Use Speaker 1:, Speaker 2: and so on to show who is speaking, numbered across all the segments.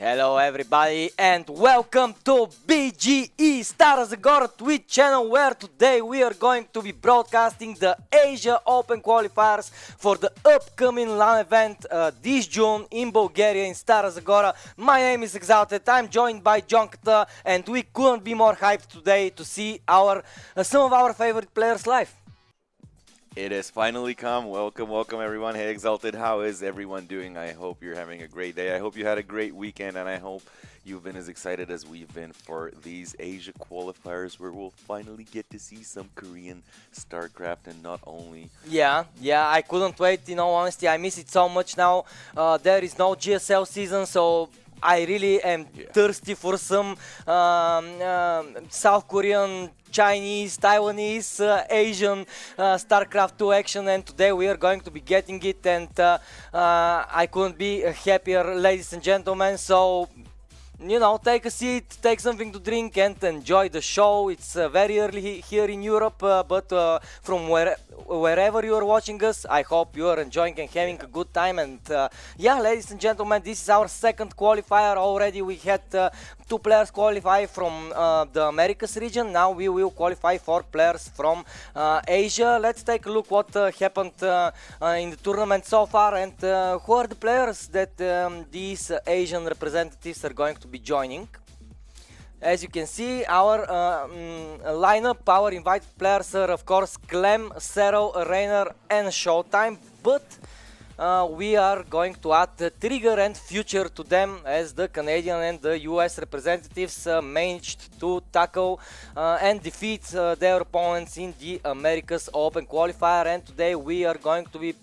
Speaker 1: Hello everybody and welcome to BGE Stara Zagora Twitch channel, where today we are going to be broadcasting the Asia Open qualifiers for the upcoming LAN event this June in Bulgaria in Stara Zagora. My name is Exalted, I'm joined by Jonkata, and we couldn't be more hyped today to see some of our favorite players live.
Speaker 2: It has finally come. Welcome everyone. Hey Exalted, how is everyone doing? I hope you're having a great day. I hope you had a great weekend, and I hope you've been as excited as we've been for these Asia qualifiers, where we'll finally get to see some Korean StarCraft, and not only.
Speaker 1: Yeah, I couldn't wait, in all honesty. I miss it so much now. There is no GSL season, so I really am thirsty for some South Korean, Chinese, Taiwanese, Asian StarCraft 2 action, and today we are going to be getting it, and I couldn't be happier, ladies and gentlemen. So, you know, take a seat, take something to drink, and enjoy the show. It's very early here in Europe, but from wherever you are watching us, I hope you are enjoying and having a good time. And yeah, ladies and gentlemen, this is our second qualifier already. We had two players qualify from the Americas region. Now we will qualify 4 players from Asia. Let's take a look what happened in the tournament so far, and who are the players that these Asian representatives are going to be joining. As you can see, our lineup, our invited players are of course Clem, Zero, Rainer and Showtime, but we are going to add Trigger and Future to them, as the Canadian and the US representatives managed to tackle and defeat their opponents in the Americas Open qualifier, and today we are going to be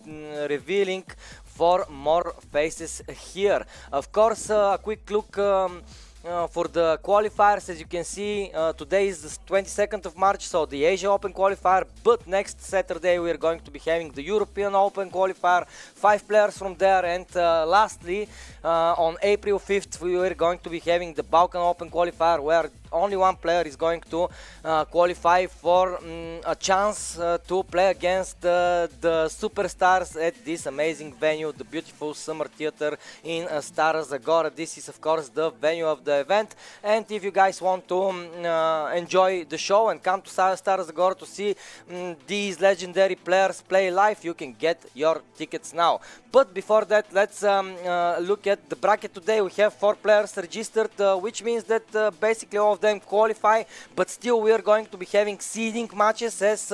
Speaker 1: revealing 4 more faces here. Of course, a quick look for the qualifiers. As you can see, today is the 22nd of March, so the Asia Open qualifier, but next Saturday we are going to be having the European Open qualifier, 5 players from there, and lastly on April 5th we are going to be having the Balkan Open qualifier, where only 1 player is going to qualify for a chance to play against the superstars at this amazing venue, the beautiful Summer Theater in Stara Zagora. This is of course the venue of the event, and if you guys want to enjoy the show and come to Stara Zagora to see these legendary players play live, you can get your tickets now. But before that, let's look at the bracket today. We have 4 players registered, which means that basically all of them qualify, but still we are going to be having seeding matches, as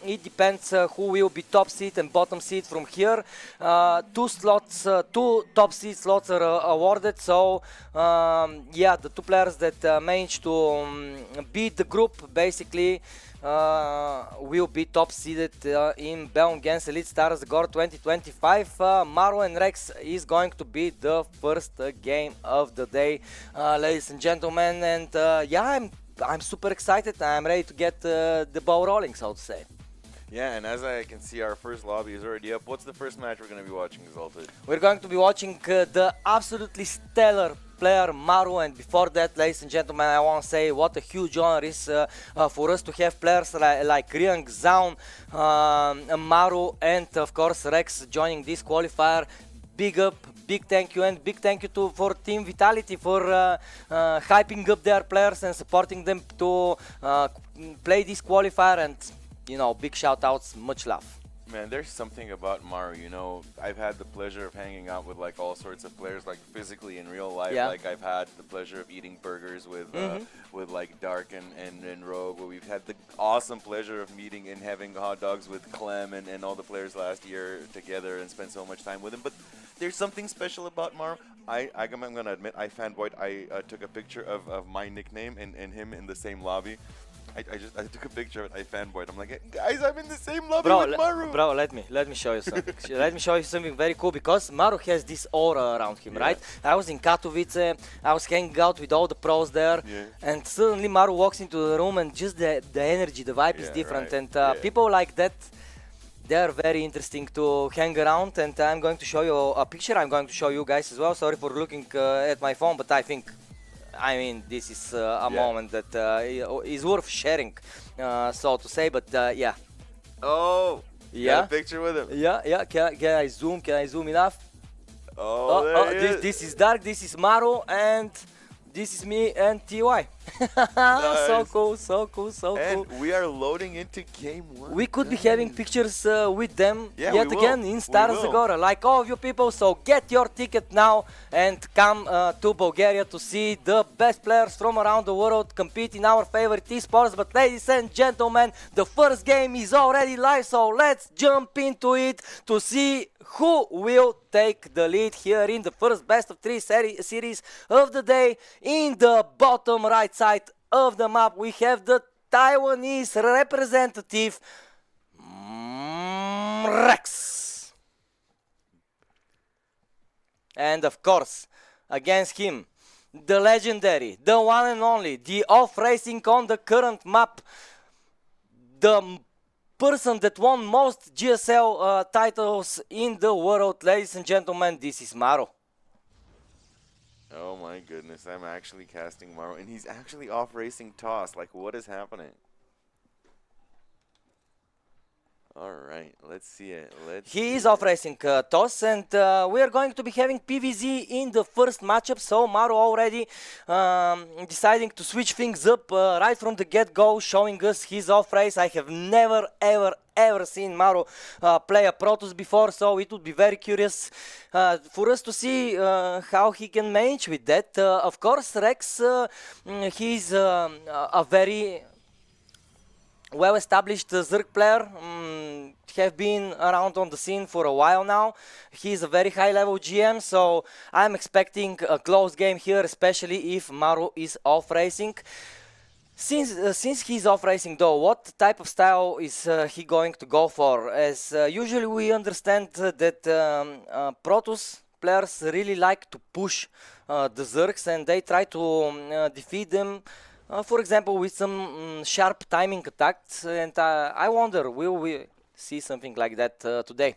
Speaker 1: it depends who will be top seed and bottom seed from here. 2 top seed slots are awarded, so yeah, the 2 players that managed to beat the group basically will be top seeded in Bellum against Elite Stara Zagora 2025. Maru and Rex is going to be the first game of the day, ladies and gentlemen, and yeah, I'm super excited. I'm ready to get the ball rolling, so to say.
Speaker 2: Yeah, and as I can see, our first lobby is already up. What's the first match we're going to be watching, Exalted?
Speaker 1: We're going to be watching the absolutely stellar player Maru, and before that, ladies and gentlemen, I want to say what a huge honor is for us to have players like Riang, Zaun, Maru, and of course Rex joining this qualifier. Big up, big thank you, and big thank you for Team Vitality for hyping up their players and supporting them to play this qualifier, and you know, big shout outs, much love.
Speaker 2: Man, there's something about Maru, you know, I've had the pleasure of hanging out with like all sorts of players, like physically in real life.
Speaker 1: Yeah.
Speaker 2: Like I've had the pleasure of eating burgers with like Dark and Rogue, where we've had the awesome pleasure of meeting and having hot dogs with Clem and all the players last year together and spent so much time with him. But there's something special about Maru. I'm going to admit, I fanboyed. I took a picture of my nickname and him in the same lobby. I took a picture of it. I fanboyed. I'm like, hey, guys, I'm in the same lobby with Maru.
Speaker 1: Bro, let me show you something. Let me show you something very cool, because Maru has this aura around him, right? I was in Katowice. I was hanging out with all the pros there, and suddenly Maru walks into the room, and just the energy, the vibe is different, and people like that, they are very interesting to hang around. And I'm going to show you a picture. I'm going to show you guys as well. Sorry for looking at my phone, but I mean, this is a moment that is worth sharing, so to say. But yeah.
Speaker 2: Oh,
Speaker 1: yeah.
Speaker 2: Got a picture with him.
Speaker 1: Yeah. Can I zoom? Can I zoom enough?
Speaker 2: Oh, there he is.
Speaker 1: This is Dark, this is Maru, and this is me and TY. So
Speaker 2: Nice.
Speaker 1: cool, so cool, so cool.
Speaker 2: And we are loading into game one.
Speaker 1: We could be having pictures with them
Speaker 2: Yeah,
Speaker 1: yet
Speaker 2: we will.
Speaker 1: again in
Speaker 2: We
Speaker 1: Stara
Speaker 2: will.
Speaker 1: Zagora, like all of you people. So get your ticket now and come to Bulgaria to see the best players from around the world compete in our favorite esports. But ladies and gentlemen, the first game is already live, so let's jump into it to see who will take the lead here in the first best of three series of the day. In the bottom right side of the map, we have the Taiwanese representative, Rex. And of course, against him, the legendary, the one and only, the off-racing on the current map, the person that won most GSL titles in the world. Ladies and gentlemen, this is Maro.
Speaker 2: Oh my goodness, I'm actually casting Maru, and he's actually off racing Toss. Like, what is happening? Alright, let's see it.
Speaker 1: He is off racing Toss, and we are going to be having PVZ in the first matchup. So Maru already deciding to switch things up right from the get-go, showing us his off race. I have never ever seen Maru play a Protoss before, so it would be very curious for us to see how he can manage with that. Of course, Rex, he's a very well-established Zerg player, have been around on the scene for a while now. He's a very high-level GM, so I'm expecting a close game here, especially if Maru is off-racing. Since he's off-racing though, what type of style is he going to go for? As usually we understand that Protoss players really like to push the Zergs, and they try to defeat them, for example, with some sharp timing attacks, and I wonder, will we see something like that today?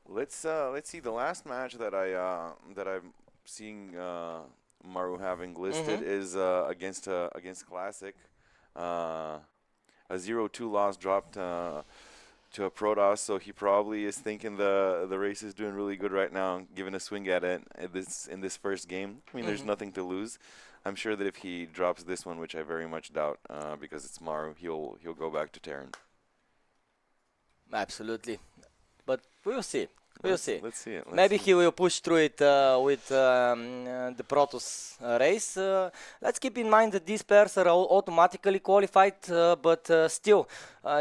Speaker 2: Let's see the last match that I'm seeing Maru having listed is against Classic. A 0-2 loss dropped to a Protoss, so he probably is thinking the race is doing really good right now, giving a swing at it in this first game. I mean, there's nothing to lose. I'm sure that if he drops this one, which I very much doubt, because it's Maru, he'll go back to Terran.
Speaker 1: Absolutely, but we'll see. We'll see.
Speaker 2: Let's see it.
Speaker 1: Maybe he will push through it with the Protoss race. Let's keep in mind that these pairs are all automatically qualified, but still,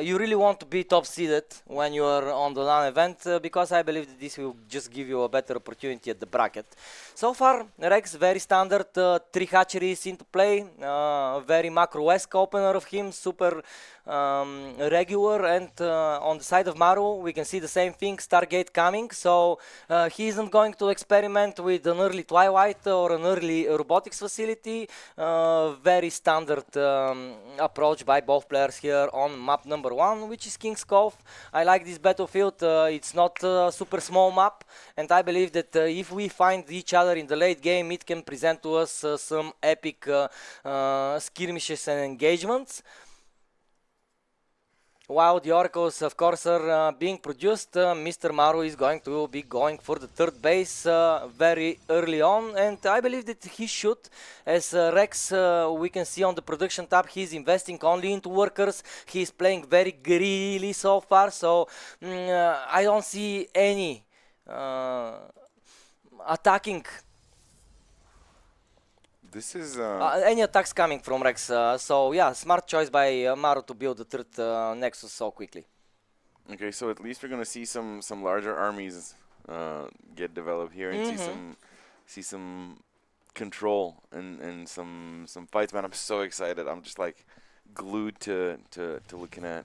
Speaker 1: you really want to be top seeded when you are on the LAN event, because I believe that this will just give you a better opportunity at the bracket. So far, Rex, very standard, 3 hatcheries into play, very macro-esque opener of him, super regular, and on the side of Maru we can see the same thing, Stargate coming, so he isn't going to experiment with an early Twilight or an early robotics facility. Very standard approach by both players here on map number 1, which is King's Cove. I like this battlefield, it's not a super small map, and I believe that if we find each other in the late game, it can present to us some epic skirmishes and engagements. While the Oracles, of course, are being produced, Mr. Maru is going to be going for the third base very early on, and I believe that he should. As Rex, we can see on the production tab, he's investing only into workers. He's playing very greedily so far, so I don't see any attacking.
Speaker 2: This is
Speaker 1: Any attacks coming from Rex, so yeah, smart choice by Maru to build the third Nexus so quickly.
Speaker 2: okay. So at least we're gonna see some larger armies get developed here and see some control and some fights. Man, I'm so excited. I'm just like glued to looking at.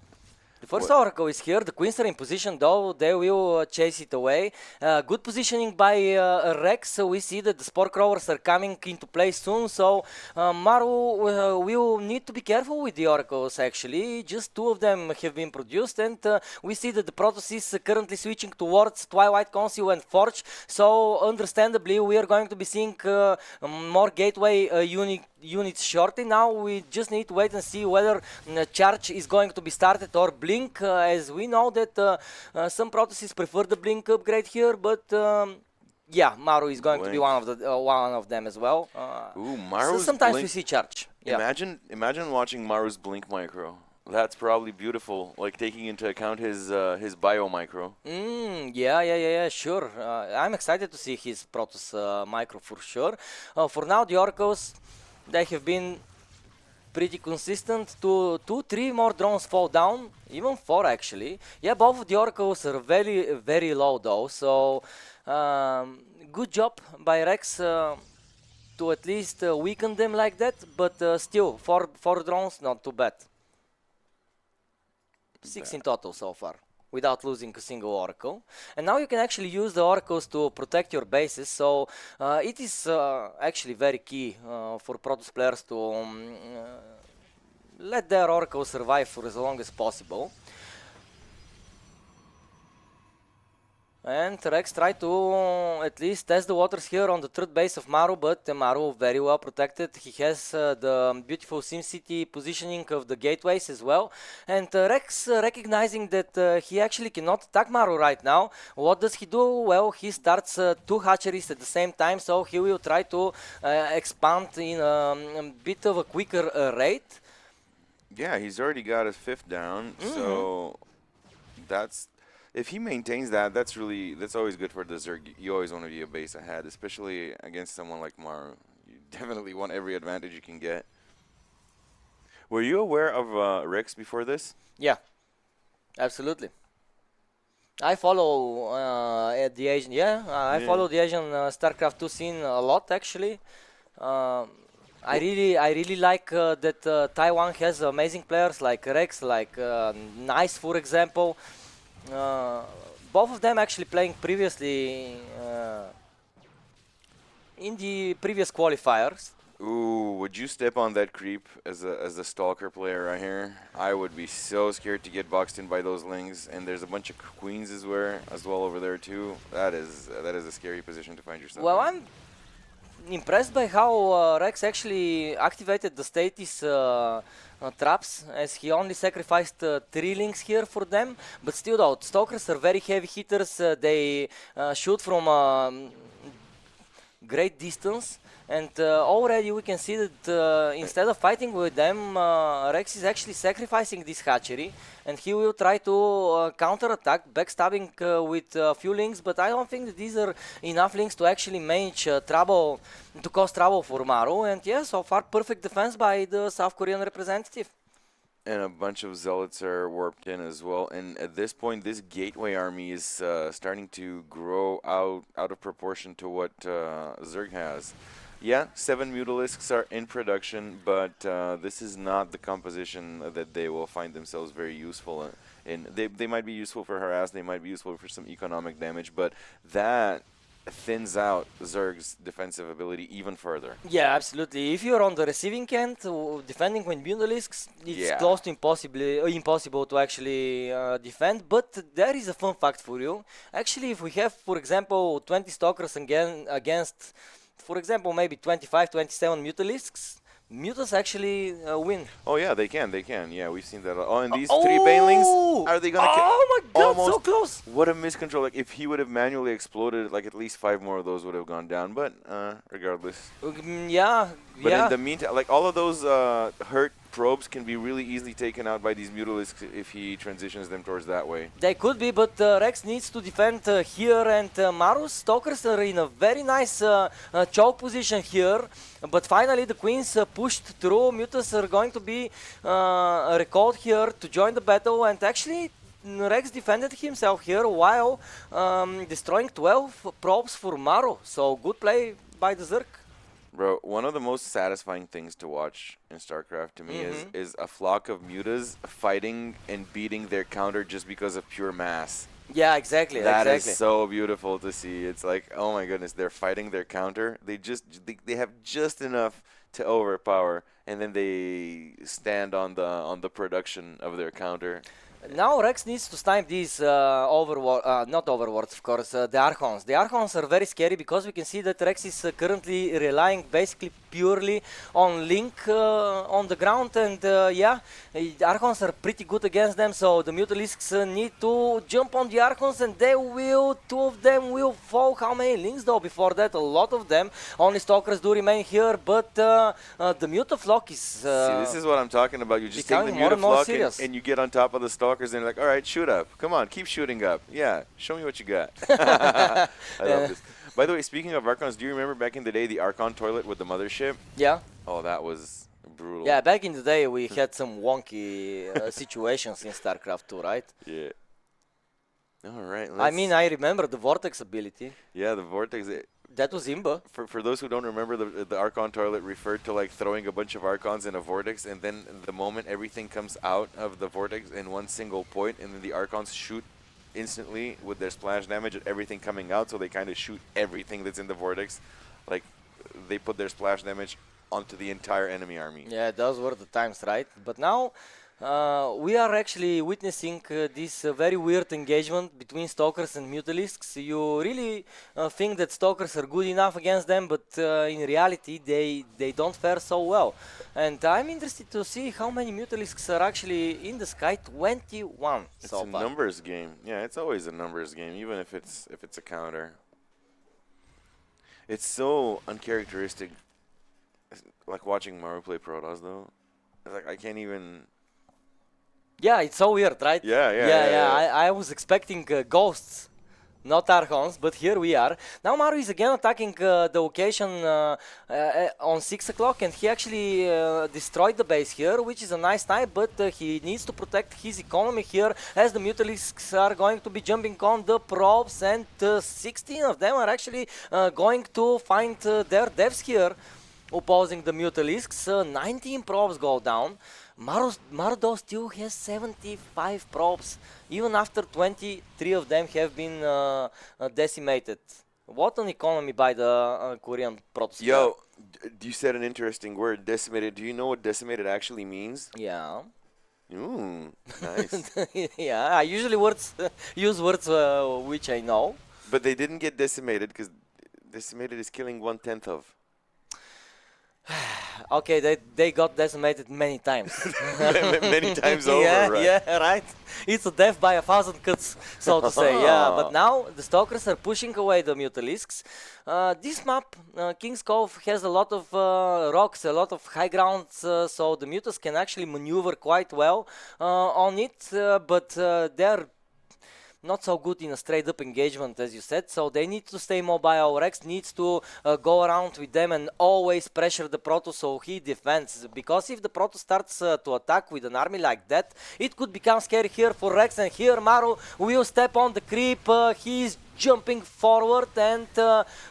Speaker 1: The first Oracle is here, the Queens are in position though, they will chase it away. Good positioning by Rex, so we see that the Spore Crawlers are coming into play soon, so Maru will need to be careful with the Oracles actually. Just 2 of them have been produced, and we see that the Protoss is currently switching towards Twilight Council and Forge, so understandably we are going to be seeing more gateway units shortly. Now we just need to wait and see whether charge is going to be started or blink, as we know that some Protoss prefer the blink upgrade here, but yeah, Maru is going to be
Speaker 2: Blink.
Speaker 1: one of them as well.
Speaker 2: Ooh,
Speaker 1: So
Speaker 2: Maru's
Speaker 1: sometimes we
Speaker 2: blink.
Speaker 1: see charge. Yeah.
Speaker 2: Imagine watching Maru's blink micro. That's probably beautiful. Like taking into account his bio micro.
Speaker 1: Yeah, sure. I'm excited to see his Protoss micro for sure. For now, the Oracles, they have been pretty consistent. Two, three more drones fall down, even four actually. Yeah, both of the Oracles are very, very low though. So, good job by Rex to at least weaken them like that. But still, four drones, not too bad. 6 in total so far, without losing a single oracle. And now you can actually use the oracles to protect your bases, so it is actually very key for Protoss players to let their oracle survive for as long as possible. And Rex tried to at least test the waters here on the third base of Maru, but Maru very well protected. He has the beautiful SimCity positioning of the gateways as well. And Rex recognizing that he actually cannot attack Maru right now. What does he do? Well, he starts two hatcheries at the same time, so he will try to expand in a bit of a quicker rate.
Speaker 2: Yeah, he's already got his fifth down, so that's if he maintains that, that's always good for the Zerg. You always want to be a base ahead, especially against someone like Maru. You definitely want every advantage you can get. Were you aware of Rex before this?
Speaker 1: Yeah, absolutely. I follow the Asian. Yeah, I follow the Asian StarCraft 2 scene a lot actually. I really like that Taiwan has amazing players like Rex, like Nice, for example. Both of them actually playing previously in the previous qualifiers.
Speaker 2: Ooh, would you step on that creep as a stalker player right here? I would be so scared to get boxed in by those lings, and there's a bunch of queens as well over there too. That is a scary position to find yourself
Speaker 1: Well,
Speaker 2: in.
Speaker 1: I'm impressed by how Rex actually activated the status traps, as he only sacrificed 3 links here for them. But still though, stalkers are very heavy hitters. They shoot from great distance, and already we can see that instead of fighting with them, Rex is actually sacrificing this hatchery, and he will try to counter-attack, backstabbing with a few links, but I don't think that these are enough links to actually manage trouble, to cause trouble for Maru, and yeah, so far perfect defense by the South Korean representative.
Speaker 2: And a bunch of zealots are warped in as well. And at this point, this gateway army is starting to grow out of proportion to what Zerg has. Yeah, 7 Mutalisks are in production, but this is not the composition that they will find themselves very useful in. They might be useful for harass, they might be useful for some economic damage, but that thins out Zerg's defensive ability even further.
Speaker 1: Yeah, absolutely. If you're on the receiving end, defending with Bundelisks, it's close to impossible to actually defend. But there is a fun fact for you. Actually, if we have, for example, 20 Stalkers against, for example, maybe 25, 27 Mutalisks, Mutas actually win.
Speaker 2: Oh yeah, they can. Yeah, we've seen that. Oh, and these 3 Banelings, are they gonna?
Speaker 1: Oh my God,
Speaker 2: almost,
Speaker 1: so close!
Speaker 2: What a miscontrol! Like if he would have manually exploded, like at least 5 more of those would have gone down. But regardless.
Speaker 1: Yeah.
Speaker 2: But in the meantime, like all of those hurt probes can be really easily taken out by these Mutalisks if he transitions them towards that way.
Speaker 1: They could be, but Rex needs to defend here, and Maru's Stalkers are in a very nice choke position here. But finally, the Queens pushed through. Mutas are going to be recalled here to join the battle, and actually, Rex defended himself here while destroying 12 probes for Maru. So good play by the Zerg.
Speaker 2: Bro, one of the most satisfying things to watch in StarCraft to me is a flock of mutas fighting and beating their counter just because of pure mass.
Speaker 1: Yeah, exactly.
Speaker 2: That is so beautiful to see. It's like, oh my goodness, they're fighting their counter. They have just enough to overpower, and then they stand on the production of their counter.
Speaker 1: Now Rex needs to snipe these not overwords, of course, the Archons. The Archons are very scary because we can see that Rex is currently relying basically purely on Link on the ground, and yeah, the Archons are pretty good against them, so the Mutalisks need to jump on the Archons, and two of them will fall. How many Links though? Before that, a lot of them. Only Stalkers do remain here, but the Mutaflock is
Speaker 2: See, this is what I'm talking about. You just take the
Speaker 1: becoming more and more
Speaker 2: Mutaflock
Speaker 1: serious.
Speaker 2: and you get on top of the Stalkers and you're like, all right, shoot up. Come on, keep shooting up. Yeah, show me what you got. I love this. By the way, speaking of Archons, do you remember back in the day the Archon toilet with the mothership?
Speaker 1: Yeah.
Speaker 2: Oh, that was brutal.
Speaker 1: Yeah, back in the day we had some wonky situations in StarCraft 2, right?
Speaker 2: Yeah. All right.
Speaker 1: I mean, I remember the Vortex ability.
Speaker 2: Yeah, the Vortex.
Speaker 1: That was Imba.
Speaker 2: For those who don't remember, the Archon toilet referred to like throwing a bunch of Archons in a vortex, and then the moment everything comes out of the vortex in one single point, and then the Archons shoot instantly with their splash damage at everything coming out, so they kind of shoot everything that's in the vortex. Like, they put their splash damage onto the entire enemy army.
Speaker 1: Yeah, those were the times, right? But now we are actually witnessing this very weird engagement between Stalkers and Mutalisks. You really think that Stalkers are good enough against them, but in reality they don't fare so well. And I'm interested to see how many Mutalisks are actually in the sky. 21
Speaker 2: It's
Speaker 1: so
Speaker 2: a
Speaker 1: far.
Speaker 2: numbers game. Yeah, it's always a numbers game, even if it's a counter. It's so uncharacteristic, like watching Maru play Protoss, though. It's like I can't even.
Speaker 1: Yeah, it's so weird, right?
Speaker 2: Yeah.
Speaker 1: I was expecting ghosts, not Archons, but here we are. Now Maru is again attacking the location on 6 o'clock, and he actually destroyed the base here, which is a nice snipe, but he needs to protect his economy here, as the Mutalisks are going to be jumping on the probes, and 16 of them are actually going to find their deaths here, opposing the Mutalisks. 19 probes go down. Marudo still has 75 probes, even after 23 of them have been decimated. What an economy by the Korean Protoss.
Speaker 2: Yo, you said an interesting word, decimated. Do you know what decimated actually means?
Speaker 1: Yeah.
Speaker 2: Nice.
Speaker 1: Yeah, I usually use words which I know.
Speaker 2: But they didn't get decimated because decimated is killing 1/10 of.
Speaker 1: Okay, they got decimated many times.
Speaker 2: Many times over,
Speaker 1: yeah,
Speaker 2: right?
Speaker 1: Yeah, right. It's a death by 1,000 cuts, so to say. Yeah, but now the Stalkers are pushing away the Mutalisks. This map, King's Cove, has a lot of rocks, a lot of high grounds, so the Mutas can actually maneuver quite well on it, but they're not so good in a straight up engagement, as you said, so they need to stay mobile. Rex needs to go around with them and always pressure the Protoss so he defends, because if the Protoss starts to attack with an army like that, it could become scary here for Rex, and here Maru will step on the creep. He's jumping forward, and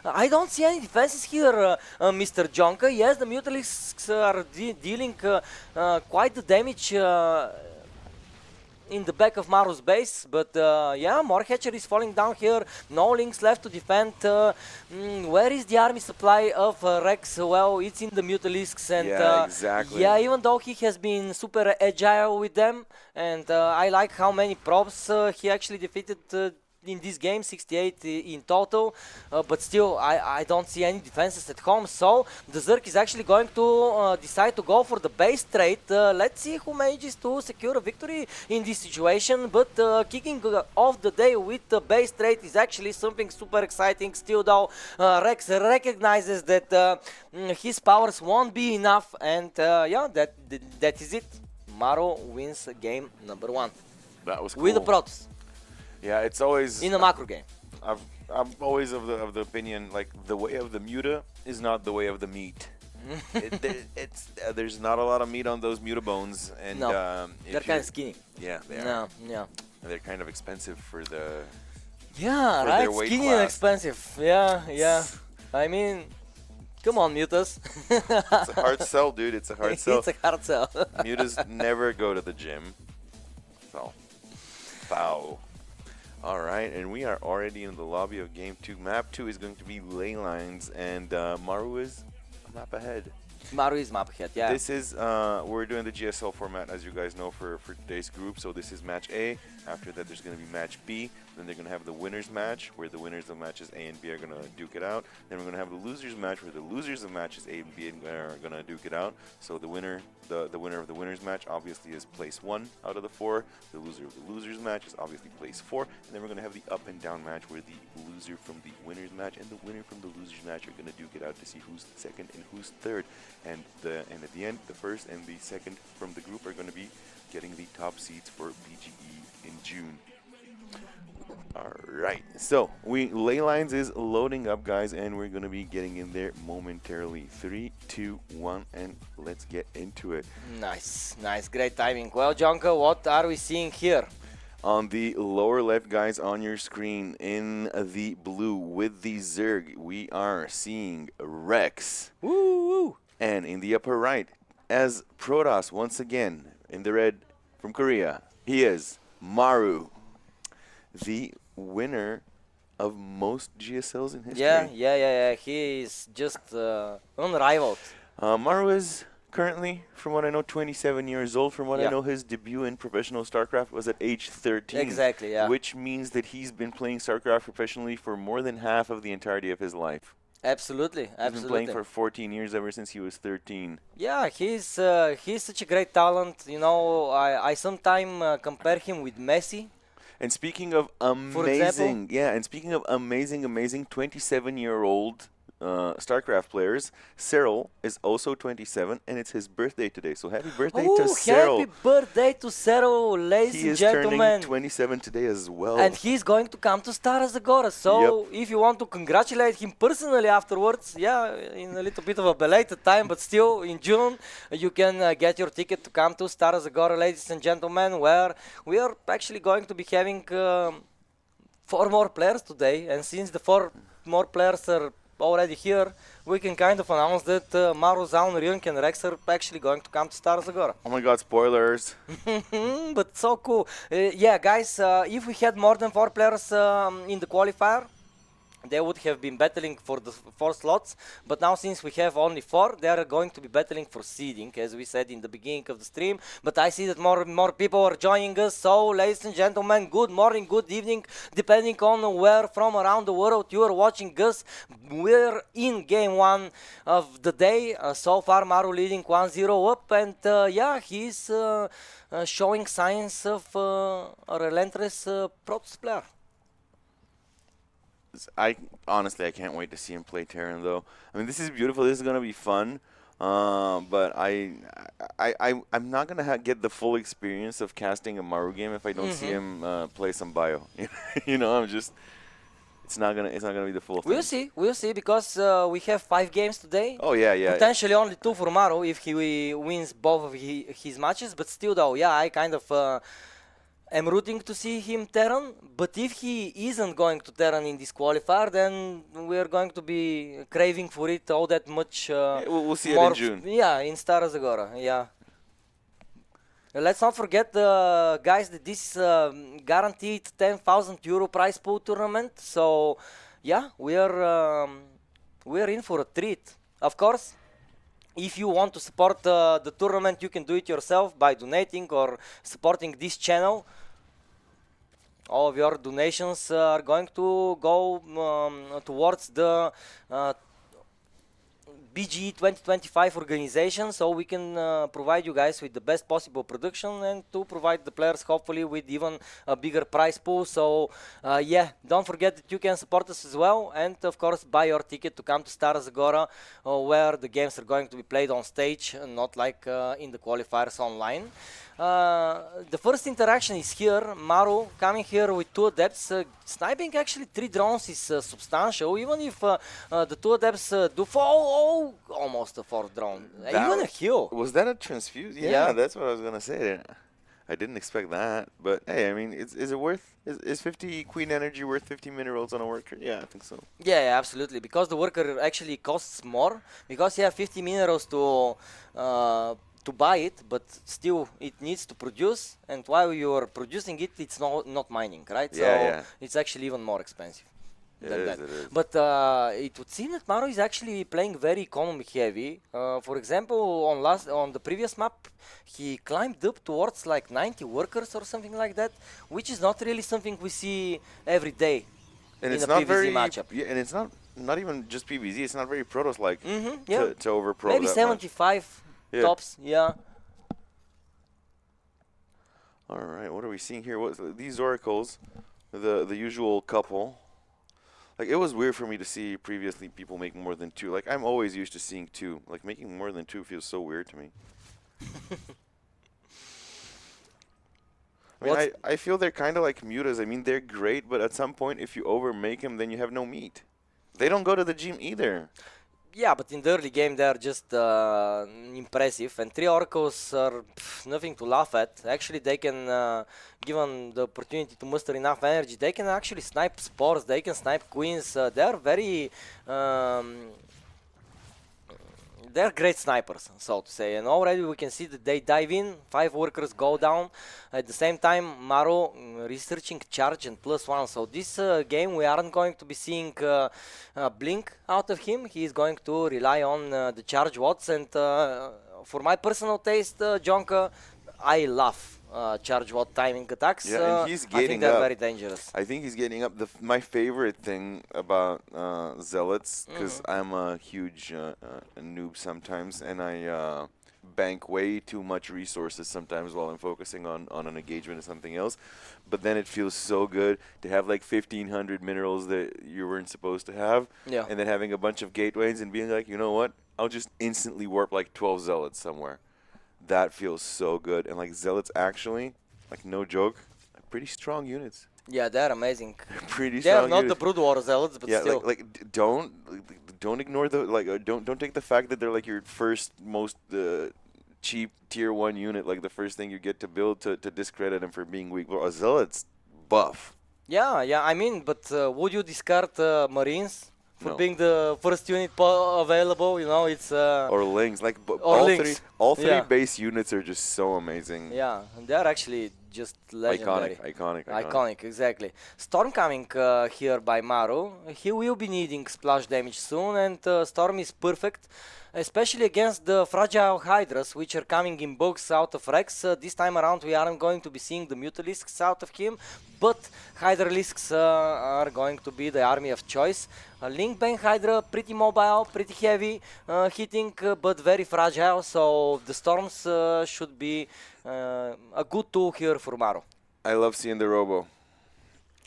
Speaker 1: I don't see any defenses here, Mr. Jonka. Yes, the Mutalisks are dealing quite the damage in the back of Maru's base, but yeah, more hatcheries falling down here, no links left to defend. Where is the army supply of Rex? Well, it's in the Mutalisks, and
Speaker 2: Yeah, exactly.
Speaker 1: yeah, even though he has been super agile with them, and I like how many probes he actually defeated in this game, 68 in total, but still I don't see any defenses at home, so the Zerg is actually going to decide to go for the base trade. Let's see who manages to secure a victory in this situation, but kicking off the day with the base trade is actually something super exciting. Still though, Rex recognizes that his powers won't be enough, and yeah, that is it. Maru wins game number 1
Speaker 2: That was cool.
Speaker 1: with the Protoss.
Speaker 2: Yeah, it's always
Speaker 1: in a macro game.
Speaker 2: I'm always of the opinion, like, the way of the muta is not the way of the meat. There's not a lot of meat on those muta bones, and
Speaker 1: no, they're kind of skinny.
Speaker 2: Yeah, they
Speaker 1: no,
Speaker 2: are.
Speaker 1: Yeah,
Speaker 2: and they're kind of expensive for the.
Speaker 1: Yeah,
Speaker 2: for
Speaker 1: right.
Speaker 2: Their weight
Speaker 1: Skinny
Speaker 2: class.
Speaker 1: and expensive. Yeah. I mean, come on, mutas.
Speaker 2: It's a hard sell, dude. It's a hard sell.
Speaker 1: It's a hard sell.
Speaker 2: Mutas never go to the gym. So, foul. All right, and we are already in the lobby of Game 2. Map 2 is going to be ley lines, and Maru is a map ahead.
Speaker 1: Maru is map ahead, yeah.
Speaker 2: This is we're doing the GSL format, as you guys know, for today's group. So this is match A. After that, there's going to be match B. Then they're going to have the winners match, where the winners of matches A and B are going to duke it out. Then we're going to have the losers match, where the losers of matches A and B are going to duke it out. So the winner, the winner of the winners match, obviously is place 1 out of the 4. The loser of the losers match is obviously place 4. And then we're going to have the up and down match, where the loser from the winners match and the winner from the losers match are going to duke it out to see who's second and who's third. And at the end, the first and the second from the group are going to be getting the top seeds for BGE in June. Alright, so Ley Lines is loading up, guys, and we're going to be getting in there momentarily. 3, 2, 1, and let's get into it.
Speaker 1: Nice, great timing. Well, Jonko, what are we seeing here?
Speaker 2: On the lower left, guys, on your screen, in the blue with the Zerg, we are seeing Rex.
Speaker 1: Woo!
Speaker 2: And in the upper right, as Protoss once again, in the red from Korea, he is Maru, the winner of most GSLs in history.
Speaker 1: Yeah. He is just unrivaled.
Speaker 2: Maru is currently, from what I know, 27 years old. From what I know, his debut in professional StarCraft was at age 13.
Speaker 1: Exactly, yeah.
Speaker 2: Which means that he's been playing StarCraft professionally for more than half of the entirety of his life.
Speaker 1: Absolutely.
Speaker 2: He's been playing for 14 years, ever since he was 13.
Speaker 1: Yeah, he's such a great talent. You know, I sometimes compare him with Messi.
Speaker 2: And speaking of amazing, and speaking of amazing 27-year-old StarCraft players, Cyril is also 27, and it's his birthday today. So happy birthday to Cyril.
Speaker 1: Happy birthday to Cyril, ladies and gentlemen.
Speaker 2: He is turning 27 today as well.
Speaker 1: And he's going to come to Stara Zagora. So if you want to congratulate him personally afterwards, in a little bit of a belated time, but still in June, you can get your ticket to come to Stara Zagora, ladies and gentlemen, where we are actually going to be having 4 more players today. And since the 4 more players are already here, we can kind of announce that Maru, Zaun, Ryunk, and Rex are actually going to come to Stara Zagora.
Speaker 2: Oh my god, spoilers.
Speaker 1: But so cool. Guys, if we had more than 4 players in the qualifier, they would have been battling for the 4 slots, but now since we have only 4, they are going to be battling for seeding, as we said in the beginning of the stream. But I see that more people are joining us, so ladies and gentlemen, good morning, good evening, depending on where from around the world you are watching us. We're in game 1 of the day. So far Maru leading 1-0 up, and he's showing signs of a relentless Protoss player.
Speaker 2: I honestly can't wait to see him play Terran, though. I mean, this is beautiful. This is gonna be fun, but I'm not gonna get the full experience of casting a Maru game if I don't see him play some bio. You know, it's not gonna be the full thing.
Speaker 1: We'll see, because we have 5 games today.
Speaker 2: Oh yeah.
Speaker 1: Potentially only 2 for Maru if he wins both of his matches, but still though, I kind of I'm rooting to see him Terran, but if he isn't going to Terran in this qualifier, then we're going to be craving for it all that much.
Speaker 2: We'll see it in June.
Speaker 1: Yeah, in Stara Zagora, yeah. Let's not forget, guys, that this is a guaranteed 10,000 euro prize pool tournament. So, we're in for a treat. Of course, if you want to support the tournament, you can do it yourself by donating or supporting this channel. All of your donations are going to go towards the BGE 2025 organization, so we can provide you guys with the best possible production and to provide the players hopefully with even a bigger prize pool. So don't forget that you can support us as well, and of course buy your ticket to come to Stara Zagora, where the games are going to be played on stage, not like in the qualifiers online. The first interaction is here. Maru coming here with 2 adepts. Sniping actually 3 drones is substantial, even if the 2 adepts do fall. Almost a 4th drone. Even a kill.
Speaker 2: Was that a transfuse? Yeah, that's what I was gonna say. I didn't expect that, but hey, I mean, is it worth? Is 50 Queen Energy worth 50 minerals on a worker? Yeah, I think so.
Speaker 1: Yeah, absolutely, because the worker actually costs more, because you have 50 minerals to buy it, but still it needs to produce, and while you're producing it, it's not mining, right? So it's actually even more expensive.
Speaker 2: It
Speaker 1: than
Speaker 2: is.
Speaker 1: that.
Speaker 2: It is.
Speaker 1: But it would seem that Maro is actually playing very economy heavy. For example, on the previous map, he climbed up towards like 90 workers or something like that, which is not really something we see every day
Speaker 2: And
Speaker 1: in
Speaker 2: it's
Speaker 1: a
Speaker 2: not
Speaker 1: PvZ
Speaker 2: very.
Speaker 1: matchup.
Speaker 2: Yeah, and it's not even just PvZ. It's not very Protoss like
Speaker 1: Yeah,
Speaker 2: to over pro
Speaker 1: maybe
Speaker 2: that much.
Speaker 1: 75
Speaker 2: Yeah.
Speaker 1: tops. Yeah.
Speaker 2: All right. What are we seeing here? These oracles? The usual couple. Like, it was weird for me to see previously people make more than two. Like, I'm always used to seeing two. Like, making more than two feels so weird to me. I mean, I feel they're kind of like mutas. I mean, they're great, but at some point, if you overmake them, then you have no meat. They don't go to the gym either.
Speaker 1: Yeah, but in the early game they are just impressive, and three oracles are nothing to laugh at. Actually, they can, given the opportunity to muster enough energy, they can actually snipe spores, they can snipe queens. They are very um, they're great snipers, so to say, and already we can see that they dive in, 5 workers go down. At the same time, Maro researching charge and +1, so this game we aren't going to be seeing blink out of him. He is going to rely on the charge watts, and for my personal taste, Jonka, I love charge watt timing attacks.
Speaker 2: Yeah, and he's
Speaker 1: I think
Speaker 2: gating
Speaker 1: they're
Speaker 2: up.
Speaker 1: very dangerous.
Speaker 2: I think he's getting up. My favorite thing about Zealots, because I'm a huge noob sometimes, and I bank way too much resources sometimes while I'm focusing on an engagement or something else. But then it feels so good to have like 1,500 minerals that you weren't supposed to have,
Speaker 1: Yeah.
Speaker 2: and then having a bunch of gateways and being like, you know what? I'll just instantly warp like 12 Zealots somewhere. That feels so good. And like Zealots actually, like no joke, pretty strong units.
Speaker 1: Yeah, they're amazing.
Speaker 2: Pretty
Speaker 1: They're
Speaker 2: strong
Speaker 1: not
Speaker 2: units.
Speaker 1: the Brood War Zealots, but
Speaker 2: Yeah,
Speaker 1: still.
Speaker 2: don't ignore the don't take the fact that they're like your first most cheap tier 1 unit, like the first thing you get to build to discredit them for being weak. Well, a Zealot's buff.
Speaker 1: Yeah, I mean, but would you discard Marines for
Speaker 2: No.
Speaker 1: being the first unit available? You know, it's
Speaker 2: Or Lings, like
Speaker 1: or
Speaker 2: all
Speaker 1: Lings.
Speaker 2: three
Speaker 1: Yeah.
Speaker 2: base units are just so amazing.
Speaker 1: Yeah, and they're actually just legendary.
Speaker 2: Iconic.
Speaker 1: Exactly. Storm coming here by Maru. He will be needing splash damage soon, and Storm is perfect, especially against the fragile Hydras, which are coming in bugs out of Rex. This time around, we aren't going to be seeing the Mutalisks out of him, but Hydralisks are going to be the army of choice. Link Bang Hydra, pretty mobile, pretty heavy, hitting, but very fragile, so the Storms should be a good tool here for Maru.
Speaker 2: I love seeing the Robo.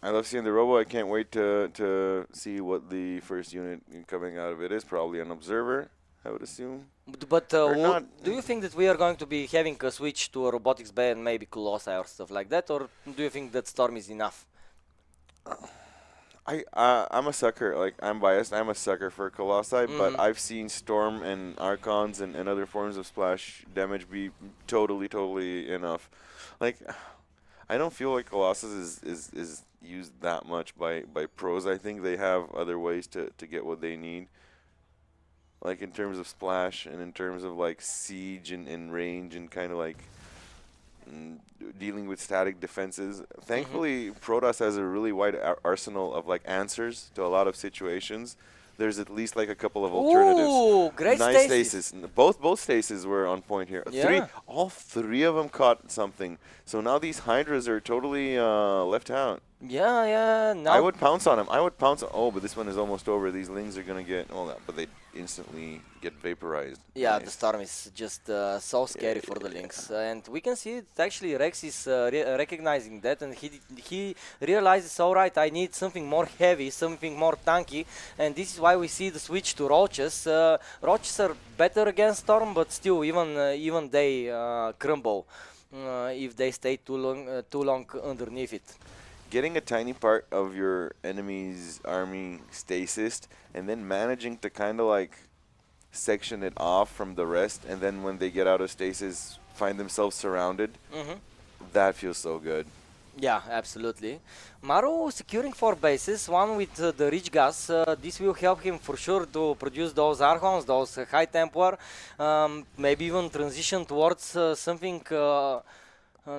Speaker 2: I can't wait to see what the first unit coming out of it is. Probably an Observer, I would assume.
Speaker 1: But
Speaker 2: Or not.
Speaker 1: do you think that we are going to be having a switch to a Robotics Bay and maybe Colossi or stuff like that, or do you think that Storm is enough?
Speaker 2: I'm a sucker. Like, I'm biased. I'm a sucker for Colossi, but I've seen Storm and Archons and other forms of splash damage be totally enough. Like, I don't feel like Colossus is used that much by pros. I think they have other ways to get what they need. Like, in terms of splash and in terms of like siege and range and kind of like dealing with static defenses. Thankfully, Protoss has a really wide arsenal of like answers to a lot of situations. There's at least like a couple of alternatives.
Speaker 1: Ooh, great
Speaker 2: Nice
Speaker 1: stasis.
Speaker 2: Both stasis were on point here.
Speaker 1: Yeah.
Speaker 2: All three of them caught something. So now these Hydras are totally left out.
Speaker 1: Yeah. Now
Speaker 2: I would pounce on them. Oh, but this one is almost over. These Lings are gonna get but they instantly get vaporized.
Speaker 1: yeah, the
Speaker 2: Nice.
Speaker 1: Storm is just so scary for the Lynx, and we can see it actually. Rex is recognizing that, and he realizes, all right, I need something more heavy, something more tanky, and this is why we see the switch to Roaches. Roaches are better against Storm, but still, even they crumble if they stay too long underneath it.
Speaker 2: Getting a tiny part of your enemy's army stasis and then managing to kind of like section it off from the rest, and then when they get out of stasis find themselves surrounded, that feels so good.
Speaker 1: Yeah, absolutely. Maru securing 4 bases, one with the rich gas. This will help him for sure to produce those Archons, those high Templar, maybe even transition towards something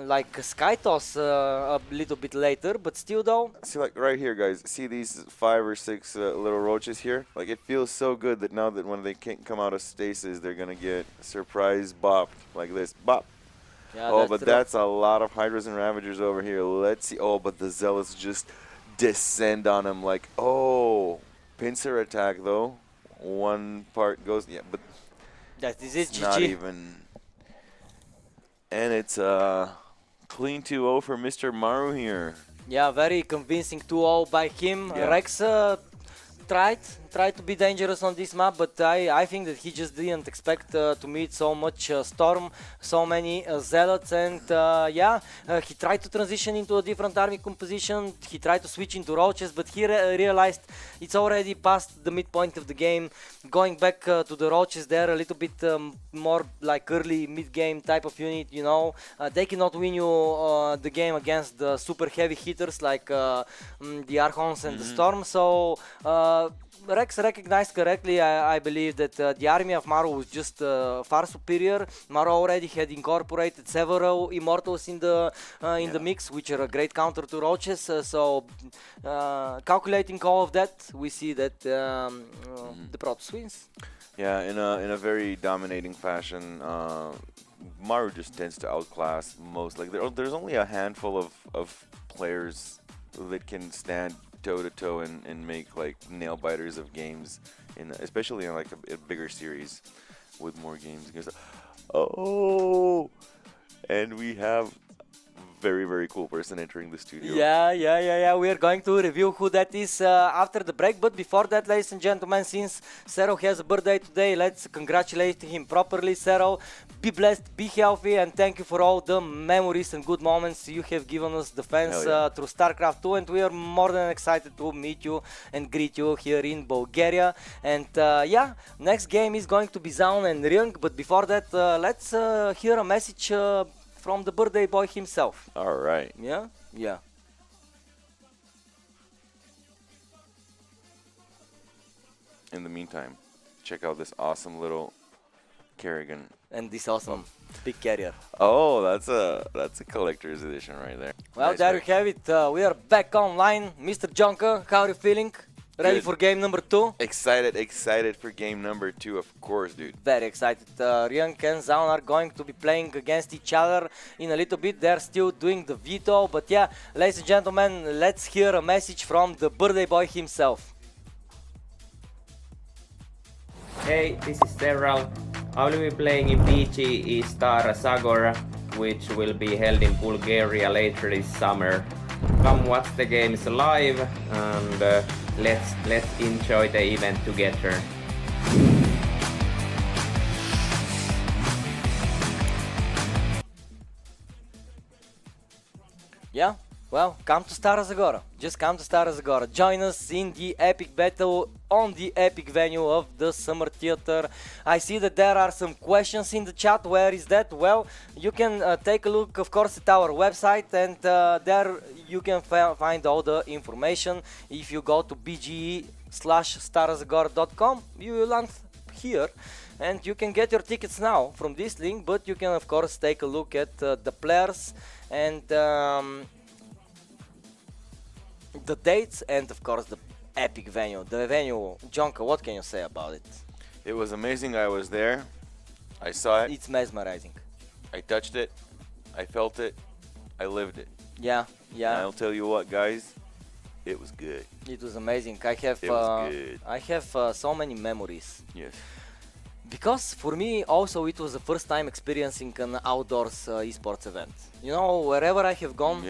Speaker 1: like Skytos a little bit later, but still though.
Speaker 2: See, like right here, guys. See these 5 or 6 little roaches here? Like it feels so good that now that when they can't come out of stasis, they're gonna get surprise bopped like this. Bop.
Speaker 1: Yeah,
Speaker 2: Oh,
Speaker 1: that's
Speaker 2: but
Speaker 1: true.
Speaker 2: that's a lot of Hydras and Ravagers over here. Let's see. Oh, but the Zealots just descend on him like, oh, pincer attack though. One part goes, yeah, but
Speaker 1: That is it,
Speaker 2: it's not
Speaker 1: GG.
Speaker 2: even. And it's clean 2-0 for Mr. Maru here.
Speaker 1: Yeah, very convincing 2-0 by him.
Speaker 2: Yeah.
Speaker 1: Rex tried to be dangerous on this map, but I think that he just didn't expect to meet so much storm, so many zealots, and he tried to transition into a different army composition. He tried to switch into roaches, but he realized it's already past the midpoint of the game. Going back to the roaches, they're a little bit more like early mid-game type of unit, you know. They cannot win you the game against the super heavy hitters like the Archons and the Storm, so Rex recognized correctly, I believe, that the army of Maru was just far superior. Maru already had incorporated several immortals in the mix, which are a great counter to roaches. Calculating all of that, we see that the Protoss wins.
Speaker 2: Yeah, in a very dominating fashion. Maru just tends to outclass most. Like there's only a handful of players that can stand toe to toe and make like nail biters of games, especially in like a bigger series with more games. Oh, and we have very cool person entering the studio.
Speaker 1: Yeah. We are going to review who that is after the break. But before that, ladies and gentlemen, since Sero has a birthday today, let's congratulate him properly. Sero, be blessed, be healthy, and thank you for all the memories and good moments you have given us, the fans, through StarCraft 2. And we are more than excited to meet you and greet you here in Bulgaria. And next game is going to be Zaun and Ring. But before that, let's hear a message from the birthday boy himself.
Speaker 2: All right.
Speaker 1: Yeah.
Speaker 2: In the meantime, check out this awesome little Kerrigan.
Speaker 1: And this awesome big carrier.
Speaker 2: Oh, that's a collector's edition right there.
Speaker 1: Well,
Speaker 2: Nice
Speaker 1: there you
Speaker 2: pick.
Speaker 1: have it. We are back online. Mr. Jonka, how are you feeling? Ready
Speaker 2: Good.
Speaker 1: for game number 2?
Speaker 2: Excited for game number 2, of course, dude.
Speaker 1: Very excited. Ryung and Zaun are going to be playing against each other in a little bit. They're still doing the veto. But yeah, ladies and gentlemen, let's hear a message from the birthday boy himself.
Speaker 3: Hey, this is Terral. I will be playing in BGE Stara Zagora, which will be held in Bulgaria later this summer. Come watch the games live and let's enjoy the event together.
Speaker 1: Yeah, well, come to Stara Zagora. Just come to Stara Zagora. Join us in the epic battle on the epic venue of the Summer Theater. I see that there are some questions in the chat. Where is that? Well, you can take a look, of course, at our website, and there you can find all the information. If you go to bge/starazagora.com, you will land here. And you can get your tickets now from this link, but you can, of course, take a look at the players and the dates, and of course the epic venue. The venue, Jonka, what can you say about it?
Speaker 2: It was amazing. I was there. I saw it.
Speaker 1: It's mesmerizing.
Speaker 2: I touched it. I felt it. I lived it.
Speaker 1: Yeah.
Speaker 2: And I'll tell you what, guys. It was good.
Speaker 1: It was amazing. I have
Speaker 2: It was good.
Speaker 1: I have so many memories.
Speaker 2: Yes.
Speaker 1: Because for me also it was the first time experiencing an outdoors esports event. You know, wherever I have gone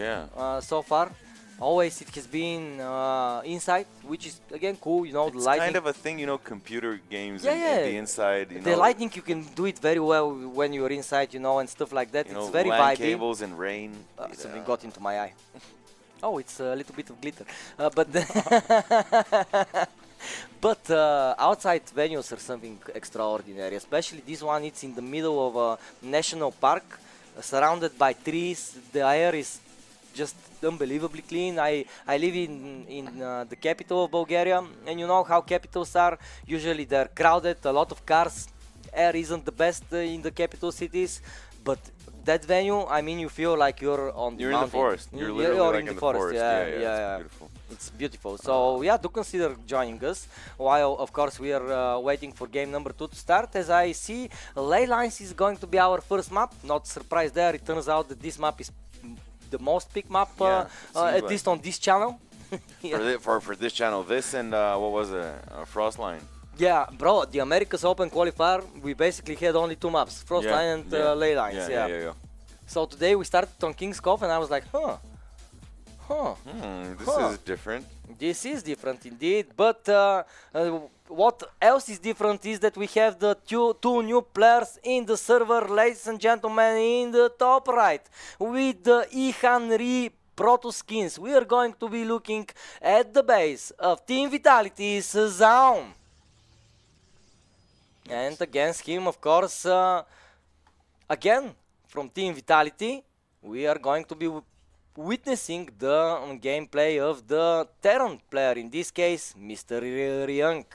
Speaker 1: so far, always it has been inside, which is again cool. You know,
Speaker 2: It's
Speaker 1: the lighting.
Speaker 2: kind of a thing, computer games
Speaker 1: Yeah,
Speaker 2: and
Speaker 1: yeah.
Speaker 2: the inside.
Speaker 1: The lighting, you can do it very well when you're inside, and stuff like that. It's very
Speaker 2: LAN
Speaker 1: vibey.
Speaker 2: cables and rain.
Speaker 1: Something got into my eye. Oh, it's a little bit of glitter. But but outside venues are something extraordinary. Especially this one. It's in the middle of a national park, surrounded by trees. The air is just unbelievably clean. I live in the capital of Bulgaria, and you know how capitals are. Usually they're crowded, a lot of cars. Air isn't the best in the capital cities, but that venue, I mean, you feel like you're on the
Speaker 2: You're in the
Speaker 1: mountain.
Speaker 2: forest. You're
Speaker 1: You're
Speaker 2: literally like
Speaker 1: in
Speaker 2: in
Speaker 1: the
Speaker 2: the
Speaker 1: forest.
Speaker 2: forest.
Speaker 1: Yeah,
Speaker 2: Yeah,
Speaker 1: yeah,
Speaker 2: it's
Speaker 1: yeah.
Speaker 2: beautiful.
Speaker 1: It's beautiful. So yeah, do consider joining us. While of course we are waiting for game number 2 to start. As I see, Ley Lines is going to be our first map. Not surprised there. It turns out that this map is the most picked map,
Speaker 2: Yeah, seems
Speaker 1: at
Speaker 2: like.
Speaker 1: least on this channel. Yeah.
Speaker 2: For this channel, this and what was it? Frostline.
Speaker 1: Yeah, bro, the Americas Open Qualifier, we basically had only 2 maps, Frostline and Ley Lines.
Speaker 2: Yeah.
Speaker 1: So today we started on King's Cove and I was like,
Speaker 2: This
Speaker 1: Huh.
Speaker 2: is different.
Speaker 1: this is different indeed. But what else is different is that we have the two new players in the server, ladies and gentlemen, in the top right, with the Henry Proto skins. We are going to be looking at the base of Team Vitality's Zaun. And against him, of course, again, from Team Vitality, we are going to be witnessing the gameplay of the Terran player, in this case, Mr. Ryunk.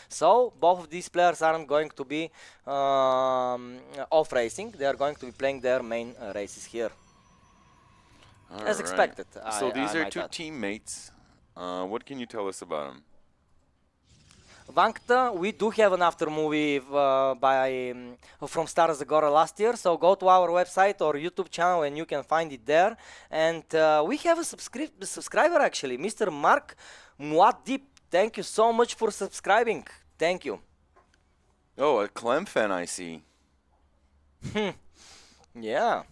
Speaker 1: So, both of these players aren't going to be off racing, they are going to be playing their main races here. As
Speaker 2: Alright.
Speaker 1: expected.
Speaker 2: So these are
Speaker 1: might
Speaker 2: two
Speaker 1: add.
Speaker 2: teammates. What can you tell us about them?
Speaker 1: Vankta, we do have an after movie from Stara Zagora last year, so go to our website or YouTube channel and you can find it there. And we have a subscriber actually, Mr. Mark Muad'Dib. Thank you so much for subscribing. Thank you.
Speaker 2: Oh, a Clem fan, I see.
Speaker 1: Yeah.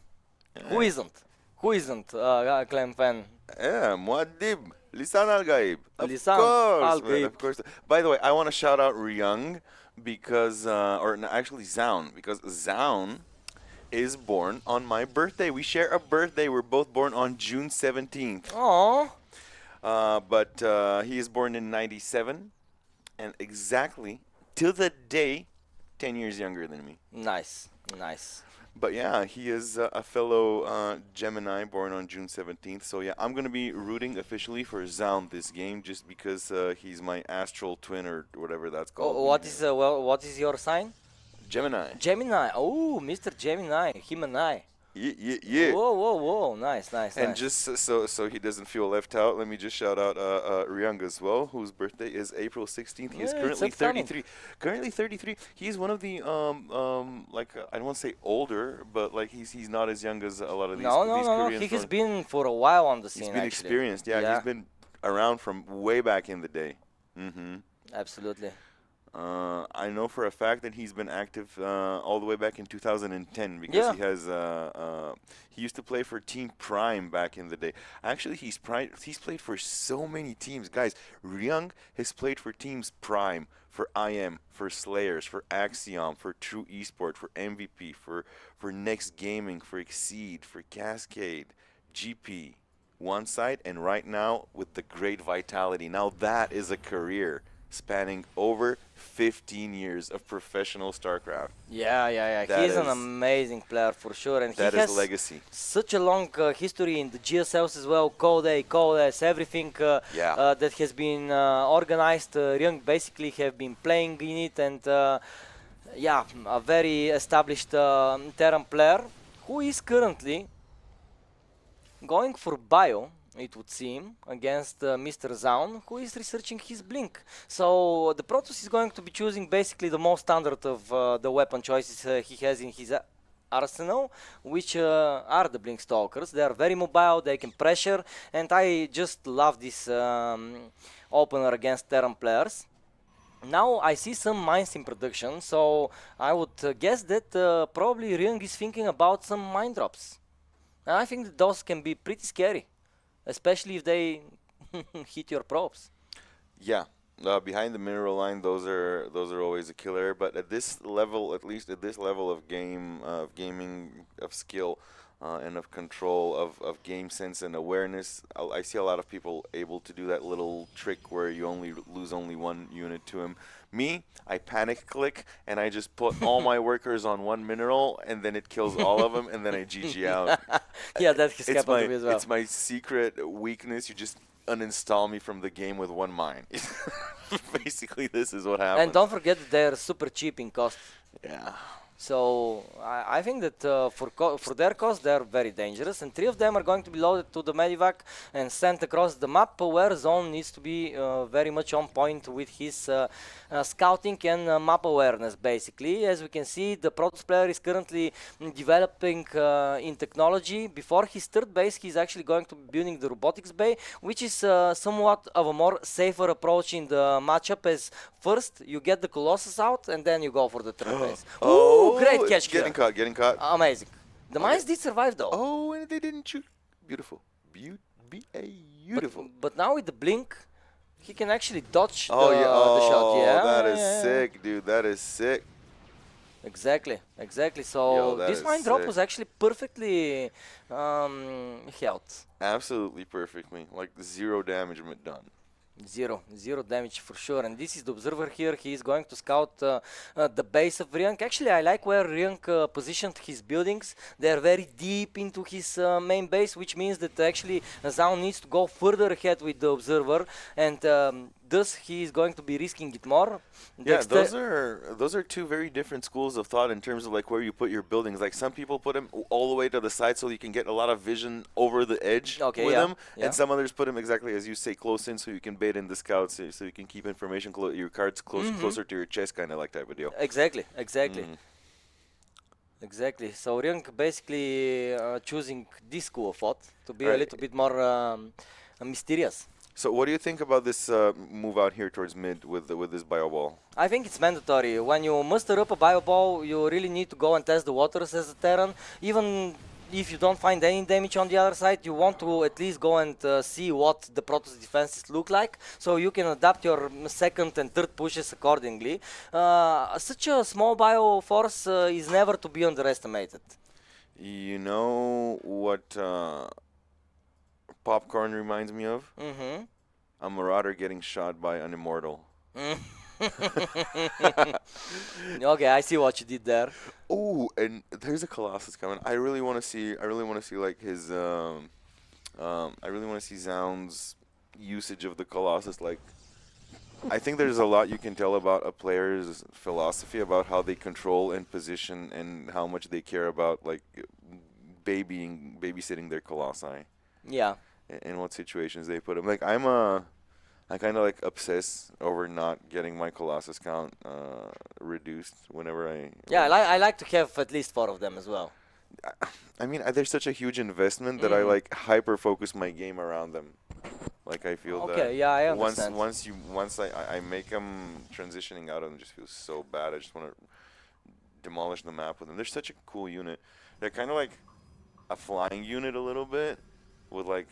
Speaker 1: Who isn't? Who isn't a Clem fan?
Speaker 2: Yeah, Muad'Dib. Lisan Al-Gaib. Of
Speaker 1: Lisan
Speaker 2: course, man,
Speaker 1: Al-Gaib.
Speaker 2: of course. By the way, I want to shout out Ryung because, actually Zaun, because Zaun is born on my birthday. We share a birthday. We're both born on June 17th.
Speaker 1: Oh,
Speaker 2: But he is born in 97 and exactly to the day 10 years younger than me.
Speaker 1: nice, nice.
Speaker 2: But yeah, he is a fellow Gemini born on June 17th. So yeah, I'm going to be rooting officially for Zaun this game just because he's my astral twin or whatever that's called.
Speaker 1: What is your sign?
Speaker 2: Gemini.
Speaker 1: Gemini. Oh, Mr. Gemini, him and I.
Speaker 2: Yeah.
Speaker 1: Whoa, nice.
Speaker 2: And just so he doesn't feel left out, let me just shout out Ryung as well, whose birthday is April 16th. He is
Speaker 1: Yeah,
Speaker 2: currently
Speaker 1: it's upcoming.
Speaker 2: 33. Currently 33. He's one of the I don't want to say older, but like he's not as young as a lot of these.
Speaker 1: No.
Speaker 2: these Korean
Speaker 1: He has
Speaker 2: folk.
Speaker 1: been for a while on the scene.
Speaker 2: He's been
Speaker 1: actually.
Speaker 2: experienced. Yeah, he's been around from way back in the day.
Speaker 1: Absolutely.
Speaker 2: I know for a fact that he's been active all the way back in 2010 because
Speaker 1: Yeah.
Speaker 2: he has he used to play for Team Prime back in the day. Actually, he's played for so many teams, guys. Ryung has played for teams Prime, for IM, for Slayers, for Axiom, for True Esport, for MVP, for Next Gaming, for Exceed, for Cascade, GP, One Side, and right now with the Great Vitality. Now that is a career spanning over 15 years of professional StarCraft.
Speaker 1: Yeah.
Speaker 2: That
Speaker 1: He's an
Speaker 2: is-
Speaker 1: amazing player for sure, and
Speaker 2: That
Speaker 1: he
Speaker 2: is
Speaker 1: has
Speaker 2: legacy.
Speaker 1: such a long history in the GSLs as well. Code A, Code S, everything that has been organized. Ryung basically have been playing in it, and a very established Terran player who is currently going for bio, it would seem, against Mr. Zaun, who is researching his blink. So the Protoss is going to be choosing basically the most standard of the weapon choices he has in his arsenal, which are the blink stalkers. They are very mobile, they can pressure, and I just love this opener against Terran players. Now I see some mines in production, so I would guess that probably Ryung is thinking about some mine drops. And I think that those can be pretty scary, especially if they hit your probes.
Speaker 2: Yeah, behind the mineral line, those are always a killer. But at this level, at least at this level of gaming, of skill, and of control, of game sense and awareness, I see a lot of people able to do that little trick where you lose only one unit to him. Me, I panic click and I just put all my workers on one mineral, and then it kills all of them, and then I GG out.
Speaker 1: Yeah, that has
Speaker 2: It's
Speaker 1: happened to me as well.
Speaker 2: it's my secret weakness. You just uninstall me from the game with one mine. Basically, this is what happens.
Speaker 1: And don't forget that they're super cheap in cost.
Speaker 2: Yeah.
Speaker 1: So I think that for their cost they are very dangerous, and three of them are going to be loaded to the medivac and sent across the map, where Zone needs to be very much on point with his scouting and map awareness. Basically, as we can see, the Protoss player is currently developing in technology. Before his third base, he's actually going to be building the robotics bay, which is somewhat of a more safer approach in the matchup, as first you get the Colossus out and then you go for the third base.
Speaker 2: Oh,
Speaker 1: Ooh, great catch
Speaker 2: getting
Speaker 1: here.
Speaker 2: caught, getting caught.
Speaker 1: Amazing. The mines did survive though.
Speaker 2: Oh, and they didn't shoot. Beautiful. Beautiful.
Speaker 1: But now with the blink, he can actually dodge
Speaker 2: Oh,
Speaker 1: the,
Speaker 2: yeah.
Speaker 1: the shot.
Speaker 2: Oh,
Speaker 1: Yeah,
Speaker 2: that
Speaker 1: yeah,
Speaker 2: is
Speaker 1: yeah.
Speaker 2: sick, dude. That is sick.
Speaker 1: Exactly. So
Speaker 2: Yo, that
Speaker 1: this
Speaker 2: is
Speaker 1: mine drop
Speaker 2: sick.
Speaker 1: was actually perfectly held.
Speaker 2: Absolutely perfectly. Like zero damage done.
Speaker 1: Zero damage for sure. And this is the observer here. He is going to scout the base of Ryunk. Actually, I like where Ryunk positioned his buildings. They are very deep into his main base, which means that actually Zaun needs to go further ahead with the observer, and thus he is going to be risking it more.
Speaker 2: Yeah,
Speaker 1: Dexter-
Speaker 2: those are two very different schools of thought in terms of like where you put your buildings. Like some people put them all the way to the side so you can get a lot of vision over the edge
Speaker 1: Okay,
Speaker 2: with
Speaker 1: yeah,
Speaker 2: them,
Speaker 1: yeah.
Speaker 2: and some others put them exactly as you say, close in, so you can bait in the scouts, so you can keep information your cards closer to your chest, kind of like type of deal.
Speaker 1: Exactly.
Speaker 2: Mm.
Speaker 1: Exactly. So Ryunk basically choosing this school of thought to be a
Speaker 2: Right.
Speaker 1: little bit more mysterious.
Speaker 2: So what do you think about this move out here towards mid with this bio ball?
Speaker 1: I think it's mandatory. When you muster up a bio ball, you really need to go and test the waters as a Terran. Even if you don't find any damage on the other side, you want to at least go and see what the Protoss defenses look like, so you can adapt your second and third pushes accordingly. Such a small bio force is never to be underestimated.
Speaker 2: You know what popcorn reminds me of?
Speaker 1: Mm-hmm.
Speaker 2: A marauder getting shot by an immortal.
Speaker 1: Okay, I see what you did there.
Speaker 2: Oh, and there's a Colossus coming. I really want to see. I really want to see like his. I really want to see Zaun's usage of the Colossus. Like, I think there's a lot you can tell about a player's philosophy about how they control and position and how much they care about like babysitting their Colossi
Speaker 1: Yeah.
Speaker 2: and what situations they put them. Like I kind of like obsess over not getting my Colossus count reduced whenever I.
Speaker 1: Yeah, I like to have at least 4 of them as well.
Speaker 2: I mean, there's such a huge investment that I like hyper focus my game around them. Like I feel that.
Speaker 1: Okay, yeah, I understand.
Speaker 2: Once I make them transitioning out of them just feels so bad. I just want to demolish the map with them. They're such a cool unit. They're kind of like a flying unit a little bit with like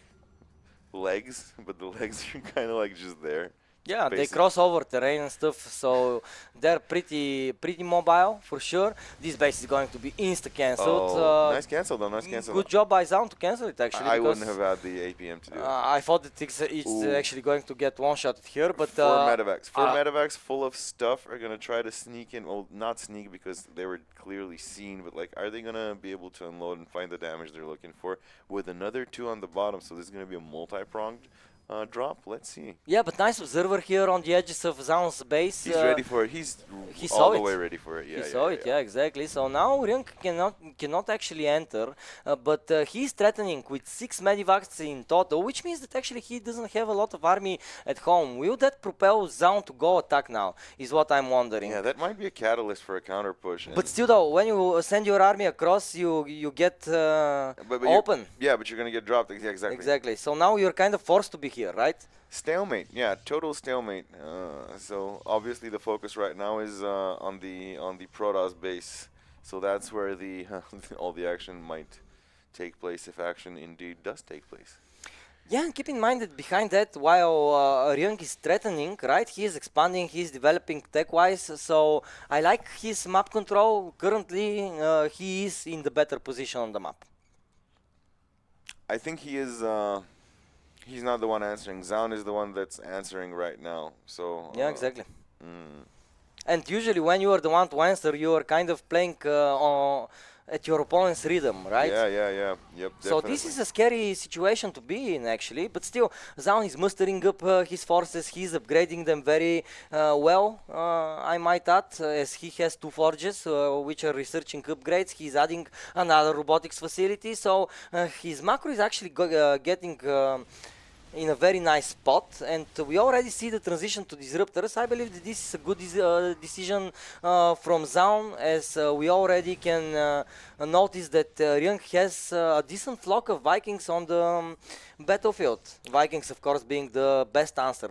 Speaker 2: legs, but the legs are kind of like just there.
Speaker 1: Yeah, they
Speaker 2: basic.
Speaker 1: cross over terrain and stuff, so they're pretty mobile for sure. This base is going to be insta-cancelled.
Speaker 2: Oh, nice cancel though. Nice cancel.
Speaker 1: Good job by Zaun to cancel it actually.
Speaker 2: I
Speaker 1: because,
Speaker 2: wouldn't have had the APM to do it.
Speaker 1: I thought that it's
Speaker 2: Ooh.
Speaker 1: actually going to get one-shotted here, but...
Speaker 2: Four medevacs. Four
Speaker 1: uh,
Speaker 2: medevacs full of stuff are going to try to sneak in. Well, not sneak because they were clearly seen, but like, are they going to be able to unload and find the damage they're looking for with another 2 on the bottom? So this is going to be a multi-pronged drop. Let's see.
Speaker 1: Yeah, but nice observer here on the edges of Zaun's base.
Speaker 2: He's ready for it. He's
Speaker 1: he
Speaker 2: all
Speaker 1: saw
Speaker 2: the
Speaker 1: it.
Speaker 2: way ready for it. Yeah,
Speaker 1: He saw it, yeah, exactly. So now Ryunk cannot actually enter, but he's threatening with 6 medivacs in total, which means that actually he doesn't have a lot of army at home. Will that propel Zaun to go attack now, is what I'm wondering.
Speaker 2: Yeah, that might be a catalyst for a counter push.
Speaker 1: But still though, when you send your army across, you get
Speaker 2: but
Speaker 1: open.
Speaker 2: Yeah, but you're going to get dropped. Yeah, exactly.
Speaker 1: Exactly. So now you're kind of forced to be here, right?
Speaker 2: Stalemate, yeah, total stalemate. So obviously the focus right now is on the Protoss base. So that's where the all the action might take place if action indeed does take place.
Speaker 1: Yeah, and keep in mind that behind that, while Ryung is threatening, right, he is expanding, he is developing tech-wise, so I like his map control. Currently, he is in the better position on the map.
Speaker 2: I think he is. He's not the one answering. Zaun is the one that's answering right now. So.
Speaker 1: Yeah, exactly. And usually when you are the one to answer, you are kind of playing at your opponent's rhythm, right?
Speaker 2: Yeah. Yep,
Speaker 1: So
Speaker 2: definitely.
Speaker 1: this is a scary situation to be in, actually. But still, Zaun is mustering up his forces. He's upgrading them very well, I might add, as he has 2 forges which are researching upgrades. He's adding another robotics facility. So his macro is actually getting in a very nice spot, and we already see the transition to disruptors. I believe that this is a good decision from Zaun, as we already can notice that Ryung has a decent flock of Vikings on the battlefield. Vikings, of course, being the best answer,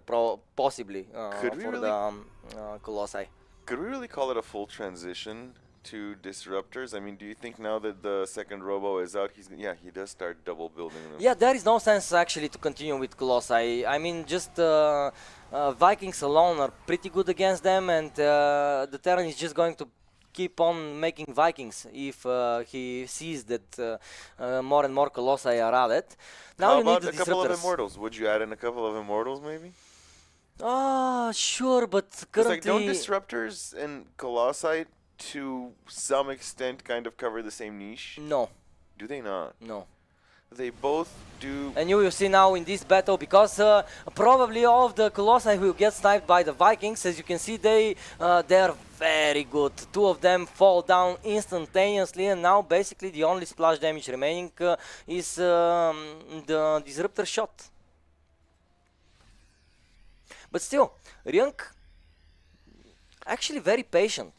Speaker 1: possibly,
Speaker 2: Could we
Speaker 1: for
Speaker 2: really
Speaker 1: the Colossi.
Speaker 2: Could we really call it a full transition to disruptors? I mean, do you think now that the second Robo is out, he does start double building them?
Speaker 1: Yeah, there is no sense actually to continue with Colossi. I mean, just Vikings alone are pretty good against them, and the Terran is just going to keep on making Vikings if he sees that more and more Colossi are added. Now
Speaker 2: How
Speaker 1: you need
Speaker 2: about
Speaker 1: the
Speaker 2: a couple of
Speaker 1: disruptors.
Speaker 2: Immortals? Would you add in a couple of Immortals, maybe?
Speaker 1: Ah, sure, but
Speaker 2: Because like, don't
Speaker 1: currently
Speaker 2: disruptors and Colossi to some extent kind of cover the same niche?
Speaker 1: no,
Speaker 2: Do they not?
Speaker 1: no.
Speaker 2: They both do.
Speaker 1: And you will see now in this battle, because probably all of the Colossi will get sniped by the Vikings. As you can see, they are very good. 2 of them fall down instantaneously, and now basically the only splash damage remaining is the disruptor shot. But still, Ryung actually very patient.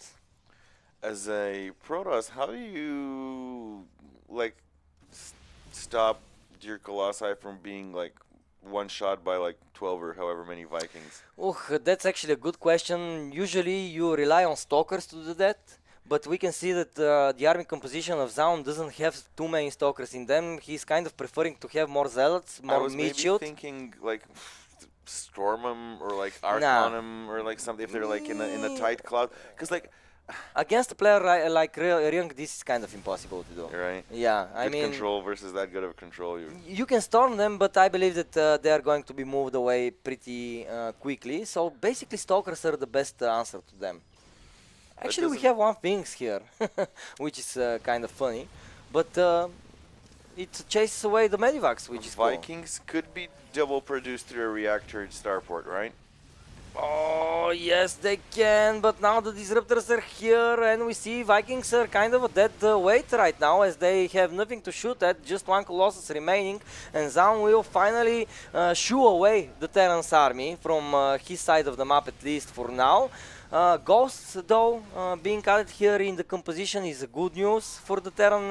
Speaker 2: As a Protoss, how do you like stop your Colossi from being like one shot by like 12 or however many Vikings?
Speaker 1: Oh, that's actually a good question. Usually you rely on stalkers to do that, but we can see that the army composition of Zaun doesn't have too many stalkers in them. He's kind of preferring to have more zealots,
Speaker 2: I
Speaker 1: more
Speaker 2: was
Speaker 1: meat
Speaker 2: maybe
Speaker 1: shield.
Speaker 2: thinking like storm them or like archon them or like something if they're like in a tight cloud, because like
Speaker 1: Against a player like Ryung, this is kind of impossible to do.
Speaker 2: right,
Speaker 1: Yeah, I
Speaker 2: good
Speaker 1: mean,
Speaker 2: control versus that good of control.
Speaker 1: you can storm them, but I believe that they are going to be moved away pretty quickly. So basically, stalkers are the best answer to them. Actually, we
Speaker 2: doesn't-
Speaker 1: have one things here, which is kind of funny, but it chases away the medivacs, which is cool.
Speaker 2: Vikings could be double produced through a reactor starport, right?
Speaker 1: Oh, yes, they can, but now the disruptors are here, and we see Vikings are kind of a dead weight right now, as they have nothing to shoot at, just 1 Colossus remaining, and Zaun will finally shoo away the Terran's army from his side of the map, at least for now. Ghosts, though, being added here in the composition is good news for the Terran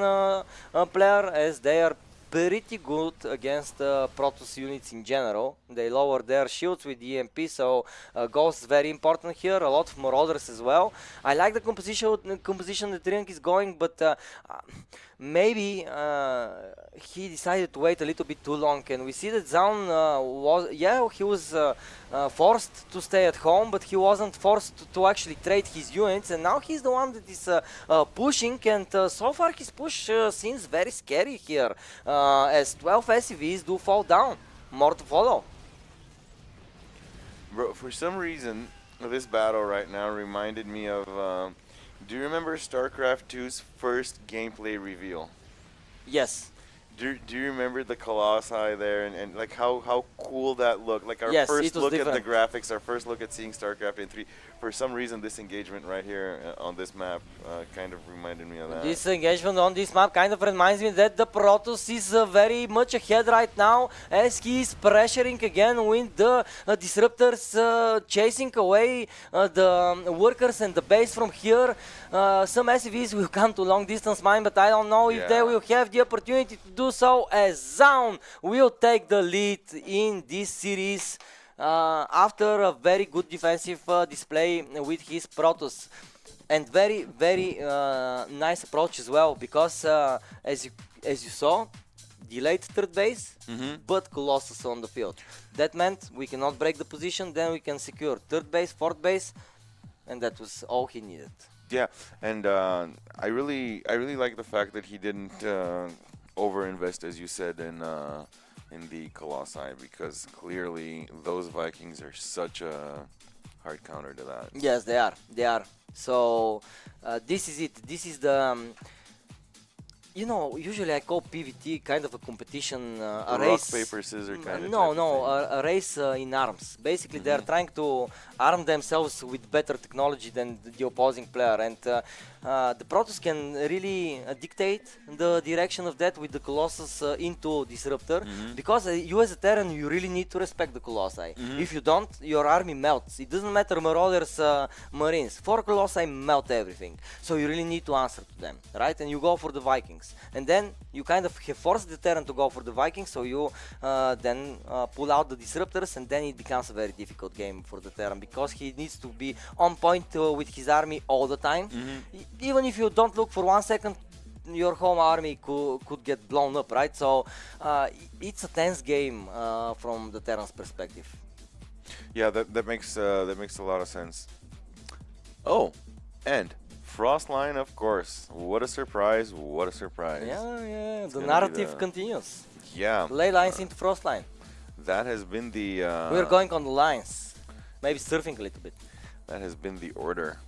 Speaker 1: player, as they are pretty good against Protoss units in general. They lower their shields with EMP, so Ghost is very important here. A lot of Marauders as well. I like the composition that Ryung is going, but maybe he decided to wait a little bit too long. And we see that Zaun he was forced to stay at home, but he wasn't forced to actually trade his units, and now he's the one that is pushing, and so far his push seems very scary here, as 12 SCVs do fall down. More to follow.
Speaker 2: Bro, for some reason, this battle right now reminded me of. Do you remember StarCraft 2's first gameplay reveal?
Speaker 1: Yes.
Speaker 2: Do you remember the Colossi there and like how cool that looked? Like our
Speaker 1: Yes,
Speaker 2: first
Speaker 1: it was
Speaker 2: look at
Speaker 1: different.
Speaker 2: the graphics, our first look at seeing StarCraft in 3. For some reason, this engagement right here on this map kind of reminded me of that.
Speaker 1: This engagement on this map kind of reminds me that the Protoss is very much ahead right now, as he is pressuring again with the disruptors chasing away the workers and the base from here. Some SCVs will come to long distance mine, but I don't know if they
Speaker 2: Yeah.
Speaker 1: will have the opportunity to do so, as Zaun will take the lead in this series after a very good defensive display with his Protoss. And very, very nice approach as well, because as you saw, delayed third base, but Colossus on the field. That meant we cannot break the position, then we can secure third base, fourth base, and that was all he needed.
Speaker 2: Yeah, and I really like the fact that he didn't overinvest, as you said, in the Colossi, because clearly those Vikings are such a hard counter to that.
Speaker 1: Yes, they are. They are. So this is it. This is the You know, usually I call PvT kind of a competition, a
Speaker 2: Rock,
Speaker 1: race.
Speaker 2: paper, scissors kind of
Speaker 1: No,
Speaker 2: type
Speaker 1: no,
Speaker 2: of
Speaker 1: a race in arms. Basically, they're trying to arm themselves with better technology than the opposing player, and the Protoss can really dictate the direction of that with the Colossus into Disruptor, because you as a Terran, you really need to respect the Colossi. If you don't, your army melts. It doesn't matter Marauders, Marines. 4 Colossi melt everything, so you really need to answer to them, right? And you go for the Vikings, and then you kind of have forced the Terran to go for the Vikings, so you then pull out the Disruptors, and then it becomes a very difficult game for the Terran, because he needs to be on point with his army all the time. Even if you don't look for 1 second, your home army could get blown up, right? So it's a tense game from the Terran's perspective.
Speaker 2: Yeah, that makes a lot of sense. Oh, and Frostline, of course. What a surprise! What a surprise!
Speaker 1: Yeah, the
Speaker 2: gonna be
Speaker 1: narrative
Speaker 2: the-
Speaker 1: continues.
Speaker 2: Yeah,
Speaker 1: Ley lines into Frostline.
Speaker 2: that has been the
Speaker 1: We're going on the lines. Maybe surfing a little bit.
Speaker 2: that has been the order.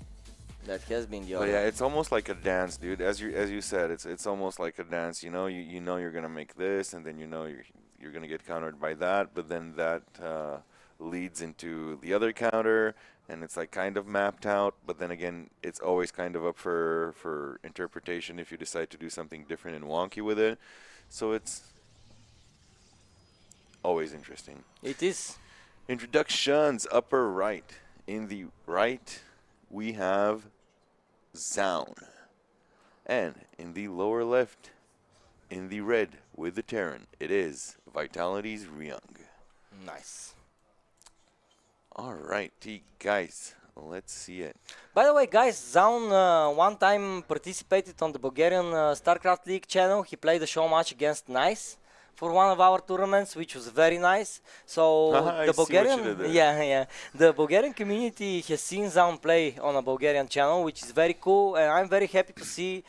Speaker 1: That has been the
Speaker 2: But
Speaker 1: order.
Speaker 2: yeah, it's almost like a dance, dude. As you said, it's almost like a dance. You know, you know you're gonna make this, and then you know you're gonna get countered by that. But then that leads into the other counter, and it's like kind of mapped out. But then again, it's always kind of up for interpretation if you decide to do something different and wonky with it. So it's always interesting.
Speaker 1: It is.
Speaker 2: Introductions, upper right. In the right, we have Zaun. And in the lower left, in the red with the Terran, it is Vitality's Ryung.
Speaker 1: Nice.
Speaker 2: Alrighty, guys, let's see it.
Speaker 1: By the way, guys, Zaun one time participated on the Bulgarian StarCraft League channel. He played a show match against Nice for one of our tournaments, which was very nice. So
Speaker 2: I
Speaker 1: the
Speaker 2: see what you
Speaker 1: Bulgarian,
Speaker 2: did there.
Speaker 1: yeah, the Bulgarian community has seen Zaun play on a Bulgarian channel, which is very cool, and I'm very happy to see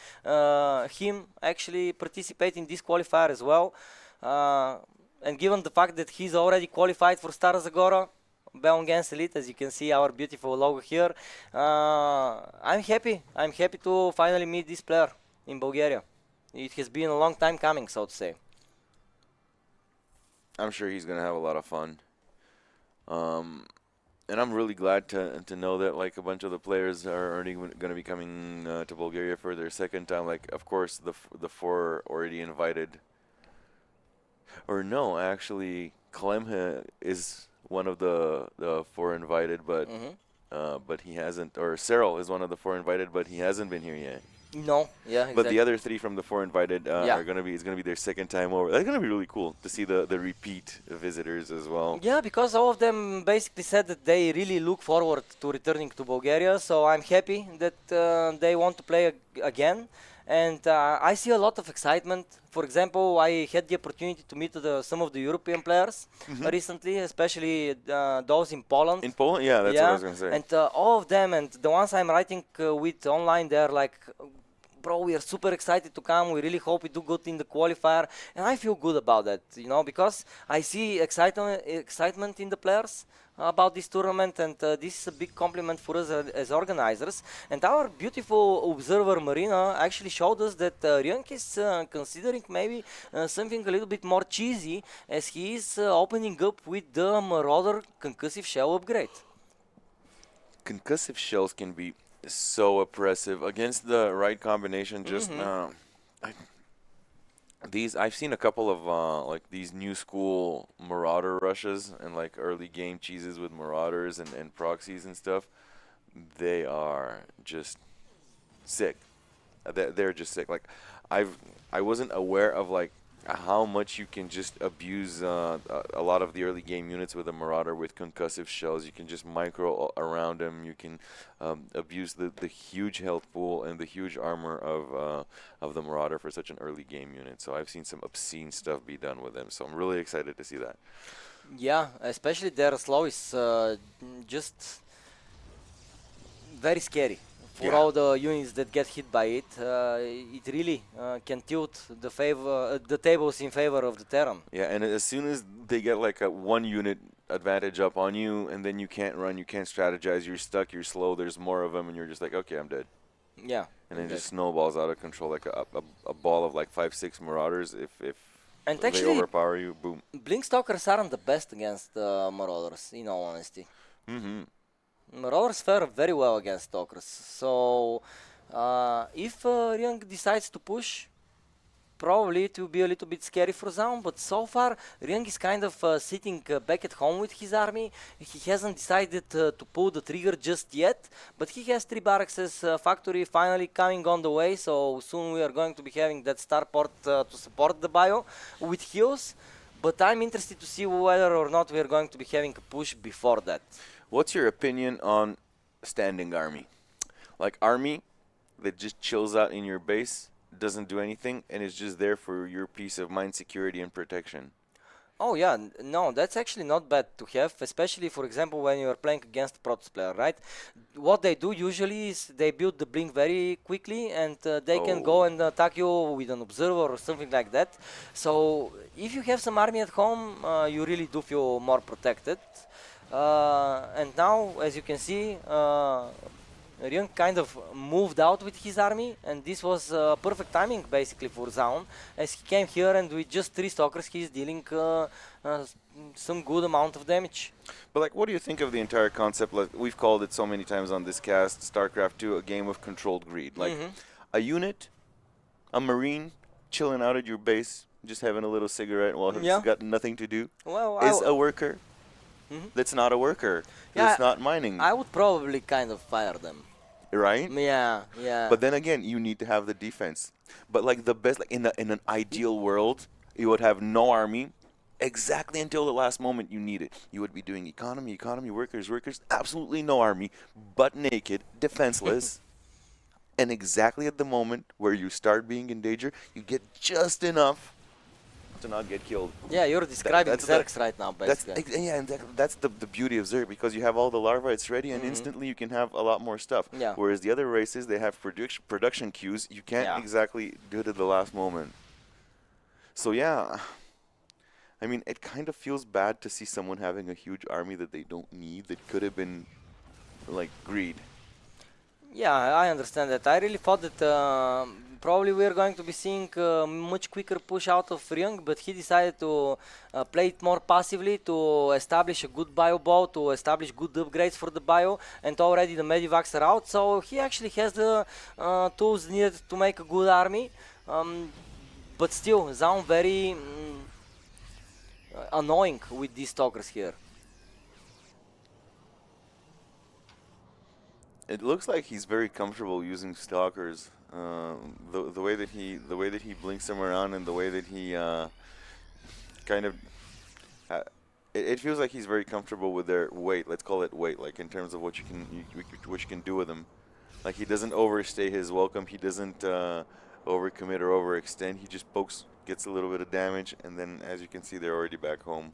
Speaker 1: him actually participate in this qualifier as well. And given the fact that he's already qualified for Stara Zagora, Bellum against Elite, as you can see our beautiful logo here, I'm happy. I'm happy to finally meet this player in Bulgaria. It has been a long time coming, so to say.
Speaker 2: I'm sure he's gonna have a lot of fun. And I'm really glad to know that like a bunch of the players are already going to be coming to Bulgaria for their second time. Like, of course, the 4 already invited. Or no, actually, Clem is one of the 4 invited, but he hasn't. Or Cyril is one of the 4 invited, but he hasn't been here yet.
Speaker 1: No, yeah, exactly.
Speaker 2: But the other 3 from the 4 invited
Speaker 1: Yeah.
Speaker 2: are gonna be. It's gonna be their second time over. That's gonna be really cool to see the repeat visitors as well.
Speaker 1: Yeah, because all of them basically said that they really look forward to returning to Bulgaria, so I'm happy that they want to play again. And I see a lot of excitement. For example, I had the opportunity to meet some of the European players recently, especially those in Poland.
Speaker 2: In Poland, yeah, that's what I was gonna say.
Speaker 1: And all of them, and the ones I'm writing with online, they're like, bro, we are super excited to come. We really hope we do good in the qualifier, and I feel good about that, you know, because I see excitement in the players about this tournament, and this is a big compliment for us as organizers. And our beautiful observer Marina actually showed us that Ryunk is considering maybe something a little bit more cheesy, as he is opening up with the Marauder concussive shell upgrade.
Speaker 2: Concussive shells can be so oppressive against the right combination. Just I've seen a couple of like these new school Marauder rushes and like early game cheeses with Marauders and proxies and stuff. They are just sick. They're just sick. Like I wasn't aware of like how much you can just abuse a lot of the early game units with a Marauder with concussive shells. You can just micro around them. You can abuse the huge health pool and the huge armor of the Marauder for such an early game unit. So I've seen some obscene stuff be done with them. So I'm really excited to see that.
Speaker 1: Yeah, especially their slow is just very scary. For all the units that get hit by it, it really can tilt the tables in favor of the Terran.
Speaker 2: Yeah, and as soon as they get like a 1 unit advantage up on you, and then you can't run, you can't strategize, you're stuck, you're slow, there's more of them, and you're just like, okay, I'm dead.
Speaker 1: Yeah.
Speaker 2: And it
Speaker 1: exactly.
Speaker 2: just snowballs out of control like a ball of like 5-6 Marauders. If
Speaker 1: And
Speaker 2: they
Speaker 1: actually,
Speaker 2: overpower you, boom.
Speaker 1: Blinkstalkers aren't the best against Marauders, in all honesty.
Speaker 2: Mm-hmm.
Speaker 1: Marauders fare very well against Stalkers. So, if Ryung decides to push, probably it will be a little bit scary for Zaun, but so far Ryung is kind of sitting back at home with his army. He hasn't decided to pull the trigger just yet, but he has 3 barracks factory finally coming on the way, so soon we are going to be having that starport to support the bio with heals. But I'm interested to see whether or not we are going to be having a push before that.
Speaker 2: What's your opinion on standing army? Like army that just chills out in your base, doesn't do anything, and is just there for your peace of mind, security, and protection.
Speaker 1: Oh yeah, no, that's actually not bad to have, especially for example when you are playing against a Protoss player, right? What they do usually is they build the blink very quickly and they can go
Speaker 2: Oh.
Speaker 1: and attack you with an observer or something like that. So if you have some army at home, you really do feel more protected. And now, as you can see, Ryung kind of moved out with his army, and this was perfect timing basically for Zaun, as he came here and with just 3 stalkers he's dealing some good amount of damage.
Speaker 2: But like, what do you think of the entire concept? Like we've called it so many times on this cast, StarCraft 2, a game of controlled greed. Like a unit, a marine, chilling out at your base, just having a little cigarette while
Speaker 1: Yeah.
Speaker 2: he's got nothing to do,
Speaker 1: Well,
Speaker 2: is a worker. That's not a worker.
Speaker 1: Yeah,
Speaker 2: That's not mining,
Speaker 1: I would probably kind of fire them.
Speaker 2: right?
Speaker 1: Yeah, yeah.
Speaker 2: But then again, you need to have the defense. But like the best, like in an ideal world, you would have no army. Exactly until the last moment you need it. You would be doing economy, workers, absolutely no army, butt naked, defenseless. And exactly at the moment where you start being in danger, you get just enough to not get killed.
Speaker 1: Yeah, you're describing
Speaker 2: that's the-
Speaker 1: Zergs right now,
Speaker 2: That's
Speaker 1: basically.
Speaker 2: yeah, and that's the beauty of Zerg, because you have all the larvae, it's ready, and instantly you can have a lot more stuff.
Speaker 1: Yeah.
Speaker 2: Whereas the other races, they have production queues. You can't
Speaker 1: Yeah.
Speaker 2: exactly do it at the last moment. So yeah, I mean, it kind of feels bad to see someone having a huge army that they don't need, that could have been like greed.
Speaker 1: Yeah, I understand that. I really thought that probably we're going to be seeing much quicker push out of Ryung, but he decided to play it more passively, to establish a good bio ball, to establish good upgrades for the bio, and already the medivacs are out, so he actually has the tools needed to make a good army. But still, Zaun very annoying with these stalkers here.
Speaker 2: It looks like he's very comfortable using stalkers. The way that he blinks them around, and the way that he kind of it feels like he's very comfortable with their weight. Let's call it weight, like in terms of what you can do with him. Like he doesn't overstay his welcome. He doesn't overcommit or overextend. He just pokes, gets a little bit of damage, and then as you can see, they're already back home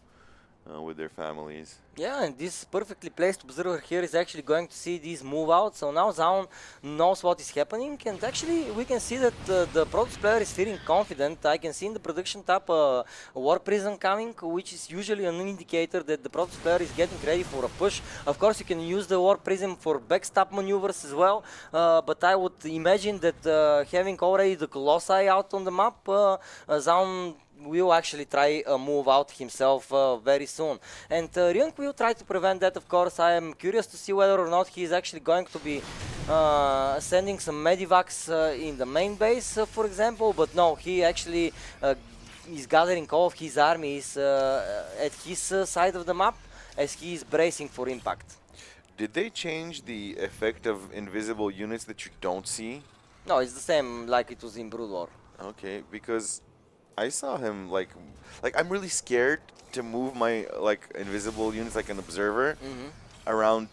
Speaker 2: with their families.
Speaker 1: Yeah, and this perfectly placed observer here is actually going to see these move out. So now Zaun knows what is happening, and actually we can see that the Protoss player is feeling confident. I can see in the production tab a War Prison coming, which is usually an indicator that the Protoss player is getting ready for a push. Of course, you can use the War Prism for backstab maneuvers as well, but I would imagine that having already the Colossi out on the map, Zaun will actually try a move out himself very soon. And Ryung will try to prevent that, of course. I am curious to see whether or not he is actually going to be sending some medivacs in the main base, for example, but no, he actually is gathering all of his armies at his side of the map as he is bracing for impact.
Speaker 2: Did they change the effect of invisible units that you don't see?
Speaker 1: No, it's the same like it was in Brood War.
Speaker 2: Okay, because I saw him like I'm really scared to move my like invisible units like an observer around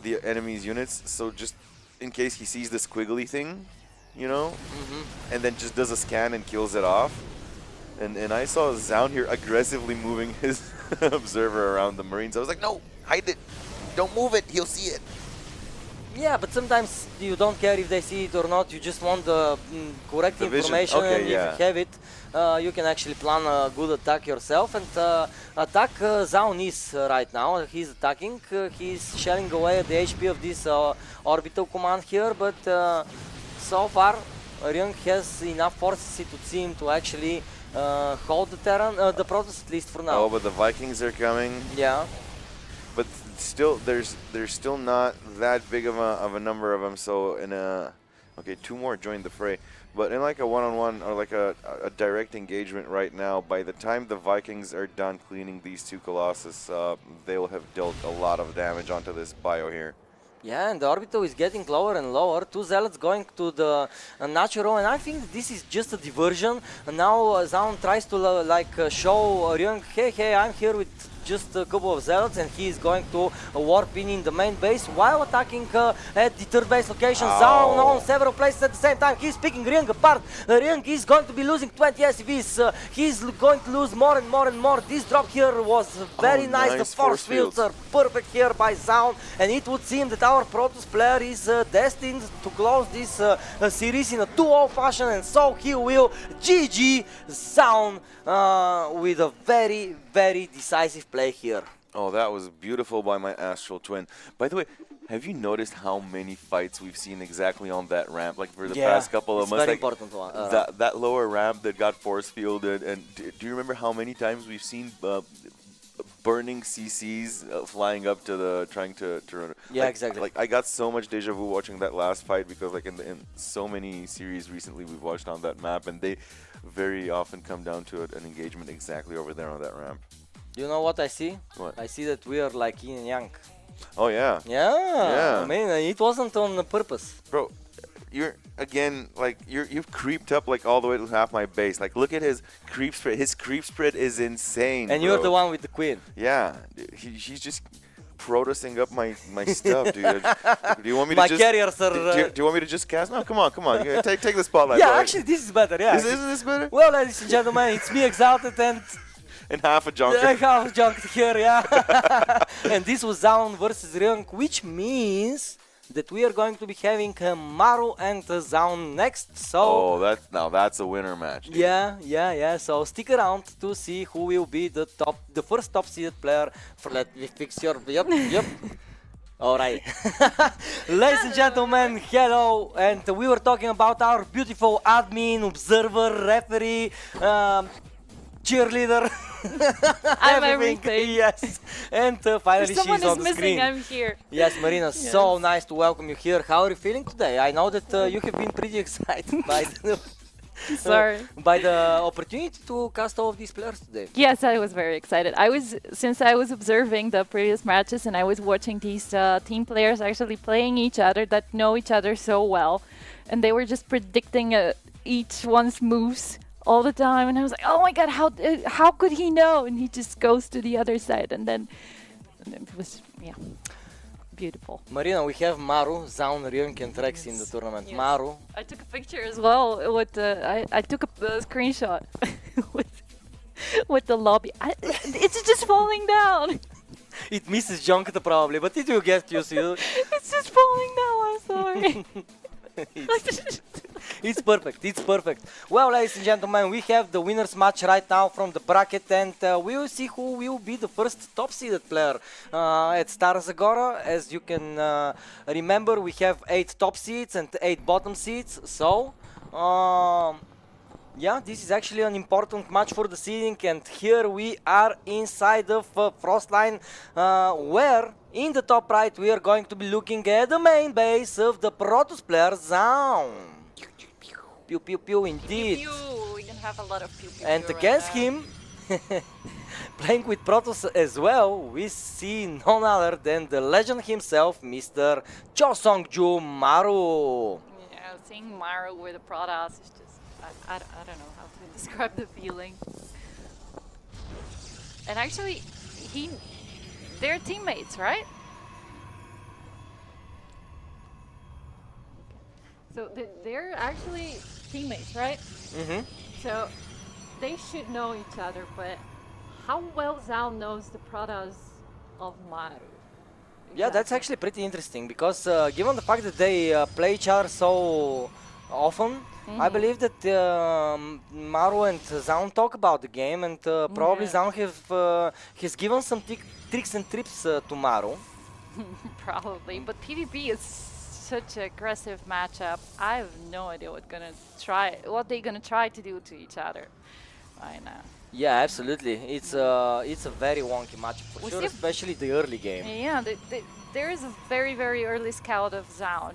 Speaker 2: the enemy's units, so just in case he sees the squiggly thing, you know, and then just does a scan and kills it off. And I saw Zaun here aggressively moving his observer around the Marines. I was like, no, hide it, don't move it, he'll see it.
Speaker 1: Yeah, but sometimes you don't care if they see it or not. You just want the correct
Speaker 2: The vision.
Speaker 1: information,
Speaker 2: Okay,
Speaker 1: and
Speaker 2: yeah.
Speaker 1: if you have it, you can actually plan a good attack yourself. And attack Zaun is right now. He's attacking. He's shelling away at the HP of this orbital command here, but so far, Ryung has enough forces to team to actually hold the Terran, the Protoss at least for now.
Speaker 2: Oh, but the Vikings are coming.
Speaker 1: Yeah.
Speaker 2: But still, there's still not that big of a number of them. So in a two more joined the fray. But in like a one-on-one or like a direct engagement right now, by the time the Vikings are done cleaning these two Colossus, they will have dealt a lot of damage onto this bio here.
Speaker 1: Yeah, and the orbital is getting lower and lower. Two Zealots going to the natural, and I think this is just a diversion. And now Zaun tries to show Ryung, hey, I'm here with just a couple of Zealots, and he is going to warp in the main base while attacking at the third base location. Zaun on several places at the same time. He's picking Ryung apart. Ryung is going to be losing 20 SCVs. He's going to lose more and more and more. This drop here was very nice. The force fields are perfect here by Zaun, and it would seem that our Protoss player is destined to close this series in a 2-0 fashion, and so he will GG Zaun with a very, very decisive play here.
Speaker 2: Oh, that was beautiful by my Astral Twin. By the way, have you noticed how many fights we've seen exactly on that ramp? Like for the past couple of months,
Speaker 1: very
Speaker 2: like
Speaker 1: important one.
Speaker 2: that lower ramp that got force fielded. And do you remember how many times we've seen burning CCs flying up to the trying to run?
Speaker 1: Yeah, exactly.
Speaker 2: Like I got so much deja vu watching that last fight because like in so many series recently we've watched on that map, and they very often come down to an engagement exactly over there on that ramp.
Speaker 1: You know what I see?
Speaker 2: What?
Speaker 1: I see that we are like yin and yang.
Speaker 2: Oh yeah.
Speaker 1: Yeah. I mean, it wasn't on purpose.
Speaker 2: Bro, you're again like you've creeped up like all the way to half my base. Like look at his creep spread. His creep spread is insane.
Speaker 1: And
Speaker 2: bro.
Speaker 1: you're the one with the queen.
Speaker 2: Yeah, he's just Protossing up my stuff, dude. Do you want me to
Speaker 1: My
Speaker 2: just
Speaker 1: carriers are.
Speaker 2: do you want me to just cast? No, come on. Yeah, take the spotlight.
Speaker 1: Yeah,
Speaker 2: bro.
Speaker 1: actually, this is better. Yeah.
Speaker 2: Isn't this better?
Speaker 1: Well, ladies and gentlemen, it's me, Exalted, and
Speaker 2: half a junker.
Speaker 1: half junked here, yeah. And this was Zaun versus Ryung, which means that we are going to be having Maru and Zaun next. So
Speaker 2: that's a winner match. Dude.
Speaker 1: Yeah. So stick around to see who will be the first top seeded player. Let me fix your yep. Alright. Ladies and gentlemen, hello, and we were talking about our beautiful admin, observer, referee, cheerleader.
Speaker 4: I'm everything.
Speaker 1: Yes. And finally she's
Speaker 4: someone
Speaker 1: on
Speaker 4: is
Speaker 1: the screen.
Speaker 4: missing, I'm here.
Speaker 1: Yes, Marina, so nice to welcome you here. How are you feeling today? I know that you have been pretty excited by the opportunity to cast all of these players today.
Speaker 4: Yes, I was very excited. Since I was observing the previous matches and I was watching these team players actually playing each other that know each other so well, and they were just predicting each one's moves all the time, and I was like, oh my god, how could he know? And he just goes to the other side, and then it was beautiful.
Speaker 1: Marina, we have Maru, Zaun, Ryung, and Rex in the tournament.
Speaker 4: Yes.
Speaker 1: Maru.
Speaker 4: I took a picture as well with I took a screenshot with the lobby. It's just falling down.
Speaker 1: It misses Junkata probably, but it will get used to it.
Speaker 4: It's just falling down. I'm sorry.
Speaker 1: It's perfect. Well, ladies and gentlemen, we have the winners match right now from the bracket, and we will see who will be the first top seeded player at Stara Zagora. As you can remember, we have 8 top seeds and 8 bottom seeds, so yeah, this is actually an important match for the seeding, and here we are inside of Frostline, where in the top right we are going to be looking at the main base of the Protoss player Zaun. Pew pew pew indeed.
Speaker 4: Pew, pew. We can have a lot of pew pew.
Speaker 1: And against him, playing with Protoss as well, we see none other than the legend himself, Mr. Chosongju Maru.
Speaker 4: Yeah, seeing Maru with the Protoss is just, I don't know how to describe the feeling. And actually, they're teammates, right? So they're actually teammates, right?
Speaker 1: Mm-hmm.
Speaker 4: So they should know each other, but how well Zaun knows the Protoss of Maru?
Speaker 1: Yeah, that's actually pretty interesting, because given the fact that they play each other so often, I believe that Maru and Zaun talk about the game, and probably Zaun has given some tricks and tips to Maru.
Speaker 4: Probably, but PvP is such an aggressive matchup. I have no idea what they're gonna try to do to each other right now.
Speaker 1: Yeah, absolutely. It's a very wonky matchup for
Speaker 4: We
Speaker 1: sure,
Speaker 4: see-
Speaker 1: especially the early game.
Speaker 4: Yeah, there is a very, very early scout of Zaun.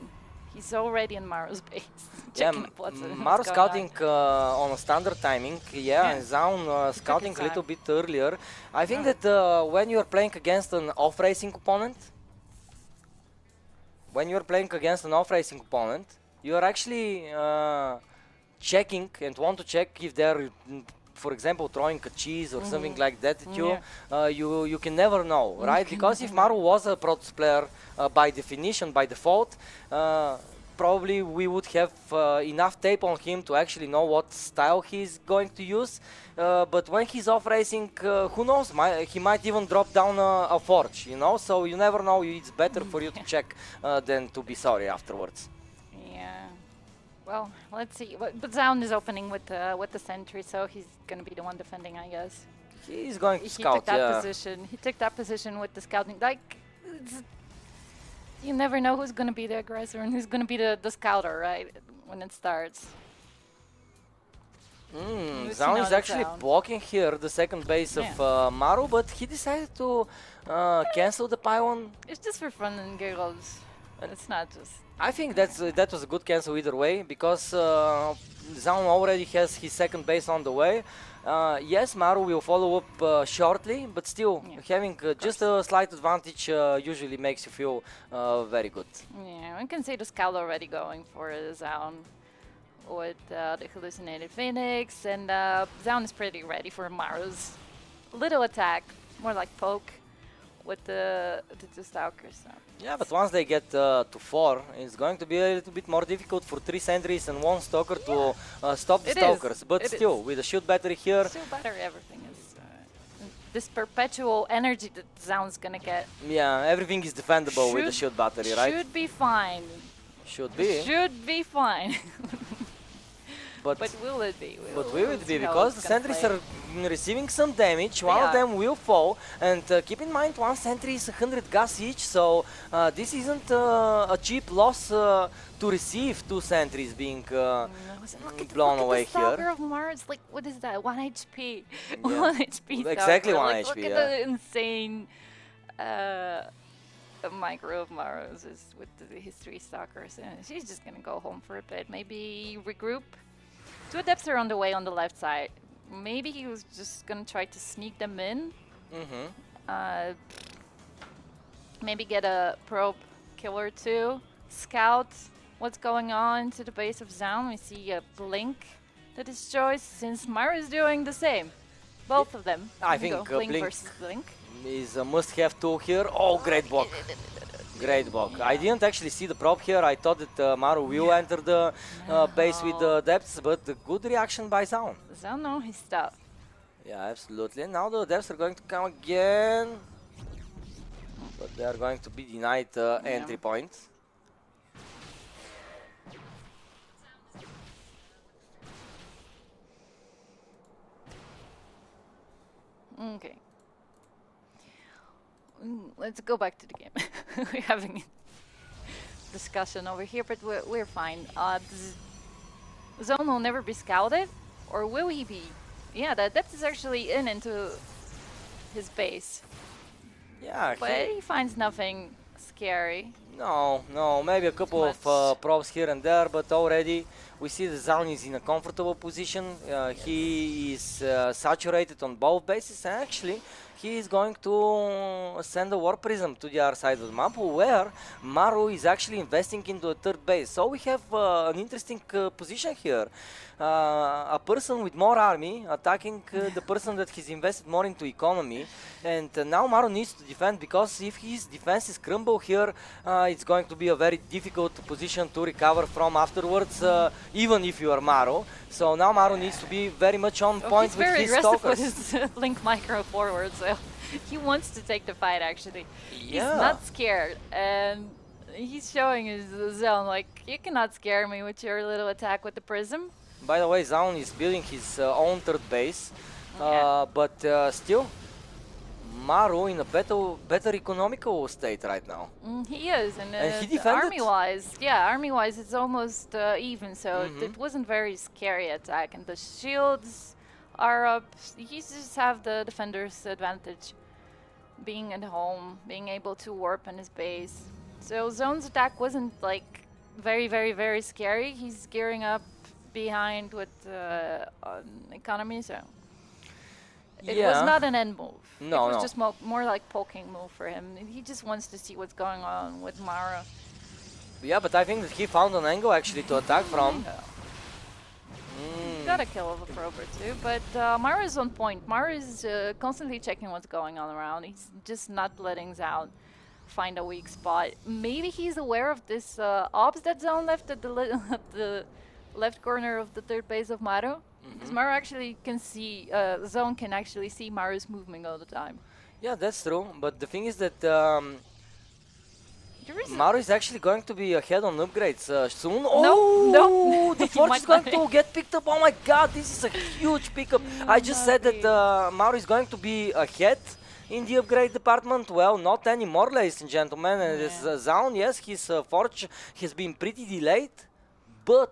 Speaker 4: He's already in Maro's base. Checking what's
Speaker 1: Maro
Speaker 4: going
Speaker 1: scouting
Speaker 4: on.
Speaker 1: on a standard timing,
Speaker 4: Yeah.
Speaker 1: and Zaun scouting a
Speaker 4: time.
Speaker 1: little bit earlier. I think
Speaker 4: Yeah.
Speaker 1: that when you are playing against an off-racing opponent, you are actually checking and want to check if they're, for example, throwing a cheese or something like that at you. You can never know, right? Because if Maru was a Protoss player by definition, by default, probably we would have enough tape on him to actually know what style he's going to use. But when he's off racing, who knows? He might even drop down a forge, you know. So you never know. It's better for you to check than to be sorry afterwards.
Speaker 4: Yeah. Well, let's see. But Zaun is opening with the sentry, so he's gonna be the one defending, I guess.
Speaker 1: He's going to
Speaker 4: He
Speaker 1: scout,
Speaker 4: took that
Speaker 1: yeah.
Speaker 4: position. He took that position with the scouting. Like, you never know who's gonna be the aggressor and who's gonna be the scouter, right? When it starts. We've
Speaker 1: Zaun
Speaker 4: seen
Speaker 1: is
Speaker 4: how
Speaker 1: actually
Speaker 4: Zaun.
Speaker 1: blocking here the second base of Maru, but he decided to cancel the pylon.
Speaker 4: It's just for fun and giggles. It's not just.
Speaker 1: I think that was a good cancel either way, because Zaun already has his second base on the way. Yes, Maru will follow up shortly, but still having just a slight advantage usually makes you feel very good.
Speaker 4: Yeah, one can see the scout already going for Zaun with the hallucinated phoenix, and Zaun is pretty ready for Maru's little attack, more like poke with the two stalkers. So.
Speaker 1: Yeah, but once they get to 4, it's going to be a little bit more difficult for 3 sentries and 1 stalker to stop the
Speaker 4: It
Speaker 1: stalkers.
Speaker 4: is.
Speaker 1: But
Speaker 4: It
Speaker 1: still,
Speaker 4: is.
Speaker 1: with the shield battery here,
Speaker 4: Still better, everything is. This perpetual energy that Zaun's gonna get
Speaker 1: yeah, everything is defendable with the shield battery, right?
Speaker 4: should be fine.
Speaker 1: Should be.
Speaker 4: Should be fine.
Speaker 1: But
Speaker 4: But will it be?
Speaker 1: But will it be?
Speaker 4: see how
Speaker 1: Because
Speaker 4: it's
Speaker 1: the
Speaker 4: gonna
Speaker 1: sentries
Speaker 4: play.
Speaker 1: are receiving some damage, one of
Speaker 4: Yeah.
Speaker 1: them will fall, and keep in mind one sentry is 100 gas each, so this isn't a cheap loss to receive 2 sentries being blown away
Speaker 4: look at the Stalker
Speaker 1: here.
Speaker 4: of Mars, like, what is that? 1 HP.
Speaker 1: Yeah.
Speaker 4: 1 HP.
Speaker 1: Exactly
Speaker 4: Stalker.
Speaker 1: 1
Speaker 4: Like,
Speaker 1: HP,
Speaker 4: Look at
Speaker 1: yeah.
Speaker 4: the insane micro of Mars is with his 3 Stalkers. And she's just gonna go home for a bit. Maybe regroup. 2 Adepts are on the way on the left side. Maybe he was just gonna try to sneak them in. Maybe get a probe killer too. Scout what's going on to the base of Zaun. We see a blink that is choice, since Mara is doing the same. Both of them.
Speaker 1: I
Speaker 4: Here we
Speaker 1: think,
Speaker 4: go. Blink
Speaker 1: Blink
Speaker 4: versus Blink.
Speaker 1: Is a must-have tool here. Oh, great block. Great block. I didn't actually see the probe here. I thought that Maru will enter the base with the depths, but the good reaction by Zaun.
Speaker 4: Zaun know his stuff.
Speaker 1: Yeah, absolutely. And now the depths are going to come again, but they are going to be denied entry point.
Speaker 4: Okay. Let's go back to the game. We're having a discussion over here, but we're fine. Zone will never be scouted, or will he be? Yeah, the depth is actually into his base,
Speaker 1: Yeah,
Speaker 4: but he finds nothing scary.
Speaker 1: no, maybe a couple
Speaker 4: Much.
Speaker 1: of probes here and there, but already we see the Zaun is in a comfortable position. He is saturated on both bases, and actually he is going to send a Warp Prism to the other side of the map, where Maru is actually investing into a third base. So we have an interesting position here. A person with more army attacking the person that he's invested more into economy, and now Maru needs to defend, because if his defenses crumble here, it's going to be a very difficult position to recover from afterwards, even if you are Maru. So now Maru needs to be very much on point
Speaker 4: He's
Speaker 1: with
Speaker 4: very
Speaker 1: his
Speaker 4: aggressive with
Speaker 1: stalkers.
Speaker 4: his Link micro forward, so he wants to take the fight actually. He's
Speaker 1: Yeah.
Speaker 4: not scared, and he's showing his zone like, you cannot scare me with your little attack with the prism.
Speaker 1: By the way, Zaun is building his own third base,
Speaker 4: Yeah.
Speaker 1: but still, Maru in a better economical state right now.
Speaker 4: He is, and
Speaker 1: he defended.
Speaker 4: army-wise, it's almost even. So it wasn't very scary attack, and the shields are up. He just have the defender's advantage, being at home, being able to warp in his base. So Zone's attack wasn't like very, very, very scary. He's gearing up behind with economy, so it was not an end move.
Speaker 1: No,
Speaker 4: it was just more like poking move for him. He just wants to see what's going on with Mara.
Speaker 1: Yeah, but I think that he found an angle actually to attack from.
Speaker 4: Got a kill of a probe or two, but Mara is on point. Mara is constantly checking what's going on around. He's just not letting Zaun find a weak spot. Maybe he's aware of this ops that Zaun left at the left corner of the third base of Maru. Because Maru actually can see, Zaun can actually see Maru's movement all the time.
Speaker 1: Yeah, that's true. But the thing is that
Speaker 4: There is
Speaker 1: Maru is actually going to be ahead on upgrades soon.
Speaker 4: No.
Speaker 1: The
Speaker 4: He
Speaker 1: forge
Speaker 4: might
Speaker 1: is going
Speaker 4: not.
Speaker 1: to get picked up. Oh my god, this is a huge pickup. I just said that Maru is going to be ahead in the upgrade department. Well, not anymore, ladies and gentlemen. And this Zaun, yes, his forge has been pretty delayed, but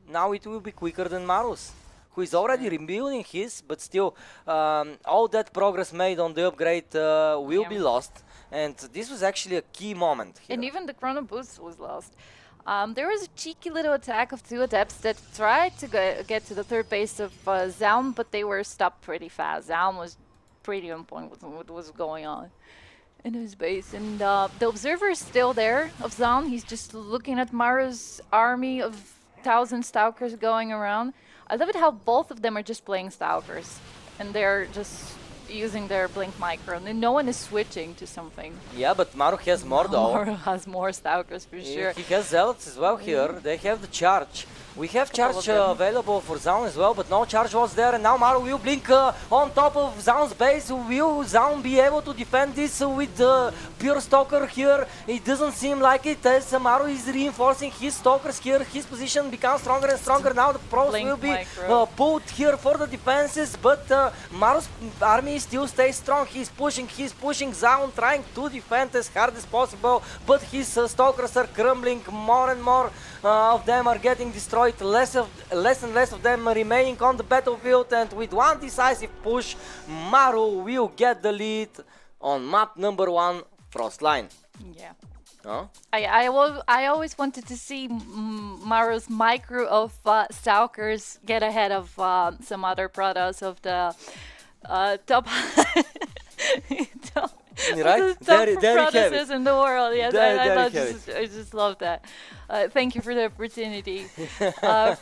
Speaker 1: now it will be quicker than Maru's, who is already rebuilding his, but still all that progress made on the upgrade will be lost. And this was actually a key moment here.
Speaker 4: And even the chrono boost was lost. There was a cheeky little attack of two adepts that tried to get to the third base of Zaun, but they were stopped pretty fast. Zaun was pretty on point with what was going on in his base. And the observer is still there of Zaun. He's just looking at Mara's army of 1,000 Stalkers going around. I love it how both of them are just playing Stalkers. And they're just using their blink micro, and no one is switching to something.
Speaker 1: Yeah, but Maru has more though.
Speaker 4: Maru has more Stalkers for sure.
Speaker 1: He has Zealots as well here. They have the charge. We have charge available for Zaun as well, but no charge was there, and now Maru will blink on top of Zaun's base. Will Zaun be able to defend this with the pure Stalker here? It doesn't seem like it, as Maru is reinforcing his Stalkers here. His position becomes stronger and stronger now. The pros will be pulled here for the defenses, but Maru's army still stays strong. He's pushing Zaun, trying to defend as hard as possible, but his Stalkers are crumbling more and more. Of them are getting destroyed, less and less of them remaining on the battlefield, and with one decisive push, Maru will get the lead on map number 1, Frostline.
Speaker 4: Yeah.
Speaker 1: Huh?
Speaker 4: I always wanted to see Maru's micro of Stalkers get ahead of some other products of the top
Speaker 1: Right?
Speaker 4: Top
Speaker 1: There you have
Speaker 4: processes
Speaker 1: it.
Speaker 4: in the world. Yes,
Speaker 1: There
Speaker 4: I just love that. Thank you for the opportunity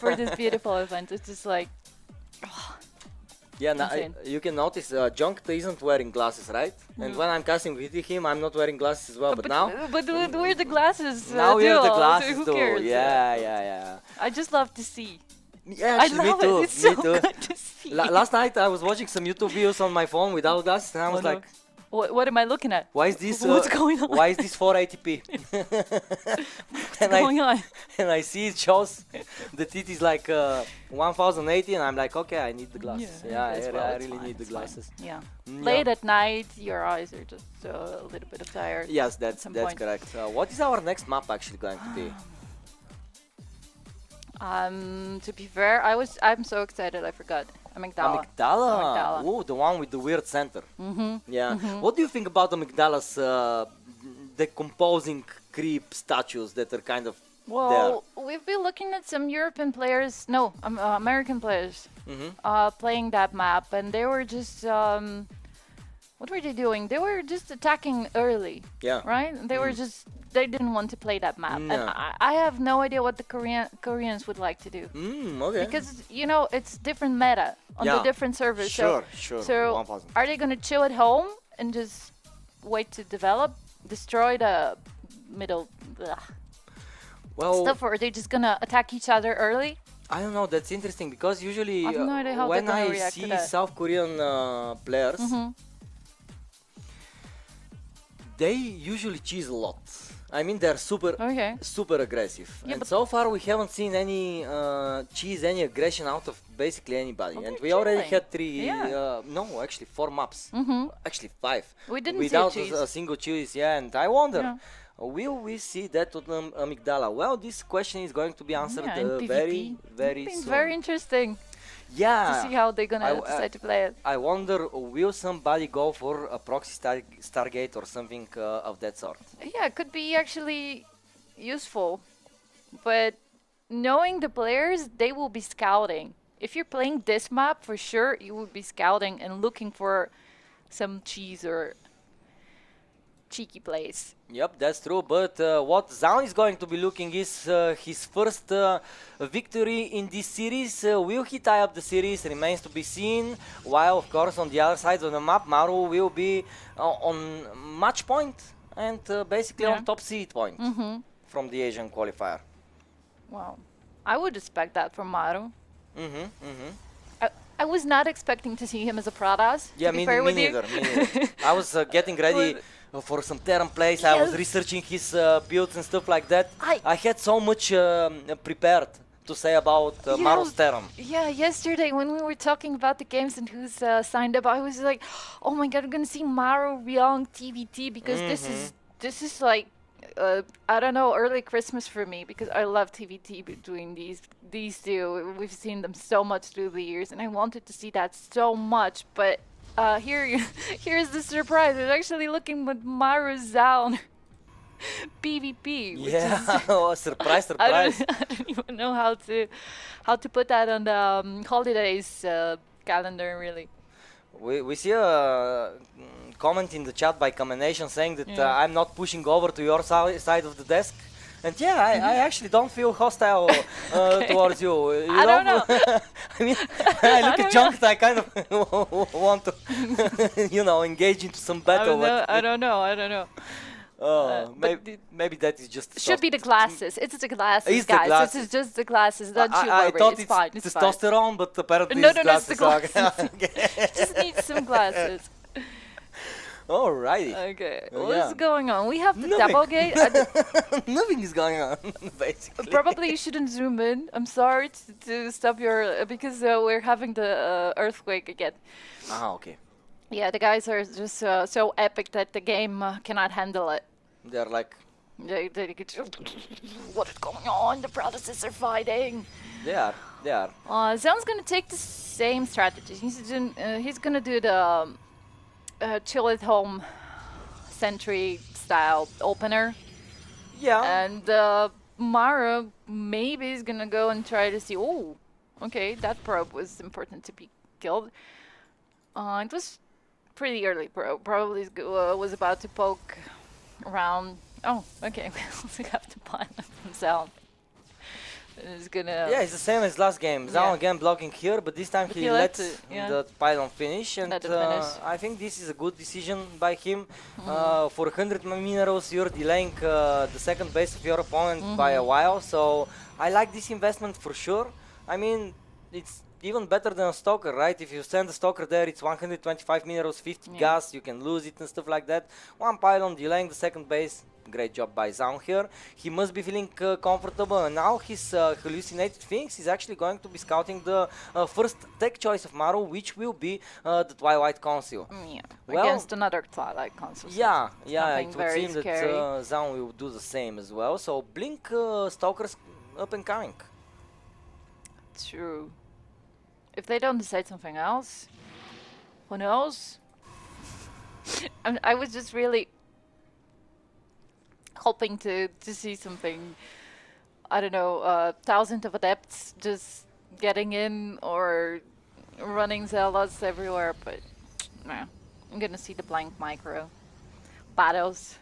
Speaker 4: for this beautiful event. It's just like,
Speaker 1: Yeah,
Speaker 4: insane.
Speaker 1: you can notice Junkta isn't wearing glasses, right? And when I'm casting with him, I'm not wearing glasses as well. But now,
Speaker 4: wear the glasses.
Speaker 1: now we have the
Speaker 4: duo,
Speaker 1: glasses
Speaker 4: who
Speaker 1: too.
Speaker 4: cares?
Speaker 1: Yeah.
Speaker 4: I just love to see.
Speaker 1: Yeah,
Speaker 4: I
Speaker 1: actually,
Speaker 4: love
Speaker 1: me too.
Speaker 4: it. It's
Speaker 1: me
Speaker 4: so
Speaker 1: too.
Speaker 4: good to see.
Speaker 1: Last night I was watching some YouTube videos on my phone without glasses, and I was
Speaker 4: no.
Speaker 1: like,
Speaker 4: What am I looking at?
Speaker 1: why is this?
Speaker 4: What's going on?
Speaker 1: Why is this 480p?
Speaker 4: What's going on?
Speaker 1: And I see it shows that it is like 1080, and I'm like, okay, I need the glasses. Yeah,
Speaker 4: it's
Speaker 1: I
Speaker 4: it's
Speaker 1: really
Speaker 4: fine,
Speaker 1: need the
Speaker 4: it's fine.
Speaker 1: glasses.
Speaker 4: Yeah.
Speaker 1: Mm,
Speaker 4: Late
Speaker 1: yeah.
Speaker 4: at night, your eyes are just a little bit tired.
Speaker 1: Yes, that's
Speaker 4: some point.
Speaker 1: correct. What is our next map actually going to be?
Speaker 4: To be fair, I'm so excited I forgot. Amygdala.
Speaker 1: Amygdala. Oh, the one with the weird center. Yeah. What do you think about Amygdala's decomposing creep statues that are kind of
Speaker 4: Well, we've been looking at some European players, no, American players, playing that map, and they were just, what were they doing? They were just attacking early,
Speaker 1: Yeah.
Speaker 4: right? They were just, they didn't want to play that map, and I have no idea what the Koreans would like to do.
Speaker 1: Okay.
Speaker 4: Because, you know, it's different meta on the different servers.
Speaker 1: Sure.
Speaker 4: So
Speaker 1: 1000.
Speaker 4: are they going to chill at home and just wait to develop, destroy the middle
Speaker 1: Well,
Speaker 4: stuff, or are they just going to attack each other early?
Speaker 1: I don't know. That's interesting because usually
Speaker 4: I have no idea how
Speaker 1: when
Speaker 4: they're gonna
Speaker 1: I
Speaker 4: react to
Speaker 1: see
Speaker 4: that.
Speaker 1: South Korean players, they usually cheese a lot. I mean, they're
Speaker 4: Okay.
Speaker 1: super aggressive.
Speaker 4: Yeah,
Speaker 1: And
Speaker 4: but-
Speaker 1: so far we haven't seen any any aggression out of basically anybody.
Speaker 4: Well,
Speaker 1: And
Speaker 4: they're
Speaker 1: we already
Speaker 4: chilling.
Speaker 1: had three,
Speaker 4: Yeah.
Speaker 1: no, actually 4 maps. Actually 5.
Speaker 4: We didn't see a
Speaker 1: without
Speaker 4: cheese.
Speaker 1: a single cheese, yeah. And I wonder,
Speaker 4: Yeah.
Speaker 1: will we see that on Amygdala? Well, this question is going to be answered
Speaker 4: Yeah, in PvP.
Speaker 1: very, very
Speaker 4: It's been
Speaker 1: soon.
Speaker 4: very interesting
Speaker 1: Yeah.
Speaker 4: to see how they're gonna
Speaker 1: I-
Speaker 4: decide to play it.
Speaker 1: I wonder, will somebody go for a proxy Stargate or something of that sort?
Speaker 4: Yeah, it could be actually useful, but knowing the players, they will be scouting. If you're playing this map, for sure, you will be scouting and looking for some cheese or cheeky plays.
Speaker 1: Yep, that's true. But what Zaun is going to be looking is his first victory in this series. Will he tie up the series? Remains to be seen. While, of course, on the other side of the map, Maru will be on match point and basically
Speaker 4: Yeah.
Speaker 1: on top seed point from the Asian qualifier.
Speaker 4: Wow, I would expect that from Maru.
Speaker 1: Mm-hmm.
Speaker 4: I was not expecting to see him as a Pradas.
Speaker 1: Yeah,
Speaker 4: to be
Speaker 1: me
Speaker 4: fair with you.
Speaker 1: neither. Me neither. I was getting ready for some Terran plays. I was
Speaker 4: Yes.
Speaker 1: researching his builds and stuff like that.
Speaker 4: I-
Speaker 1: I had so much prepared to say about Maru's Terran.
Speaker 4: Yeah, yesterday when we were talking about the games and who's signed up, I was like, oh my god, I'm gonna see Maru Ryong TVT because this is like I don't know, early Christmas for me because I love TVT between these two. We've seen them so much through the years, and I wanted to see that so much. But here's the surprise. It's actually looking with Maru Zaun PvP. Which
Speaker 1: Yeah,
Speaker 4: is,
Speaker 1: oh, surprise,
Speaker 4: I don't,
Speaker 1: surprise.
Speaker 4: I don't even know how to put that on the holidays calendar. Really.
Speaker 1: We see a comment in the chat by combination saying that
Speaker 4: Yeah.
Speaker 1: I'm not pushing over to your side of the desk. And yeah, I actually don't feel hostile towards you. You
Speaker 4: I don't know.
Speaker 1: I mean, I look
Speaker 4: don't
Speaker 1: at Junked, I kind of want to, engage into some battle.
Speaker 4: I don't know. But
Speaker 1: Maybe that is just.
Speaker 4: Should be the glasses. It's the glasses,
Speaker 1: It's the
Speaker 4: guys.
Speaker 1: glasses.
Speaker 4: It's just the glasses. Don't you
Speaker 1: I
Speaker 4: worry.
Speaker 1: thought
Speaker 4: It's
Speaker 1: it's
Speaker 4: fine. It's fine.
Speaker 1: testosterone, but apparently
Speaker 4: No,
Speaker 1: it's
Speaker 4: no, it's the
Speaker 1: glasses.
Speaker 4: glasses.
Speaker 1: Okay.
Speaker 4: Just need some glasses.
Speaker 1: Alrighty.
Speaker 4: Okay.
Speaker 1: Yeah.
Speaker 4: What's going on? We have the
Speaker 1: Nothing.
Speaker 4: double gate.
Speaker 1: Nothing is going on, basically.
Speaker 4: Probably you shouldn't zoom in. I'm sorry to stop your because we're having the earthquake again.
Speaker 1: Ah, okay.
Speaker 4: Yeah, the guys are just so epic that the game cannot handle it.
Speaker 1: They're like,
Speaker 4: They get, what is going on? The Protestants are fighting.
Speaker 1: they are.
Speaker 4: Zel's gonna take the same strategy. He's gonna do the chill at home sentry style opener,
Speaker 1: Yeah.
Speaker 4: and Mara maybe is gonna go and try to see. Oh, okay, that probe was important to be killed. It was pretty early probe. Probably was about to poke around. Oh, okay. We have to pun himself. It's gonna.
Speaker 1: Yeah, it's the same as last game. Zhao
Speaker 4: Yeah.
Speaker 1: again blocking here, but this time
Speaker 4: But
Speaker 1: he
Speaker 4: he let
Speaker 1: lets
Speaker 4: it, yeah.
Speaker 1: the pylon finish, and
Speaker 4: Let it finish.
Speaker 1: I think this is a good decision by him. For 100 minerals, you're delaying the second base of your opponent by a while, so I like this investment for sure. I mean, it's even better than a Stalker, right? If you send a Stalker there, it's 125 minerals, 50
Speaker 4: Yeah.
Speaker 1: gas, you can lose it and stuff like that. One pylon delaying the second base. Great job by Zaun here. He must be feeling comfortable, and now his hallucinated things is actually going to be scouting the first tech choice of Maru, which will be the Twilight Council.
Speaker 4: Yeah.
Speaker 1: Well-
Speaker 4: Against another Twilight Council.
Speaker 1: Yeah,
Speaker 4: Something
Speaker 1: it would
Speaker 4: very
Speaker 1: seem that
Speaker 4: scary.
Speaker 1: Zaun will do the same as well. So Blink Stalkers up and coming.
Speaker 4: True. If they don't decide something else, who knows? I was just really hoping to see something. I don't know, thousands of adepts just getting in or running zealots everywhere, but nah. I'm gonna see the blank micro battles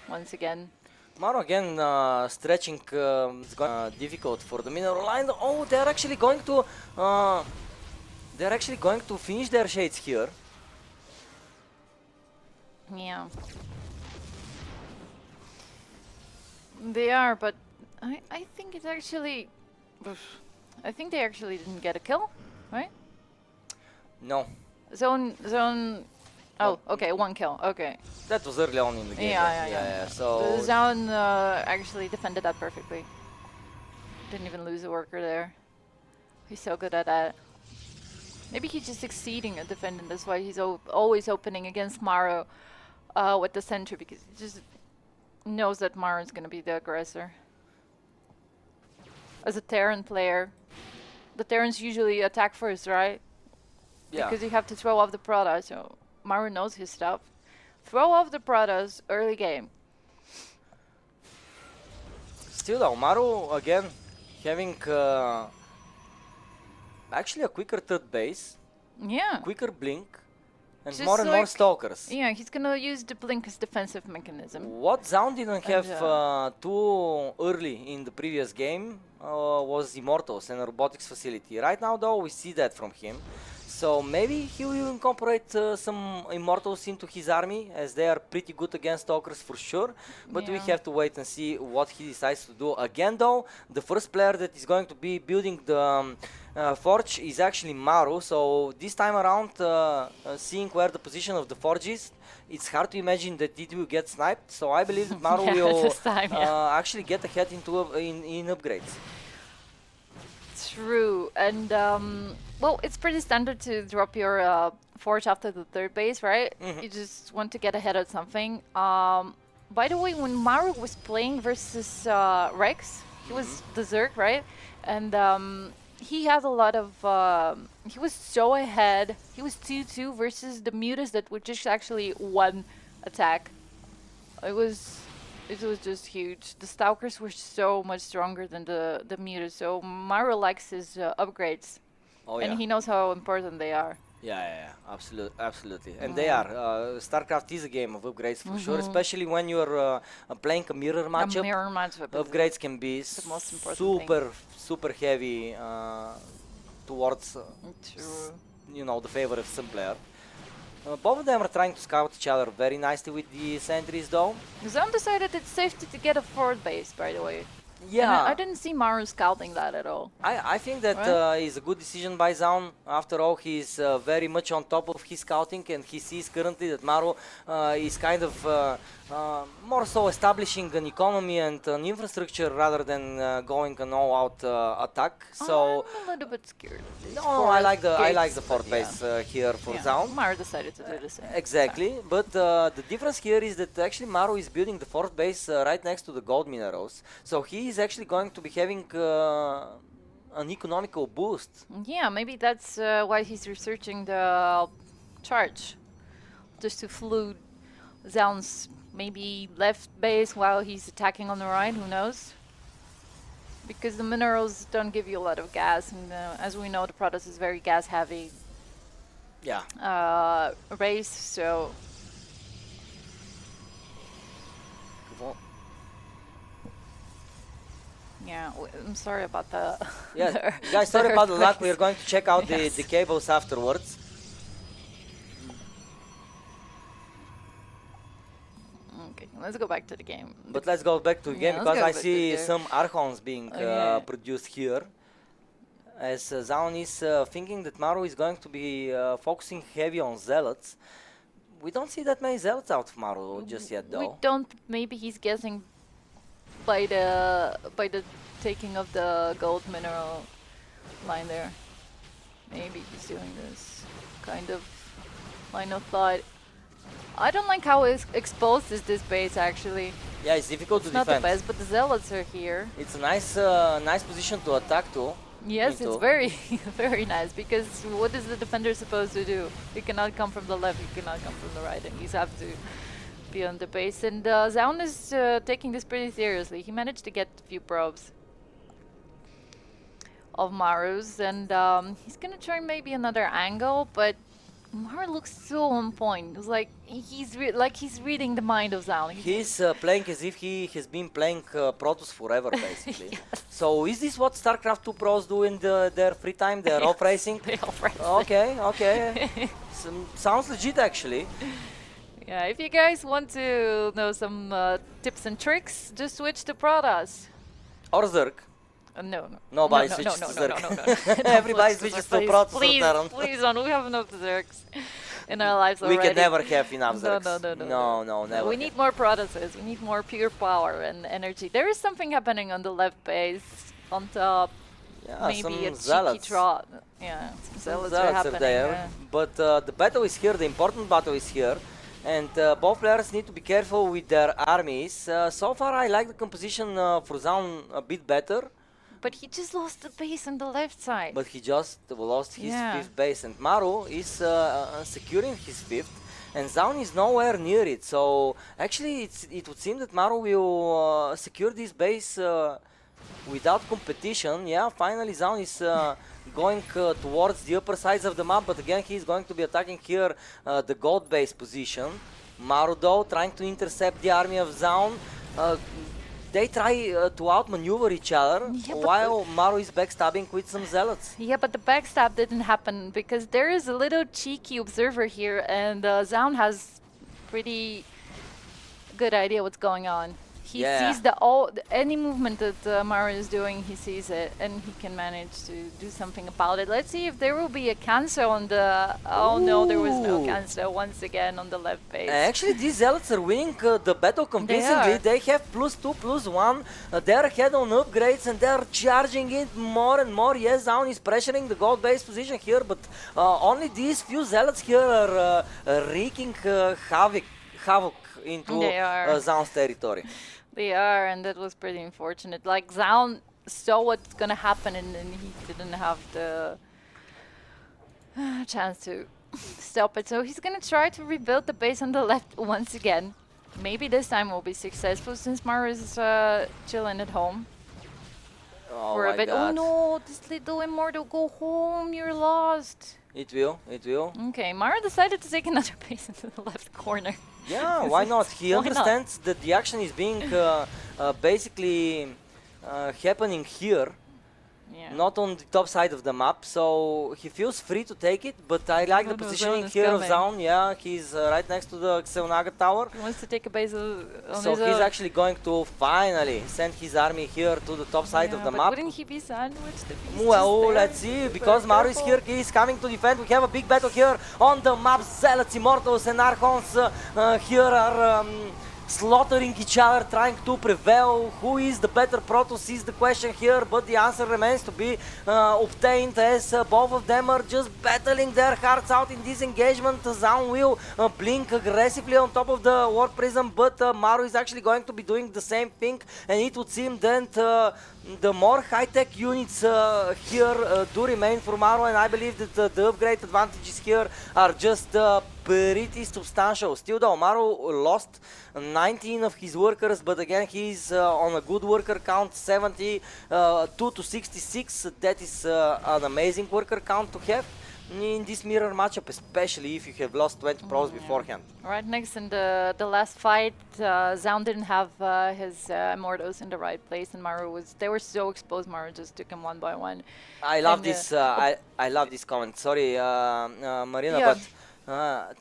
Speaker 4: once again.
Speaker 1: Maru again stretching is going difficult for the mineral line. Oh, they're actually going to finish their shades here.
Speaker 4: Yeah. They are, but I think it's actually. I think they actually didn't get a kill, right?
Speaker 1: No.
Speaker 4: Zone Oh, okay, 1 kill. Okay.
Speaker 1: That was early on in the game.
Speaker 4: Yeah.
Speaker 1: So
Speaker 4: Zaun actually defended that perfectly. Didn't even lose a worker there. He's so good at that. Maybe he's just succeeding at defending. That's why he's always opening against Maro with the sentry, because he just knows that Maro is going to be the aggressor. As a Terran player, the Terrans usually attack first, right?
Speaker 1: yeah.
Speaker 4: Because you have to throw off the Prada, so Maro knows his stuff. Throw off the Pradas early game.
Speaker 1: Still though, Maru again having actually a quicker third base,
Speaker 4: Yeah.
Speaker 1: quicker blink, and
Speaker 4: Just
Speaker 1: more and more
Speaker 4: like-
Speaker 1: stalkers.
Speaker 4: Yeah, he's gonna use the blink as defensive mechanism.
Speaker 1: What Zaun didn't have
Speaker 4: And,
Speaker 1: too early in the previous game was Immortals and a robotics facility. Right now though, we see that from him. So maybe he will incorporate some Immortals into his army, as they are pretty good against Stalkers for sure. But we
Speaker 4: Yeah.
Speaker 1: have to wait and see what he decides to do. Again though, the first player that is going to be building the forge is actually Maru. So this time around, seeing where the position of the forge is, it's hard to imagine that it will get sniped. So I believe that Maru
Speaker 4: Yeah,
Speaker 1: will
Speaker 4: this time, yeah.
Speaker 1: actually get ahead in upgrades.
Speaker 4: True, and well, it's pretty standard to drop your forge after the third base, right? You just want to get ahead of something. By the way, when Maru was playing versus Rex, he was the Zerg, right? And he had a lot of. He was so ahead. He was 2-2 versus the Mutas that were just actually 1 attack. It was just huge. The Stalkers were so much stronger than the Mutas, so Maru likes his upgrades.
Speaker 1: Oh
Speaker 4: And he knows how important they are.
Speaker 1: Yeah, absolutely. And they are. StarCraft is a game of upgrades for sure, especially when you're playing a mirror matchup.
Speaker 4: A mirror matchup. is
Speaker 1: Upgrades can be
Speaker 4: the most important thing.
Speaker 1: super heavy towards
Speaker 4: True.
Speaker 1: the favor of some player. Both of them are trying to scout each other very nicely with the sentries though.
Speaker 4: Zaun decided it's safe to get a forward base, by the way.
Speaker 1: Yeah,
Speaker 4: And I didn't see Maru scouting that at all.
Speaker 1: I think that is a good decision by Zaun. After all, he's very much on top of his scouting, and he sees currently that Maru is kind of more so establishing an economy and an infrastructure rather than going an all-out attack. So
Speaker 4: I'm a little bit scared. of these
Speaker 1: no, I like
Speaker 4: gates,
Speaker 1: the
Speaker 4: but
Speaker 1: fort
Speaker 4: yeah.
Speaker 1: base here for
Speaker 4: Yeah,
Speaker 1: Zaun.
Speaker 4: Maru decided to do the same.
Speaker 1: Exactly, but the difference here is that actually Maru is building the fort base right next to the gold minerals, so he is actually going to be having an economical boost.
Speaker 4: Yeah, maybe that's why he's researching the charge, just to flood Zaun's maybe left base while he's attacking on the right. Who knows? Because the minerals don't give you a lot of gas, and as we know, the product is very gas heavy
Speaker 1: Yeah.
Speaker 4: race. So yeah, I'm sorry about the.
Speaker 1: Yeah, guys, sorry about the luck.
Speaker 4: earthquakes.
Speaker 1: We're going to check out
Speaker 4: Yes.
Speaker 1: the cables afterwards.
Speaker 4: Okay, let's go back to the game.
Speaker 1: But let's go back to the game
Speaker 4: Yeah, let's
Speaker 1: because
Speaker 4: go
Speaker 1: I
Speaker 4: back to
Speaker 1: see
Speaker 4: the game.
Speaker 1: some Archons being
Speaker 4: Yeah.
Speaker 1: produced here. As Zaun is thinking that Maru is going to be focusing heavy on Zealots. We don't see that many Zealots out of Maru just yet,
Speaker 4: We
Speaker 1: though.
Speaker 4: don't. Maybe he's guessing by the taking of the gold mineral line there. Maybe he's doing this kind of line of thought. I don't like how exposed is this base actually.
Speaker 1: Yeah, it's difficult
Speaker 4: It's
Speaker 1: to
Speaker 4: not the
Speaker 1: defend.
Speaker 4: best, but the zealots are here.
Speaker 1: It's a nice position to attack to.
Speaker 4: Yes,
Speaker 1: into.
Speaker 4: it's very very nice, because what is the defender supposed to do? He cannot come from the left, he cannot come from the right, and he's have to be on the base. And Zaun is taking this pretty seriously. He managed to get a few probes of Maru's, and he's gonna try maybe another angle, but Maru looks so on point. It's like he's reading the mind of Zaun.
Speaker 1: He's playing as if he has been playing Protoss forever, basically.
Speaker 4: Yes.
Speaker 1: So is this what StarCraft 2 pros do in their free time? They're off racing?
Speaker 4: They all race.
Speaker 1: Okay. Sounds legit, actually.
Speaker 4: Yeah, if you guys want to know some tips and tricks, just switch to Protoss.
Speaker 1: Or Zerg.
Speaker 4: No, no.
Speaker 1: Nobody
Speaker 4: no,
Speaker 1: switches
Speaker 4: no,
Speaker 1: to
Speaker 4: no, no,
Speaker 1: Zerg.
Speaker 4: no, no, no. Don't
Speaker 1: Everybody
Speaker 4: switch
Speaker 1: switches
Speaker 4: Zerg,
Speaker 1: to
Speaker 4: please,
Speaker 1: Protoss
Speaker 4: please,
Speaker 1: Terran.
Speaker 4: please don't. We have enough Zergs in our lives
Speaker 1: We
Speaker 4: already.
Speaker 1: can never have enough
Speaker 4: No,
Speaker 1: Zergs.
Speaker 4: no, no, no,
Speaker 1: No,
Speaker 4: no.
Speaker 1: never.
Speaker 4: We
Speaker 1: have.
Speaker 4: need more Protosses. We need more pure power and energy. There is something happening on the left base, on top.
Speaker 1: Yeah,
Speaker 4: Maybe
Speaker 1: some
Speaker 4: a cheeky
Speaker 1: zealots.
Speaker 4: trot. Yeah, some
Speaker 1: Some
Speaker 4: zealots are
Speaker 1: zealots
Speaker 4: happening.
Speaker 1: are there, but the battle is here. The important battle is here, and both players need to be careful with their armies. So far, I like the composition for Zaun a bit better,
Speaker 4: But he just lost the base on the left side.
Speaker 1: but he just lost his
Speaker 4: Yeah.
Speaker 1: fifth base, and Maru is securing his fifth, and Zaun is nowhere near it. So actually, it would seem that Maru will secure this base without competition. Yeah, finally Zaun is going towards the upper sides of the map, but again he is going to be attacking here the gold base position. Maru though trying to intercept the army of Zaun. They try to outmaneuver each other
Speaker 4: Yeah, but
Speaker 1: while Maru is backstabbing with some zealots.
Speaker 4: Yeah, but the backstab didn't happen because there is a little cheeky observer here, and Zaun has pretty good idea what's going on. He
Speaker 1: Yeah.
Speaker 4: sees any movement that Maru is doing. He sees it, and he can manage to do something about it. Let's see if there will be a cancel on the. Oh no, there was no
Speaker 1: Ooh.
Speaker 4: cancel once again on the left base.
Speaker 1: Actually, these zealots are winning the battle convincingly.
Speaker 4: are.
Speaker 1: They have +2, +1. They're ahead on upgrades and they're charging it more and more. Yes, Zaun is pressuring the gold base position here, but only these few zealots here are wreaking havoc into
Speaker 4: They are.
Speaker 1: Zaun's territory.
Speaker 4: They are, and that was pretty unfortunate. Like Zaun saw what's gonna happen, and he didn't have the chance to stop it. So he's gonna try to rebuild the base on the left once again. Maybe this time will be successful since Maru is chilling at home
Speaker 1: Oh
Speaker 4: for a
Speaker 1: my
Speaker 4: bit. Oh
Speaker 1: god.
Speaker 4: no, this little immortal, go home, you're lost.
Speaker 1: It will.
Speaker 4: Okay, Maru decided to take another base into the left corner.
Speaker 1: Yeah, why not? He
Speaker 4: Why not?
Speaker 1: understands that the action is being basically happening here.
Speaker 4: Yeah.
Speaker 1: Not on the top side of the map, so he feels free to take it, but I like the
Speaker 4: No,
Speaker 1: positioning
Speaker 4: Zaun is
Speaker 1: here of
Speaker 4: coming.
Speaker 1: Zaun. Yeah, he's right next to the Xeonaga tower,
Speaker 4: He wants to take a base on
Speaker 1: so
Speaker 4: his
Speaker 1: he's
Speaker 4: own.
Speaker 1: actually going to finally send his army here to the top side of
Speaker 4: Yeah,
Speaker 1: the
Speaker 4: but
Speaker 1: map.
Speaker 4: wouldn't he be sandwiched if he's
Speaker 1: Well,
Speaker 4: just there?
Speaker 1: let's see,
Speaker 4: Be
Speaker 1: because
Speaker 4: very
Speaker 1: Maru is
Speaker 4: careful.
Speaker 1: here, he is coming to defend. We have a big battle here on the map. Zealots, Immortals and Archons here are slaughtering each other, trying to prevail. Who is the better Protoss is the question here, but the answer remains to be obtained as both of them are just battling their hearts out in this engagement. Zaun will blink aggressively on top of the Warp Prism, but Maru is actually going to be doing the same thing, and it would seem that the more high-tech units here do remain for Maru, and I believe that the upgrade advantages here are just pretty substantial. Still though, Maru lost 19 of his workers, but again he's on a good worker count, 72 to 66. That is an amazing worker count to have in this mirror matchup, especially if you have lost 20 pros beforehand.
Speaker 4: Right next in the last fight, Zaun didn't have his Immortals in the right place, and they were so exposed. Maru just took him one by one.
Speaker 1: I love
Speaker 4: And,
Speaker 1: this. I love this comment. Sorry, Marina,
Speaker 4: Yeah.
Speaker 1: but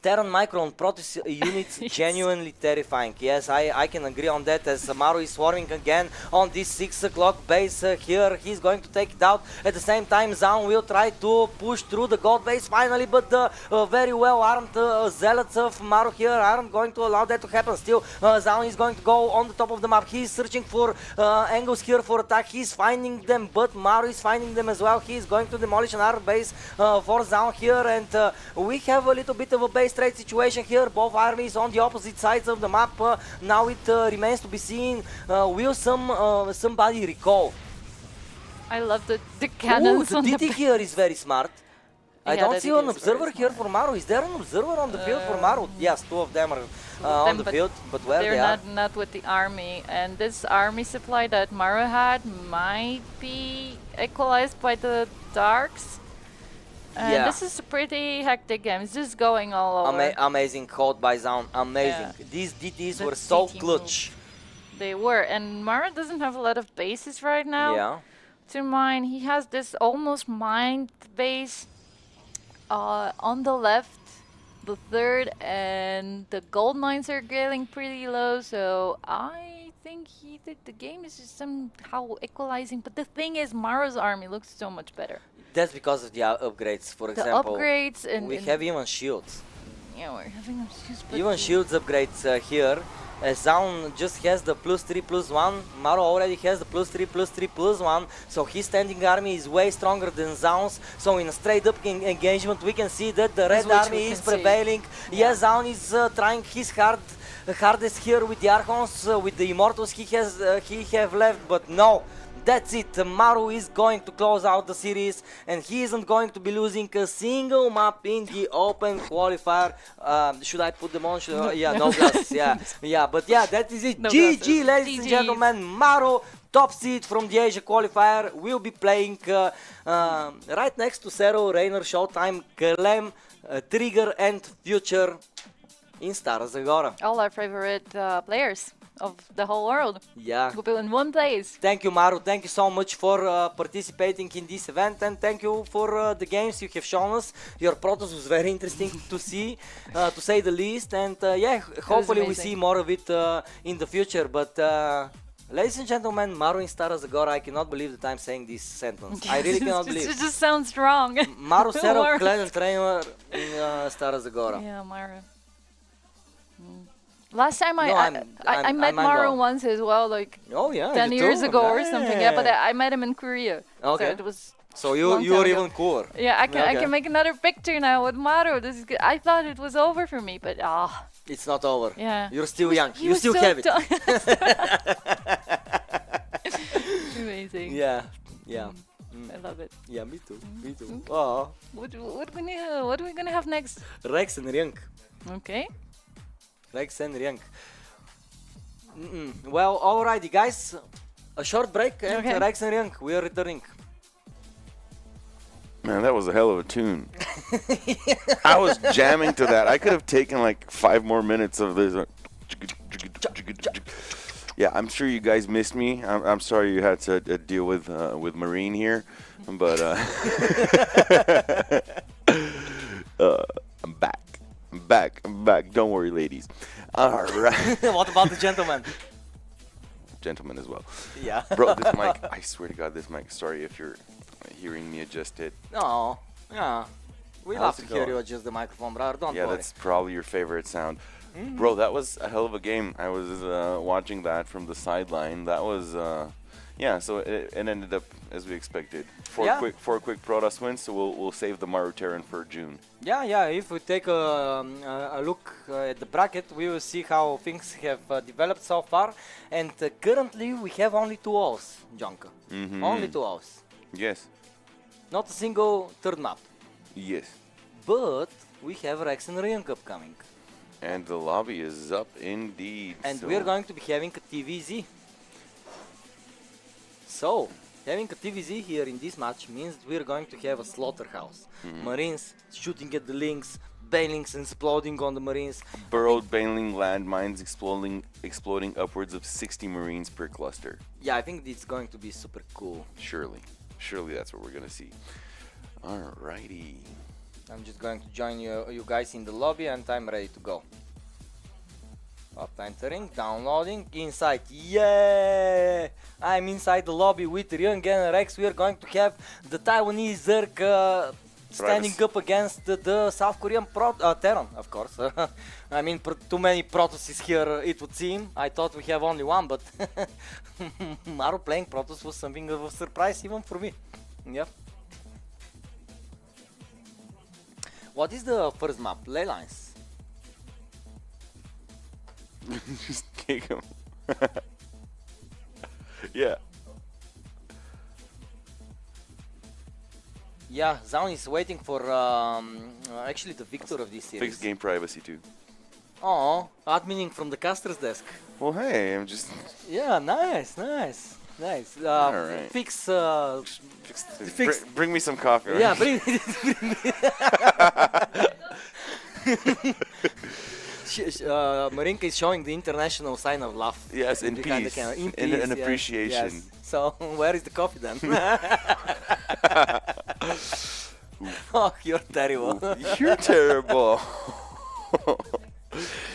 Speaker 1: Terran Micron Protoss units
Speaker 4: Yes.
Speaker 1: genuinely terrifying. Yes, I can agree on that. As Maru is swarming again on this 6 o'clock base here, he's going to take it out. At the same time, Zaun will try to push through the gold base finally, but the very well armed zealots of Maru here aren't going to allow that to happen. Still, Zaun is going to go on the top of the map. He's searching for angles here for attack. He's finding them, but Maru is finding them as well. He is going to demolish another base for Zaun here, and we have a little bit of a base trade situation here. Both armies on the opposite sides of the map. Now it remains to be seen. Will somebody recall?
Speaker 4: I love the
Speaker 1: Ooh,
Speaker 4: cannons
Speaker 1: the
Speaker 4: on the
Speaker 1: DT here is very smart. I
Speaker 4: Yeah,
Speaker 1: don't
Speaker 4: the
Speaker 1: see
Speaker 4: DT
Speaker 1: an
Speaker 4: is very
Speaker 1: observer here
Speaker 4: smart.
Speaker 1: for Maru. Is there an observer on the field for Maru? Yes, two of them are on
Speaker 4: them,
Speaker 1: the
Speaker 4: but
Speaker 1: field, but where
Speaker 4: They're
Speaker 1: they are?
Speaker 4: not with the army, and this army supply that Maru had might be equalized by the darks. And
Speaker 1: Yeah.
Speaker 4: this is a pretty hectic game. It's just going all over.
Speaker 1: Amazing hold by Zaun. Amazing.
Speaker 4: Yeah.
Speaker 1: These DTs
Speaker 4: The
Speaker 1: were so
Speaker 4: DT
Speaker 1: clutch.
Speaker 4: They were, and Maru doesn't have a lot of bases right now.
Speaker 1: Yeah.
Speaker 4: To mine, he has this almost mined base on the left, the third, and the gold mines are getting pretty low. So I think the game is just somehow equalizing. But the thing is, Maro's army looks so much better.
Speaker 1: That's because of the upgrades. For
Speaker 4: The
Speaker 1: example,
Speaker 4: upgrades
Speaker 1: we
Speaker 4: and
Speaker 1: have even shields.
Speaker 4: yeah, we're having a huge. But
Speaker 1: Even shields upgrades here. Zaun just has the +3/+1. Maro already has the +3/+3/+1. So his standing army is way stronger than Zaun's. So in a straight up engagement, we can see that the red
Speaker 4: which we
Speaker 1: army is
Speaker 4: can see.
Speaker 1: prevailing. Yes, Zaun is trying his hardest here with the Archons, with the Immortals he have left, but no. That's it. Maru is going to close out the series, and he isn't going to be losing a single map in the open qualifier. Should I put them on? Yeah, no glasses. Yeah. But yeah, that is it.
Speaker 4: No
Speaker 1: GG,
Speaker 4: glasses.
Speaker 1: ladies and
Speaker 4: GG.
Speaker 1: gentlemen. Maru, top seed from the Asia qualifier, will be playing right next to Zero, Rainer, Showtime, Clem, Trigger, and Future in Stara Zagora.
Speaker 4: all our favorite players of the whole world
Speaker 1: Yeah.
Speaker 4: will be in one place.
Speaker 1: Thank you, Maru. Thank you so much for participating in this event, and thank you for the games you have shown us. Your Protoss was very interesting to see, to say the least. And yeah, hopefully we
Speaker 4: amazing.
Speaker 1: see more of it in the future. But ladies and gentlemen, Maru in Stara Zagora, I cannot believe that I'm saying this sentence. I really cannot believe.
Speaker 4: It just sounds wrong.
Speaker 1: Maru Zero,
Speaker 4: Or-
Speaker 1: Clan and Trainer in Stara Zagora.
Speaker 4: Yeah, Mara. Last time
Speaker 1: No,
Speaker 4: I
Speaker 1: I'm
Speaker 4: met
Speaker 1: mind
Speaker 4: Maru
Speaker 1: blown.
Speaker 4: once as well, like
Speaker 1: Oh yeah,
Speaker 4: 10
Speaker 1: you
Speaker 4: years
Speaker 1: too?
Speaker 4: ago or something. Yeah, but
Speaker 1: Yeah.
Speaker 4: I met him in Korea.
Speaker 1: Okay.
Speaker 4: So it was.
Speaker 1: So
Speaker 4: long
Speaker 1: you're
Speaker 4: time ago.
Speaker 1: even cooler.
Speaker 4: Yeah, I
Speaker 1: Okay.
Speaker 4: can make another picture now with Maru. This is good. I thought it was over for me, but
Speaker 1: It's not over.
Speaker 4: yeah.
Speaker 1: You're still
Speaker 4: He was-
Speaker 1: young.
Speaker 4: he
Speaker 1: You
Speaker 4: was
Speaker 1: still
Speaker 4: so
Speaker 1: have it.
Speaker 4: Amazing.
Speaker 1: Yeah.
Speaker 4: I love it.
Speaker 1: Yeah, me too. Me too. Oh.
Speaker 4: What are we gonna have next?
Speaker 1: Rex and Riank.
Speaker 4: Okay.
Speaker 1: Rex and Riank. Well, alrighty, guys. A short break and
Speaker 4: Okay.
Speaker 1: Rex and Riank, we are returning.
Speaker 2: Man, that was a hell of a tune. I was jamming to that. I could have taken like 5 more minutes of this. Yeah, I'm sure you guys missed me. I'm sorry you had to deal with Marine here, but I'm back. I'm back. Don't worry, ladies. All right,
Speaker 1: What about the gentleman?
Speaker 2: gentlemen as well.
Speaker 1: Yeah.
Speaker 2: Bro, this mic. I swear to God, this mic. Sorry if you're hearing me adjust it.
Speaker 1: No. Yeah. We
Speaker 2: How's
Speaker 1: love
Speaker 2: it
Speaker 1: to hear
Speaker 2: going?
Speaker 1: you adjust the microphone, brother. Don't
Speaker 2: Yeah,
Speaker 1: worry.
Speaker 2: that's probably your favorite sound. Bro, that was a hell of a game. I was watching that from the sideline. That was, yeah, so it ended up as we expected.
Speaker 1: Yeah.
Speaker 2: Four quick Protoss wins, so we'll save the Maru Terran for June.
Speaker 1: Yeah. If we take a look at the bracket, we will see how things have developed so far. And currently, we have only 2 O's, Jonka. Only 2 O's.
Speaker 2: Yes.
Speaker 1: Not a single third map.
Speaker 2: Yes.
Speaker 1: But we have Rex and Rian Cup coming.
Speaker 2: And the lobby is up indeed.
Speaker 1: And
Speaker 2: so
Speaker 1: we're going to be having a TVZ. So, having a TVZ here in this match means we're going to have a slaughterhouse. Marines shooting at the links, Banelings exploding on the Marines.
Speaker 2: burrowed Baneling landmines exploding upwards of 60 Marines per cluster.
Speaker 1: Yeah, I think it's going to be super cool.
Speaker 2: Surely that's what we're gonna see. Alrighty.
Speaker 1: I'm just going to join you guys in the lobby and I'm ready to go. Up entering, downloading, inside. Yeah! I'm inside the lobby with Ryung and Rex. We are going to have the Taiwanese Zerg standing
Speaker 2: Privacy.
Speaker 1: up against the South Korean Terran, of course. I mean, too many Protoss here, it would seem. I thought we have only one, but Maru playing Protoss was something of a surprise even for me. Yep. What is the first map? Ley lines.
Speaker 2: Just kick him. Yeah.
Speaker 1: Yeah, Zaun is waiting for actually the victor of this series.
Speaker 2: Fixed game privacy too.
Speaker 1: Oh, adminning from the caster's desk.
Speaker 2: Well, hey, I'm just
Speaker 1: Yeah, nice.
Speaker 2: Alright.
Speaker 1: Fix.
Speaker 2: fix, bring me some coffee. Right?
Speaker 1: Yeah, bring. Marinka is showing the international sign of love.
Speaker 2: Yes, in
Speaker 1: behind the
Speaker 2: peace,
Speaker 1: camera. In
Speaker 2: in
Speaker 1: peace, yes,
Speaker 2: appreciation.
Speaker 1: yes. So where is the coffee then? Oh, you're terrible.
Speaker 2: You're terrible.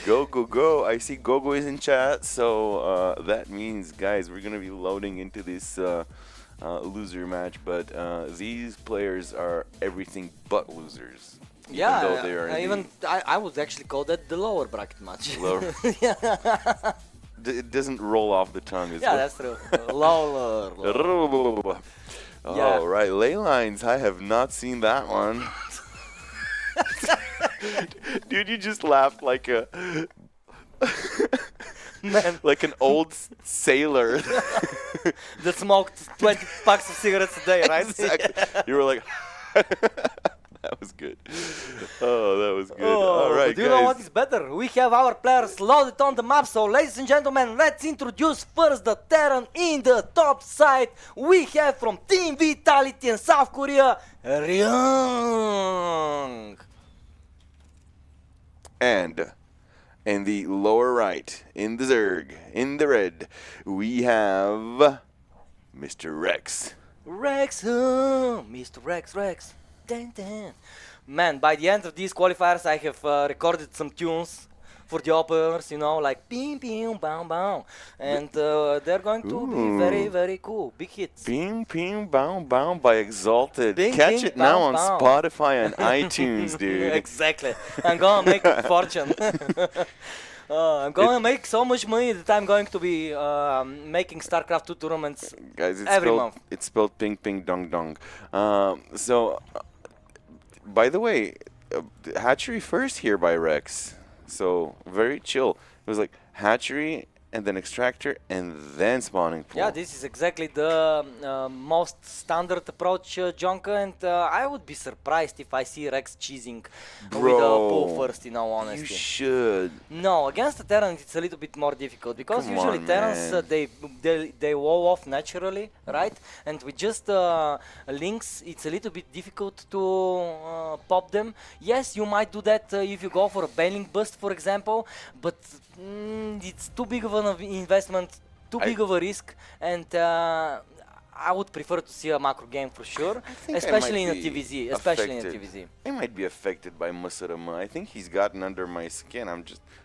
Speaker 2: Go, go, go. I see Gogo is in chat, so that means, guys, we're going to be loading into this loser match, but these players are everything but losers.
Speaker 1: Yeah,
Speaker 2: though they are
Speaker 1: I would actually call that the lower bracket match.
Speaker 2: Lower. It doesn't roll off the tongue.
Speaker 1: Yeah, that's true. Lower.
Speaker 2: Oh,
Speaker 1: Yeah.
Speaker 2: right. Ley lines. I have not seen that one. Dude, you just laughed like a
Speaker 1: Man,
Speaker 2: like an old sailor.
Speaker 1: that smoked 20 packs of cigarettes a day, right?
Speaker 2: Exactly. You were like, that was good. Oh, that was good.
Speaker 1: Oh,
Speaker 2: All right,
Speaker 1: do you know what
Speaker 2: guys.
Speaker 1: is better? We have our players loaded on the map, so ladies and gentlemen, let's introduce first the Terran in the top side. We have from Team Vitality and South Korea, Ryung.
Speaker 2: And in the lower right, in the Zerg, in the red, we have Mr. Rex.
Speaker 1: Rex, Mr. Rex. Dun, dun. Man, by the end of these qualifiers, I have recorded some tunes for the openers, you know, like bing, bing, bang, bang. And they're going to be very, very cool. Big hits.
Speaker 2: Bing, ping, bow, bow by Exalted.
Speaker 1: Bing,
Speaker 2: Catch
Speaker 1: bing,
Speaker 2: it now
Speaker 1: bow,
Speaker 2: on
Speaker 1: bow.
Speaker 2: Spotify and iTunes, dude.
Speaker 1: Exactly. I'm gonna make a fortune. I'm gonna make so much money that I'm going to be making StarCraft 2 tournaments
Speaker 2: Guys,
Speaker 1: every month.
Speaker 2: it's spelled ping, ping, dong, dong. By the way, hatchery first here by Rex. So, very chill. It was like hatchery and then extractor and then spawning pool.
Speaker 1: Yeah, this is exactly the most standard approach, Jonka, and I would be surprised if I see Rex cheesing with a pool first, in all honesty.
Speaker 2: You should.
Speaker 1: No, against the Terrans it's a little bit more difficult because
Speaker 2: Come
Speaker 1: usually
Speaker 2: on,
Speaker 1: Terrans
Speaker 2: man.
Speaker 1: they wall off naturally, right? And with just links it's a little bit difficult to pop them. Yes, you might do that if you go for a bailing bust, for example, but it's too big of an investment, too big of a risk, and I would prefer to see a macro game for sure,
Speaker 2: think I
Speaker 1: especially in
Speaker 2: might
Speaker 1: a
Speaker 2: be
Speaker 1: TVZ, especially in a
Speaker 2: affected.
Speaker 1: TVZ.
Speaker 2: I might be affected by Musarama. I think he's gotten under my skin.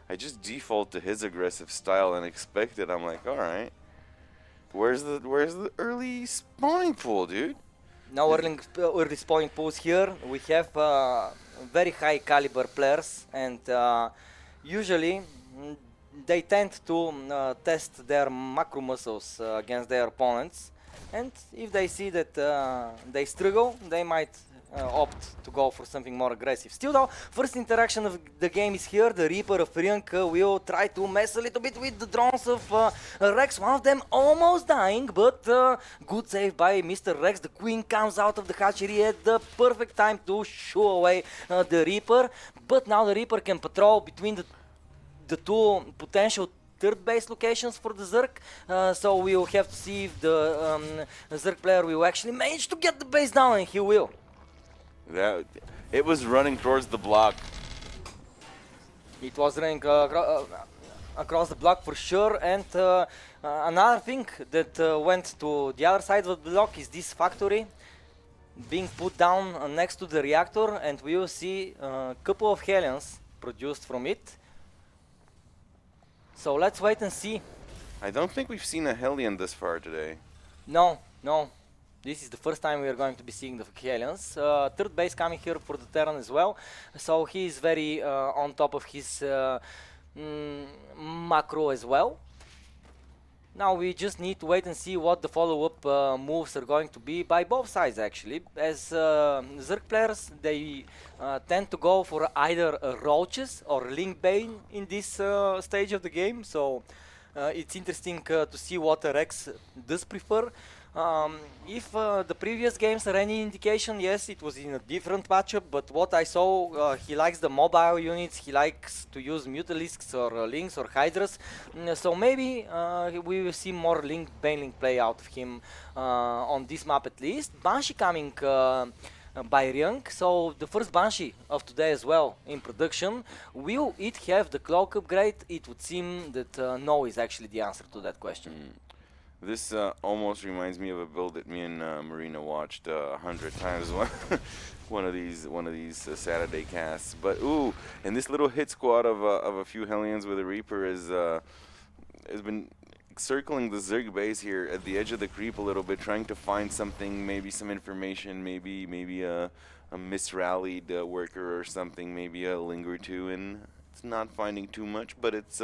Speaker 2: I just default to his aggressive style and expect it. I'm like, all right. Where's the early spawning pool, dude?
Speaker 1: Now early spawning pools here. We have very high caliber players, and usually they tend to test their macro muscles against their opponents. And if they see that they struggle, they might opt to go for something more aggressive. Still though, first interaction of the game is here. The Reaper of Ryung will try to mess a little bit with the drones of Rex. One of them almost dying, but good save by Mr. Rex. The Queen comes out of the hatchery at the perfect time to shoo away the Reaper. But now the Reaper can patrol between the two potential third base locations for the Zerg, so we will have to see if the Zerg player will actually manage to get the base down, and he will.
Speaker 2: It was running towards the block.
Speaker 1: It was running across the block for sure, and another thing that went to the other side of the block is this factory being put down next to the reactor, and we will see a couple of Hellions produced from it. So let's wait and see.
Speaker 2: I don't think we've seen a Hellion this far today.
Speaker 1: No. This is the first time we are going to be seeing the Hellions. Third base coming here for the Terran as well. So he is very on top of his macro as well. Now we just need to wait and see what the follow-up moves are going to be by both sides actually. As Zerg players, they tend to go for either Roaches or Link Bane in this stage of the game. So it's interesting to see what Rex does prefer. If the previous games are any indication, yes, it was in a different matchup, but what I saw, he likes the mobile units, he likes to use Mutalisks or Links or Hydras, so maybe we will see more Link Baneling play out of him on this map at least. Banshee coming by Ryung, so the first Banshee of today as well in production. Will it have the cloak upgrade? It would seem that no is actually the answer to that question.
Speaker 2: This almost reminds me of a build that me and Marina watched 100 times one of these Saturday casts. But ooh, and this little hit squad of a few Hellions with a Reaper has been circling the Zerg base here at the edge of the creep a little bit, trying to find something, maybe some information, maybe a misrallied worker or something, maybe a ling or two, and it's not finding too much, but it's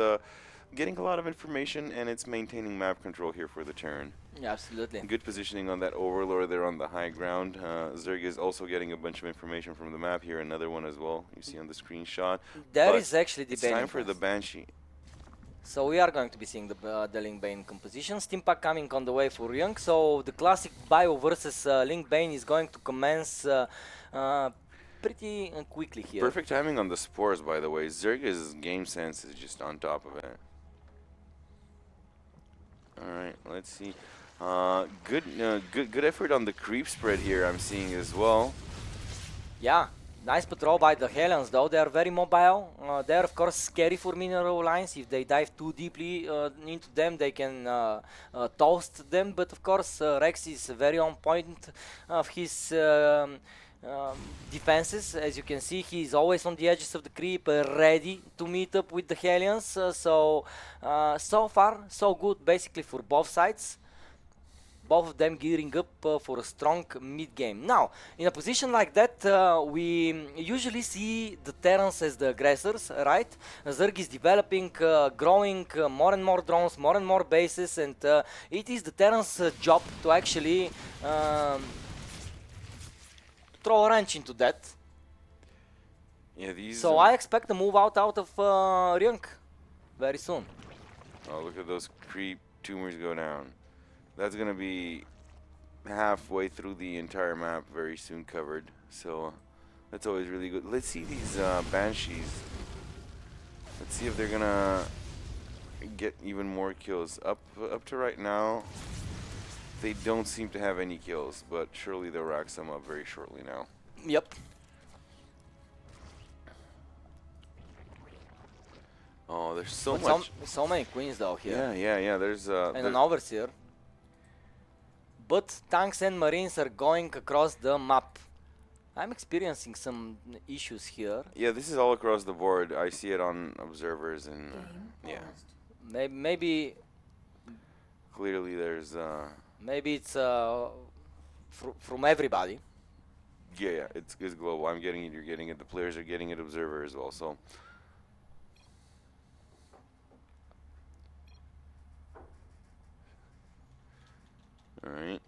Speaker 2: getting a lot of information, and it's maintaining map control here for the turn.
Speaker 1: Yeah, absolutely.
Speaker 2: Good positioning on that overlord there on the high ground. Zerg is also getting a bunch of information from the map here, another one as well, you see on the screenshot.
Speaker 1: There
Speaker 2: But
Speaker 1: is actually the
Speaker 2: it's time
Speaker 1: Bane
Speaker 2: for the Banshee.
Speaker 1: So we are going to be seeing the Link Bane composition. Steam Pack coming on the way for Young. So the classic bio versus Link Bane is going to commence pretty quickly here.
Speaker 2: Perfect timing on the spores, by the way. Zerg's game sense is just on top of it. Alright, let's see. Good effort on the creep spread here, I'm seeing as well.
Speaker 1: Yeah, nice patrol by the Hellions though. They are very mobile. They're of course scary for mineral lines. If they dive too deeply into them, they can toast them. But of course, Rex is very on point of his defenses. As you can see, he is always on the edges of the creep, ready to meet up with the Hellions. So far, so good basically for both sides. Both of them gearing up for a strong mid-game. Now, in a position like that, we usually see the Terrans as the aggressors, right? Zerg is developing, growing more and more drones, more and more bases, and it is the Terrans' job to actually throw a wrench into that.
Speaker 2: Yeah, these.
Speaker 1: So I expect a move out of Ryunk very soon.
Speaker 2: Oh, look at those creep tumors go down. That's gonna be halfway through the entire map very soon covered. So that's always really good. Let's see these Banshees. Let's see if they're gonna get even more kills. Up to right now, they don't seem to have any kills, but surely they'll rack some up very shortly now.
Speaker 1: Yep.
Speaker 2: Oh, there's so
Speaker 1: But
Speaker 2: much.
Speaker 1: so many queens though here.
Speaker 2: Yeah. There's
Speaker 1: And an overseer. But tanks and marines are going across the map. I'm experiencing some issues here.
Speaker 2: yeah, this is all across the board. I see it on observers and yeah.
Speaker 1: Maybe
Speaker 2: Clearly, there's
Speaker 1: it's from everybody.
Speaker 2: yeah, it's global. I'm getting it. You're getting it. The players are getting it. Observer as well. So. All right.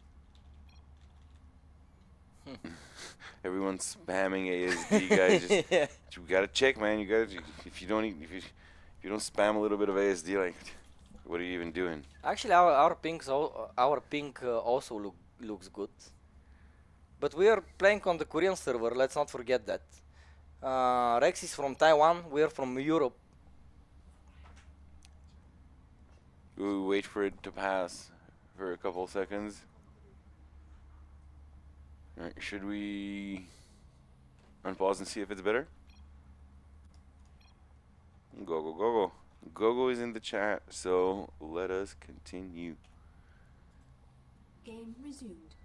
Speaker 2: Everyone's spamming ASD, guys. Just, you gotta check, man. You gotta. If you don't spam a little bit of ASD, like, what are you even doing?
Speaker 1: Actually, our ping also looks good. But we are playing on the Korean server. Let's not forget that. Rex is from Taiwan. We are from Europe.
Speaker 2: We wait for it to pass for a couple seconds. All right, should we unpause and see if it's better? Go. Gogo is in the chat, so let us continue.
Speaker 5: Game resumed.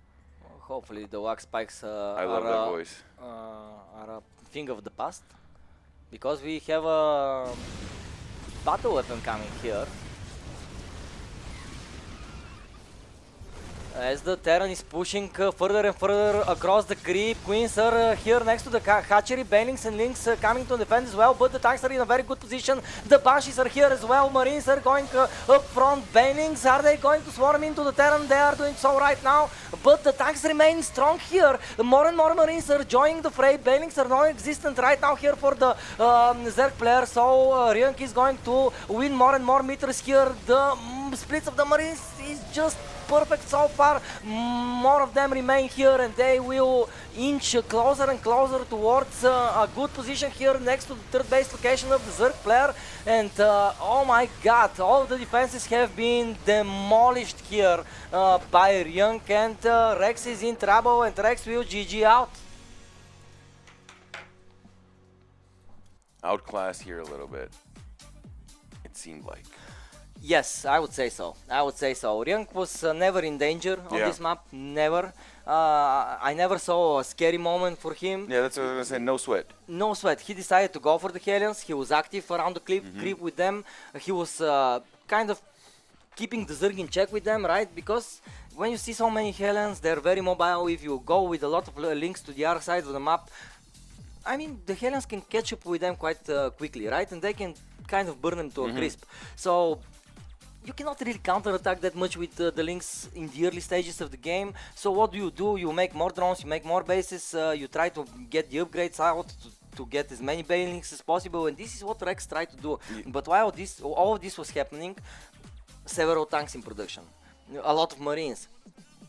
Speaker 1: Hopefully the wax spikes
Speaker 2: I love that voice.
Speaker 1: are a thing of the past. Because we have a battle weapon coming here. As the Terran is pushing further and further across the creep, Queens are here next to the hatchery, Banelings and Links coming to defend as well, but the tanks are in a very good position. The Banshees are here as well, Marines are going up front. Banelings, are they going to swarm into the Terran? They are doing so right now, but the tanks remain strong here. More and more Marines are joining the fray. Banelings are non-existent right now here for the Zerg player, so Ryunk is going to win more and more meters here. The splits of the Marines is just perfect so far. More of them remain here and they will inch closer and closer towards a good position here next to the third base location of the Zerg player. And oh my god, all the defenses have been demolished here by Ryunk, and Rex is in trouble and Rex will GG out.
Speaker 2: Outclassed here a little bit, it seemed like.
Speaker 1: Yes, I would say so. I would say so. Ryung was never in danger on
Speaker 2: Yeah.
Speaker 1: this map. Never. I never saw a scary moment for him.
Speaker 2: Yeah, that's what I was gonna say. No sweat.
Speaker 1: No sweat. He decided to go for the Hellions. He was active around the
Speaker 2: Mm-hmm.
Speaker 1: creep with them. He was kind of keeping the Zerg in check with them, right? Because when you see so many Hellions, they're very mobile. If you go with a lot of links to the other side of the map, I mean, the Hellions can catch up with them quite quickly, right? And they can kind of burn them to a crisp. So you cannot really counterattack that much with the links in the early stages of the game. So what do? You make more drones, you make more bases, you try to get the upgrades out to get as many bailings as possible, and this is what Rex tried to do. But while all of this was happening, several tanks in production, a lot of Marines,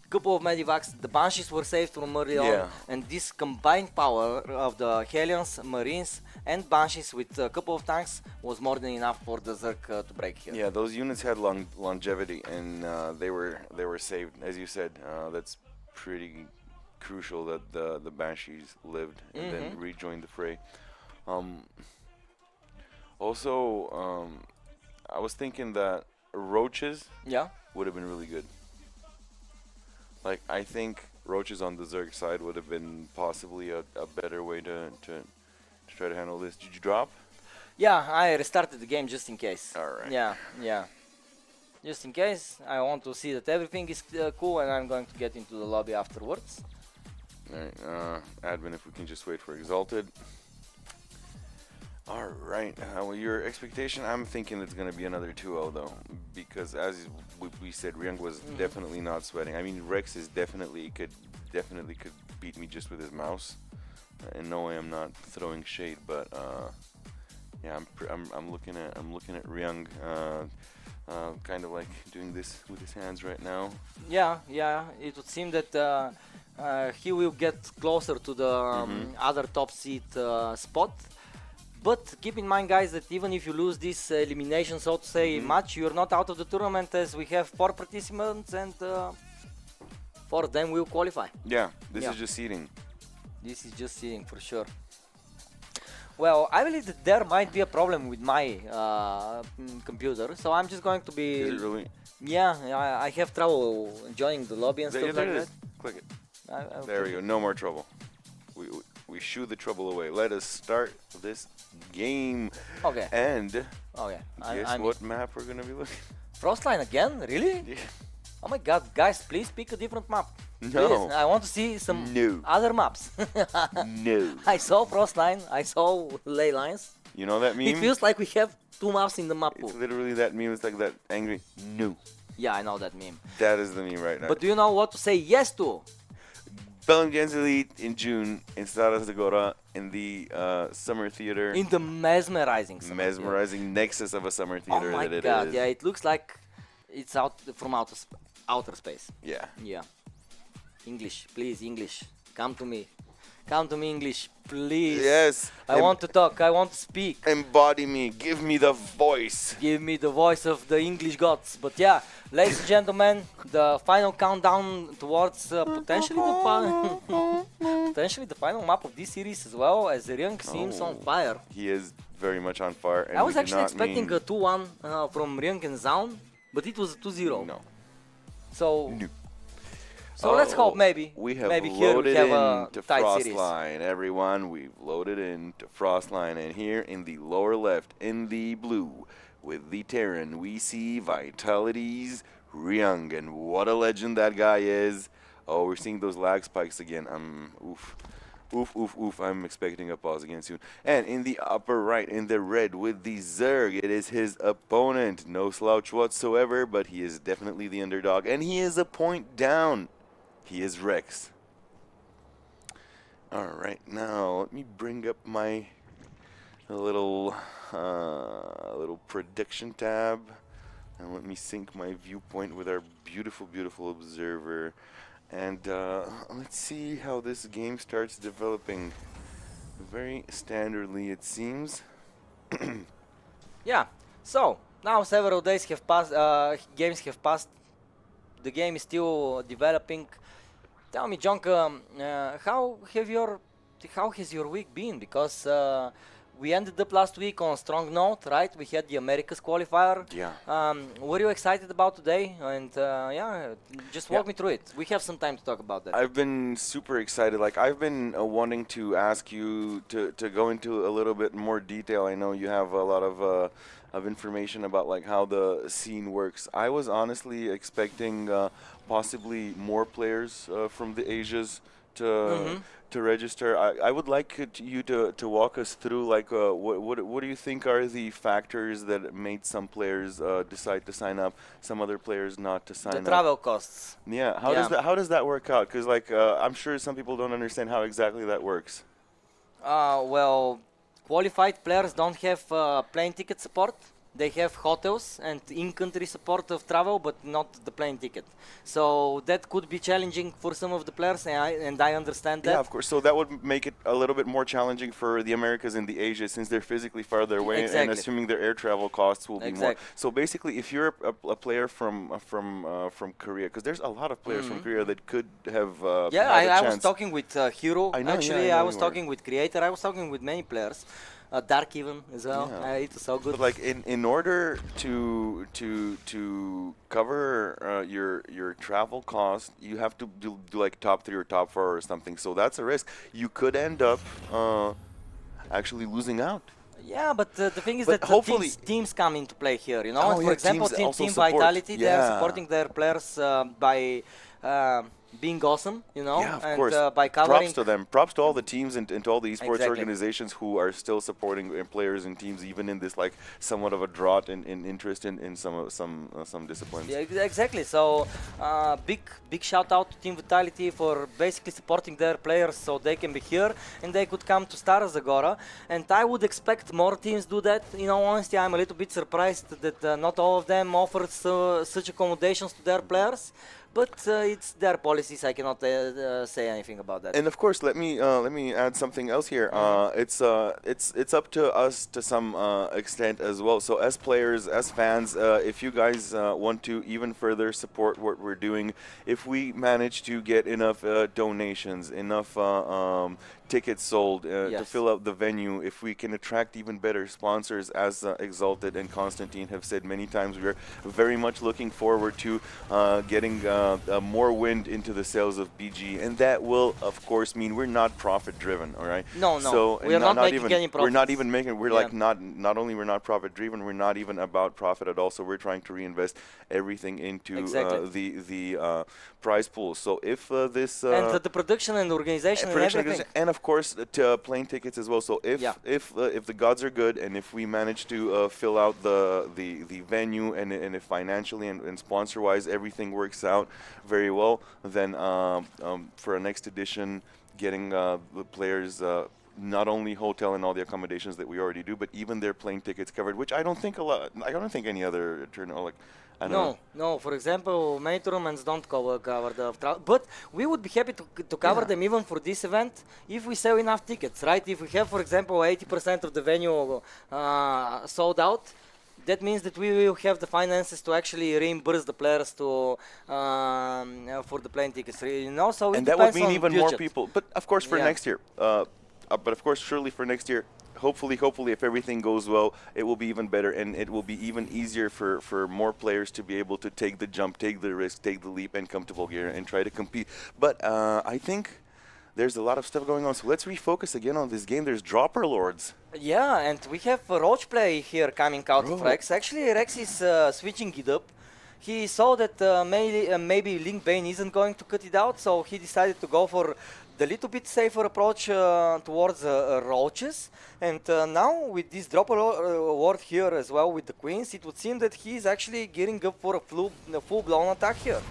Speaker 1: couple of medivacs, the Banshees were saved from early on,
Speaker 2: Yeah.
Speaker 1: and this combined power of the Hellions, Marines, and Banshees with a couple of tanks was more than enough for the Zerg to break here.
Speaker 2: Yeah, those units had longevity, and they were saved, as you said. That's pretty crucial that the Banshees lived and then rejoined the fray. Also, I was thinking that roaches
Speaker 1: Yeah.
Speaker 2: would have been really good. Like, I think roaches on the Zerg side would have been possibly a better way to try to handle this. Did you drop?
Speaker 1: Yeah, I restarted the game just in case.
Speaker 2: Alright.
Speaker 1: Yeah. Just in case, I want to see that everything is cool, and I'm going to get into the lobby afterwards.
Speaker 2: Alright, admin, if we can just wait for Exalted. Alright, well, your expectation, I'm thinking it's going to be another 2-0 though, because as we said, Ryung was definitely not sweating. I mean, Rex is definitely could beat me just with his mouse. And no way I'm not throwing shade, but yeah, I'm looking at Ryung, kind of like doing this with his hands right now.
Speaker 1: Yeah, it would seem that he will get closer to the other top seed spot. But keep in mind, guys, that even if you lose this elimination, so to say, match, you're not out of the tournament, as we have 4 participants and 4 of them will qualify.
Speaker 2: Yeah, this
Speaker 1: Yeah.
Speaker 2: is just seeding.
Speaker 1: This is just seeding for sure. Well, I believe that there might be a problem with my computer, so I'm just going to be...
Speaker 2: Is it really?
Speaker 1: Yeah, I have trouble joining the lobby and
Speaker 2: There,
Speaker 1: stuff
Speaker 2: there
Speaker 1: like
Speaker 2: it
Speaker 1: that.
Speaker 2: is. Click it.
Speaker 1: Okay.
Speaker 2: There we go. No more trouble. We shoo the trouble away. Let us start this game.
Speaker 1: Okay.
Speaker 2: And
Speaker 1: Okay.
Speaker 2: guess what map we're gonna be looking?
Speaker 1: Frostline again? Really?
Speaker 2: Yeah.
Speaker 1: Oh my god, guys, please pick a different map.
Speaker 2: No.
Speaker 1: Please, I want to see some
Speaker 2: No.
Speaker 1: other maps.
Speaker 2: No.
Speaker 1: I saw Frostline, I saw Ley Lines.
Speaker 2: You know that meme?
Speaker 1: It feels like we have 2 maps in the map pool.
Speaker 2: It's literally that meme. It's like that angry no.
Speaker 1: Yeah, I know that meme.
Speaker 2: That is the meme right now.
Speaker 1: But do you know what to say yes to?
Speaker 2: Bellum Games Elite in June in Stara Zagora in the summer theater.
Speaker 1: In the mesmerizing summer theater.
Speaker 2: Mesmerizing nexus of a summer
Speaker 1: Oh
Speaker 2: theater
Speaker 1: my
Speaker 2: that it
Speaker 1: god,
Speaker 2: is.
Speaker 1: yeah, it looks like it's out from outer space.
Speaker 2: Yeah.
Speaker 1: Yeah. English, please, English. Come to me. Come to me, English, please.
Speaker 2: Yes.
Speaker 1: I want to talk, I want to speak.
Speaker 2: Embody me. Give me the voice.
Speaker 1: Give me the voice of the English gods. But yeah, ladies and gentlemen, the final countdown towards potentially the final map of this series as well, as Ryung seems on fire.
Speaker 2: He is very much on fire. And
Speaker 1: I
Speaker 2: we
Speaker 1: was
Speaker 2: do
Speaker 1: actually
Speaker 2: not
Speaker 1: expecting
Speaker 2: mean-
Speaker 1: a 2-1 from Ryung and Zaun, but it was a 2-0.
Speaker 2: No.
Speaker 1: So,
Speaker 2: No.
Speaker 1: so let's hope maybe.
Speaker 2: We have
Speaker 1: maybe here we
Speaker 2: loaded
Speaker 1: have a
Speaker 2: into
Speaker 1: tight series.
Speaker 2: Frostline, everyone. We've loaded into Frostline, and here in the lower left, in the blue, with the Terran, we see Vitality's Ryung, and what a legend that guy is. Oh, we're seeing those lag spikes again. Oof. Oof. I'm expecting a pause again soon. And in the upper right, in the red, with the Zerg, it is his opponent. No slouch whatsoever, but he is definitely the underdog, and he is a point down. He is Rex. Alright, now let me bring up my little prediction tab, and let me sync my viewpoint with our beautiful observer, and let's see how this game starts developing. Very standardly, it seems.
Speaker 1: Yeah, so now several days have passed, games have passed. The game is still developing. Tell me, Jonka, how has your week been? Because we ended up last week on a strong note, right? We had the Americas qualifier.
Speaker 2: Yeah.
Speaker 1: What are you excited about today? And yeah, just walk me through it. We have some time to talk about that.
Speaker 2: I've been super excited. Like I've been wanting to ask you to go into a little bit more detail. I know you have a lot of information about like how the scene works. I was honestly expecting possibly more players from the Asias to register. I would like you to walk us through like what do you think are the factors that made some players decide to sign up, some other players not to sign
Speaker 1: The
Speaker 2: up?
Speaker 1: travel costs.
Speaker 2: Yeah, how does that work out? Because like I'm sure some people don't understand how exactly that works.
Speaker 1: Well, qualified players don't have plane ticket support. They have hotels and in-country support of travel, but not the plane ticket. So that could be challenging for some of the players, and I understand that.
Speaker 2: Yeah, of course. So that would make it a little bit more challenging for the Americas and the Asia, since they're physically farther away, and
Speaker 1: Exactly.
Speaker 2: assuming their air travel costs will be more.
Speaker 1: Exactly.
Speaker 2: So basically, if you're a player from Korea, because there's a lot of players from Korea that could have
Speaker 1: Yeah,
Speaker 2: had a
Speaker 1: I was
Speaker 2: chance.
Speaker 1: talking with Hero.
Speaker 2: I know, yeah,
Speaker 1: Actually,
Speaker 2: I know
Speaker 1: I was
Speaker 2: you were.
Speaker 1: talking with Creator. I was talking with many players. Dark even as well.
Speaker 2: Yeah.
Speaker 1: It was so good.
Speaker 2: But like in order to cover your travel cost, you have to do like top 3 or top 4 or something. So that's a risk. You could end up actually losing out.
Speaker 1: Yeah, but the thing is
Speaker 2: But
Speaker 1: that
Speaker 2: hopefully-
Speaker 1: teams come into play here, you know.
Speaker 2: Oh,
Speaker 1: And for
Speaker 2: yeah,
Speaker 1: example,
Speaker 2: teams
Speaker 1: Team,
Speaker 2: also
Speaker 1: team
Speaker 2: support.
Speaker 1: Vitality, they are
Speaker 2: Yeah.
Speaker 1: supporting their players by being awesome, you know,
Speaker 2: Yeah, of
Speaker 1: and
Speaker 2: course.
Speaker 1: by covering.
Speaker 2: Props to them. Props to all the teams and to all the esports
Speaker 1: Exactly.
Speaker 2: organizations who are still supporting players and teams, even in this like somewhat of a drought in interest in some disciplines.
Speaker 1: Yeah, exactly. So, big shout out to Team Vitality for basically supporting their players so they can be here and they could come to Stara Zagora. And I would expect more teams do that. You know, honestly, I'm a little bit surprised that not all of them offer such accommodations to their players. But it's their policies. I cannot say anything about that.
Speaker 2: And of course, let me add something else here. It's up to us to some extent as well. So as players, as fans, if you guys want to even further support what we're doing, if we manage to get enough donations, enough tickets sold to
Speaker 1: Yes.
Speaker 2: fill out the venue, if we can attract even better sponsors, as Exalted and Constantine have said many times, we're very much looking forward to getting more wind into the sales of BG, and that will, of course, mean we're not profit driven. All right.
Speaker 1: No,
Speaker 2: So
Speaker 1: we are not making
Speaker 2: even,
Speaker 1: any
Speaker 2: We're not
Speaker 1: profits.
Speaker 2: even making. We're
Speaker 1: Yeah.
Speaker 2: like not only we're not profit driven. We're not even about profit at all. So we're trying to reinvest everything into
Speaker 1: Exactly.
Speaker 2: the prize pool. So if this
Speaker 1: and the production and organization and
Speaker 2: production
Speaker 1: everything.
Speaker 2: and of course to plane tickets as well. So if
Speaker 1: Yeah.
Speaker 2: if the gods are good and if we manage to fill out the venue and if financially and sponsor wise everything works out very well, then for our next edition, getting the players. Not only hotel and all the accommodations that we already do, but even their plane tickets covered, which I don't think I don't think any other tournament like. I don't know.
Speaker 1: No. For example, many tournaments don't cover the but we would be happy to cover them even for this event if we sell enough tickets, right? If we have, for example, 80% of the venue sold out, that means that we will have the finances to actually reimburse the players for the plane tickets, you know. So it
Speaker 2: And that would
Speaker 1: depends
Speaker 2: mean
Speaker 1: on
Speaker 2: even more
Speaker 1: budget.
Speaker 2: people. But of course, for
Speaker 1: Yeah.
Speaker 2: next year. But of course, surely for next year, hopefully, if everything goes well, it will be even better, and it will be even easier for more players to be able to take the jump, take the risk, take the leap, and come to Bulgaria and try to compete. But I think there's a lot of stuff going on, so let's refocus again on this game. There's Dropper Lords.
Speaker 1: Yeah, and we have Roach play here coming out of
Speaker 2: Bro.
Speaker 1: Rex. Actually, Rex is switching it up. He saw that maybe Link Bane isn't going to cut it out, so he decided to go for the little bit safer approach towards Roaches. And now with this Dropper ward here as well with the Queens, it would seem that he's actually gearing up for a full-blown attack here.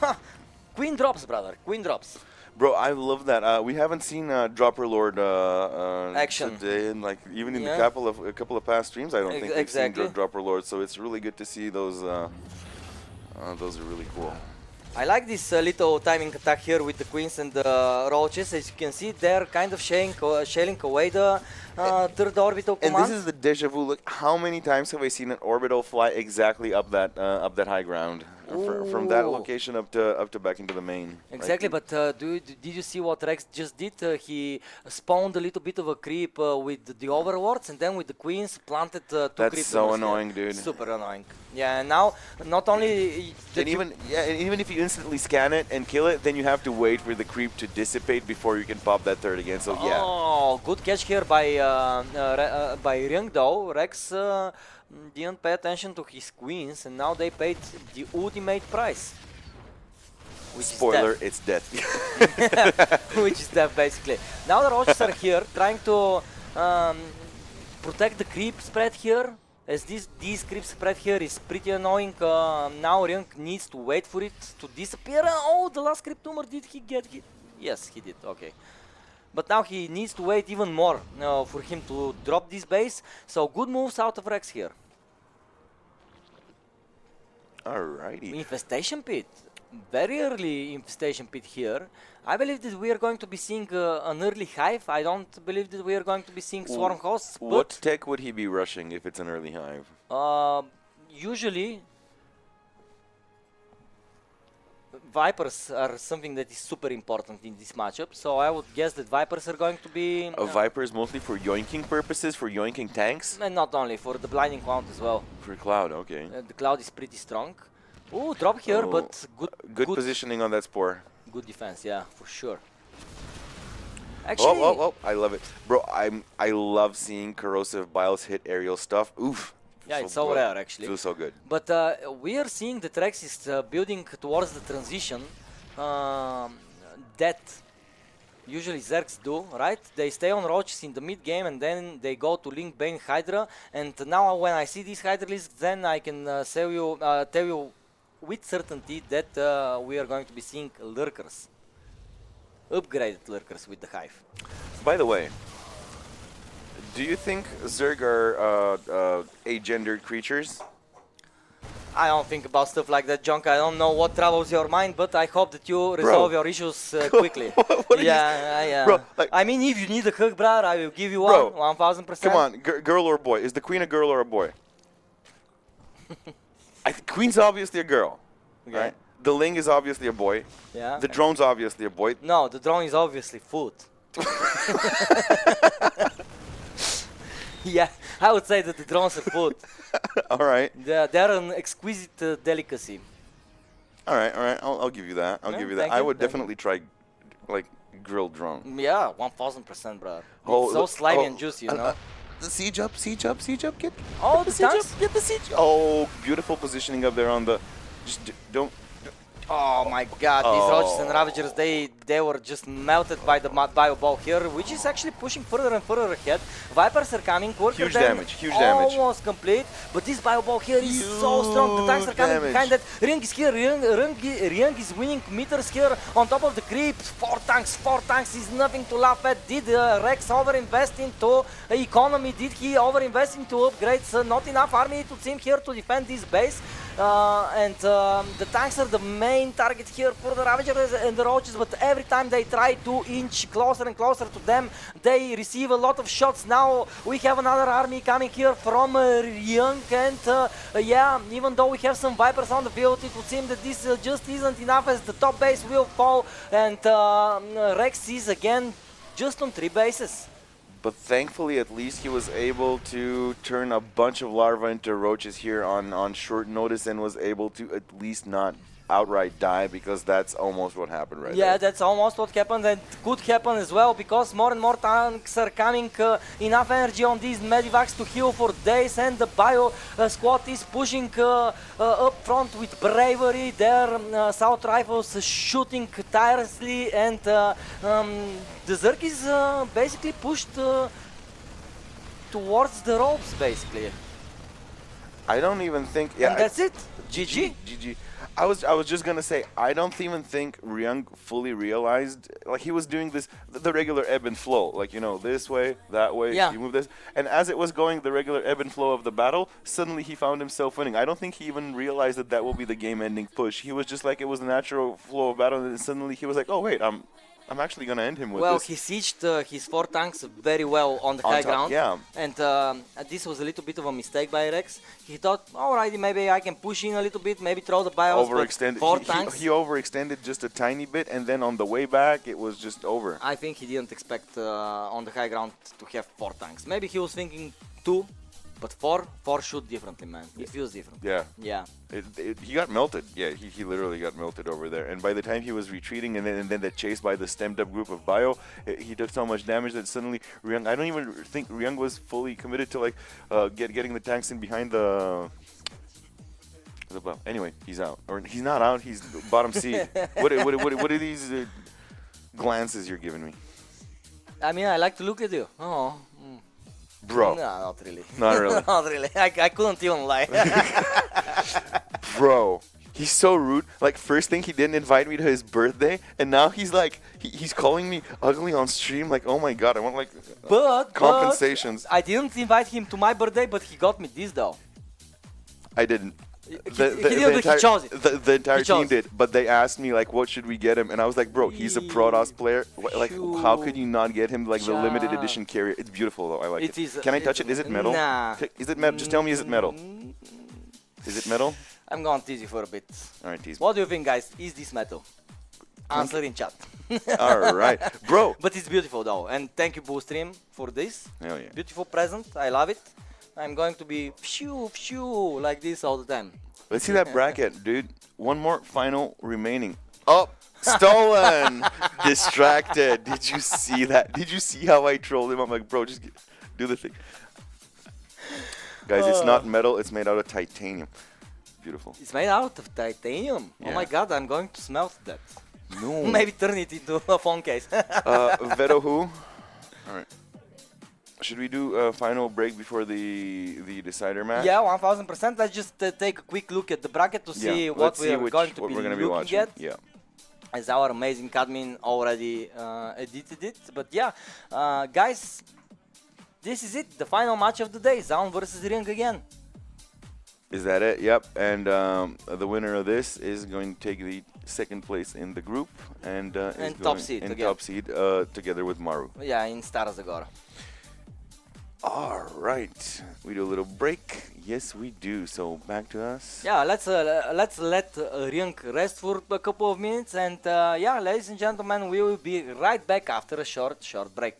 Speaker 1: Ha! Queen drops, brother. Queen drops.
Speaker 2: Bro, I love that. We haven't seen Dropper Lord
Speaker 1: Action.
Speaker 2: today, and like even in
Speaker 1: Yeah.
Speaker 2: a couple of past streams, I don't think we've
Speaker 1: Exactly.
Speaker 2: seen Dropper Lord. So it's really good to see those. Those are really cool.
Speaker 1: I like this little timing attack here with the Queens and the Roaches. As you can see, they're kind of shelling away the third orbital
Speaker 2: And
Speaker 1: command.
Speaker 2: this is the deja vu. Look, how many times have I seen an orbital fly exactly up that high ground? from that
Speaker 1: Ooh.
Speaker 2: location up to back into the main.
Speaker 1: Exactly,
Speaker 2: Right?
Speaker 1: but did you see what Rex just did? He spawned a little bit of a creep with the overlords, and then with the queens planted two
Speaker 2: That's
Speaker 1: creep
Speaker 2: so
Speaker 1: tumors there.
Speaker 2: annoying, dude.
Speaker 1: Super annoying. Yeah, and now not only that
Speaker 2: And even if you instantly scan it and kill it, then you have to wait for the creep to dissipate before you can pop that third again. So yeah.
Speaker 1: Oh, good catch here by Ring though. Rex didn't pay attention to his queens, and now they paid the ultimate price. Which
Speaker 2: Spoiler,
Speaker 1: is
Speaker 2: it's death.
Speaker 1: death. Which is death, basically. Now the Roaches are here, trying to protect the creep spread here. As this creep spread here is pretty annoying. Now Ring needs to wait for it to disappear. Oh, the last creep tumor, did he get hit? Yes, he did. Okay. But now he needs to wait even more for him to drop this base. So good moves out of Rex here.
Speaker 2: Alrighty.
Speaker 1: Infestation pit. Very early infestation pit here. I believe that we are going to be seeing an early hive. I don't believe that we are going to be seeing swarm hosts.
Speaker 2: What tech would he be rushing if it's an early hive?
Speaker 1: But usually Vipers are something that is super important in this matchup. So I would guess that Vipers are going to be...
Speaker 2: Vipers mostly for yoinking purposes, for yoinking tanks?
Speaker 1: and not only, for the blinding count as well.
Speaker 2: For Cloud, okay.
Speaker 1: The Cloud is pretty strong. Ooh, drop here,
Speaker 2: Oh,
Speaker 1: but
Speaker 2: Good positioning on that spore.
Speaker 1: good defense, yeah, for sure.
Speaker 2: Oh,
Speaker 1: Actually,
Speaker 2: oh, I love it. Bro, I love seeing corrosive biles hit aerial stuff. Oof.
Speaker 1: yeah,
Speaker 2: Feels
Speaker 1: it's so
Speaker 2: good.
Speaker 1: rare actually.
Speaker 2: Feels so good.
Speaker 1: But we are seeing that Rex is building towards the transition that usually Zergs do, right? They stay on Roaches in the mid game and then they go to Link Bane Hydra. And now when I see these Hydra lists, then I can tell you with certainty that we are going to be seeing lurkers. Upgraded lurkers with the Hive.
Speaker 2: By the way, do you think Zerg are agendered creatures?
Speaker 1: I don't think about stuff like that, Junk. I don't know what troubles your mind, but I hope that you resolve your issues quickly.
Speaker 2: What are you
Speaker 1: yeah.
Speaker 2: Bro, like-
Speaker 1: I mean, if you need a hug, brother, I will give you
Speaker 2: Bro,
Speaker 1: one, 1000%.
Speaker 2: Come on, girl or boy? Is the queen a girl or a boy? Queen's obviously a girl,
Speaker 1: Okay.
Speaker 2: right? The Ling is obviously a boy.
Speaker 1: Yeah.
Speaker 2: The drone's obviously a boy.
Speaker 1: No, the drone is obviously food. Yeah, I would say that the drones are food.
Speaker 2: All right,
Speaker 1: They're an exquisite delicacy.
Speaker 2: all right, all right. I'll give you that. I'll
Speaker 1: Yeah,
Speaker 2: give you that.
Speaker 1: thank
Speaker 2: I
Speaker 1: you,
Speaker 2: would
Speaker 1: thank
Speaker 2: definitely try, like, grilled drone.
Speaker 1: Yeah, 1000%, brother.
Speaker 2: Oh,
Speaker 1: It's so
Speaker 2: look-
Speaker 1: slimy
Speaker 2: oh,
Speaker 1: and juicy, you know.
Speaker 2: The siege up, siege up, siege up. Get
Speaker 1: Oh, the
Speaker 2: siege
Speaker 1: tanks?
Speaker 2: up, get the siege. Oh, beautiful positioning up there on the. Just don't.
Speaker 1: Oh my god, these Roaches and
Speaker 2: Oh.
Speaker 1: Ravagers, they were just melted by the Bio Ball here, which is actually pushing further and further ahead. Vipers are coming, quicker
Speaker 2: Huge
Speaker 1: than
Speaker 2: damage, huge damage.
Speaker 1: almost complete, but this Bio Ball here is so strong, the tanks are
Speaker 2: Huge
Speaker 1: coming
Speaker 2: damage.
Speaker 1: behind that. Ring is here, Ring is winning meters here on top of the creeps. 4 tanks is nothing to laugh at. Did Rex overinvest into economy? Did he overinvest into upgrades? Not enough army to team here to defend this base. The tanks are the main target here for the Ravagers and the Roaches, but every time they try to inch closer and closer to them, they receive a lot of shots. Now we have another army coming here from Young, and yeah, even though we have some Vipers on the field, it would seem that this just isn't enough as the top base will fall, and Rex is again just on 3 bases.
Speaker 2: But thankfully, at least he was able to turn a bunch of larvae into roaches here on short notice and was able to at least not outright die, because that's almost what happened right
Speaker 1: Yeah,
Speaker 2: there.
Speaker 1: that's almost what happened, and could happen as well, because more and more tanks are coming, enough energy on these Medivacs to heal for days, and the Bio squad is pushing up front with bravery. Their South Rifles shooting tirelessly, and the Zerg is basically pushed towards the ropes, basically.
Speaker 2: I don't even think. Yeah,
Speaker 1: And that's it. GG.
Speaker 2: GG. I was just gonna say, I don't even think Ryung fully realized, like, he was doing this the regular ebb and flow, like, you know, this way, that way,
Speaker 1: Yeah.
Speaker 2: you move this, and as it was going the regular ebb and flow of the battle, suddenly he found himself winning. I don't think he even realized that will be the game-ending push. He was just like, it was the natural flow of battle, and then suddenly he was like, oh wait, I'm actually gonna end him with
Speaker 1: Well,
Speaker 2: this.
Speaker 1: he sieged his 4 tanks very well on the high
Speaker 2: top,
Speaker 1: ground.
Speaker 2: yeah.
Speaker 1: And this was a little bit of a mistake by Rex. He thought, alrighty, maybe I can push in a little bit, maybe throw the bios,
Speaker 2: Overextended.
Speaker 1: but 4 tanks.
Speaker 2: He overextended just a tiny bit, and then on the way back, it was just over.
Speaker 1: I think he didn't expect on the high ground to have 4 tanks. Maybe he was thinking 2, but 4 shoot differently, man. It feels different.
Speaker 2: Yeah.
Speaker 1: Yeah.
Speaker 2: He got melted. Yeah, he literally got melted over there. And by the time he was retreating, and then the chase by the stemmed up group of Bio, he did so much damage that suddenly Ryung, I don't even think Ryung was fully committed to like getting the tanks in behind the. Anyway, he's out, or he's not out. He's bottom seed. What are these glances you're giving me,
Speaker 1: I mean, I like to look at you. Oh.
Speaker 2: bro?
Speaker 1: No, not really.
Speaker 2: Not really.
Speaker 1: Not really. I couldn't even lie.
Speaker 2: Bro, he's so rude. Like, first thing, he didn't invite me to his birthday, and now he's like, he's calling me ugly on stream. Like, oh my god, I want like
Speaker 1: But
Speaker 2: compensations.
Speaker 1: I didn't invite him to my birthday, but he got me this though.
Speaker 2: I didn't.
Speaker 1: He didn't, he chose it.
Speaker 2: The entire
Speaker 1: He
Speaker 2: team
Speaker 1: chose it.
Speaker 2: did, but they asked me like, what should we get him? And I was like, bro, he's a Protoss player. Like, how could you not get him like the limited edition carrier? It's beautiful though. I like it. Can I touch it? Is it metal?
Speaker 1: Nah.
Speaker 2: Is it metal? Just tell me, is it metal? Is it metal?
Speaker 1: I'm going to tease you for a bit.
Speaker 2: All right, tease me.
Speaker 1: What do you think, guys? Is this metal? Answer in chat.
Speaker 2: All right, bro.
Speaker 1: But it's beautiful though, and thank you, Boostream, for this.
Speaker 2: Hell yeah.
Speaker 1: Beautiful present. I love it. I'm going to be like this all the time.
Speaker 2: Let's see that bracket, dude. One more final remaining. Oh, stolen. Distracted. Did you see that? Did you see how I trolled him? I'm like, bro, just do the thing. Guys, it's not metal. It's made out of titanium. Beautiful.
Speaker 1: It's made out of titanium.
Speaker 2: Yeah.
Speaker 1: Oh my god, I'm going to smelt that.
Speaker 2: No.
Speaker 1: Maybe turn it into a phone case.
Speaker 2: Veto who? All right. Should we do a final break before the decider match?
Speaker 1: Yeah, 1000%. Let's just take a quick look at the bracket to see what we are going to be looking at.
Speaker 2: Yeah.
Speaker 1: As our amazing admin already edited it. But yeah, guys, this is it. The final match of the day. Zaun versus Ring again.
Speaker 2: Is that it? Yep. And the winner of this is going to take the second place in the group and
Speaker 1: top seed
Speaker 2: together with Maru.
Speaker 1: Yeah, in Stara Zagora.
Speaker 2: All right, we do a little break. Yes, we do. So back to us.
Speaker 1: Yeah, let's let Ring rest for a couple of minutes, and yeah, ladies and gentlemen, we will be right back after a short break.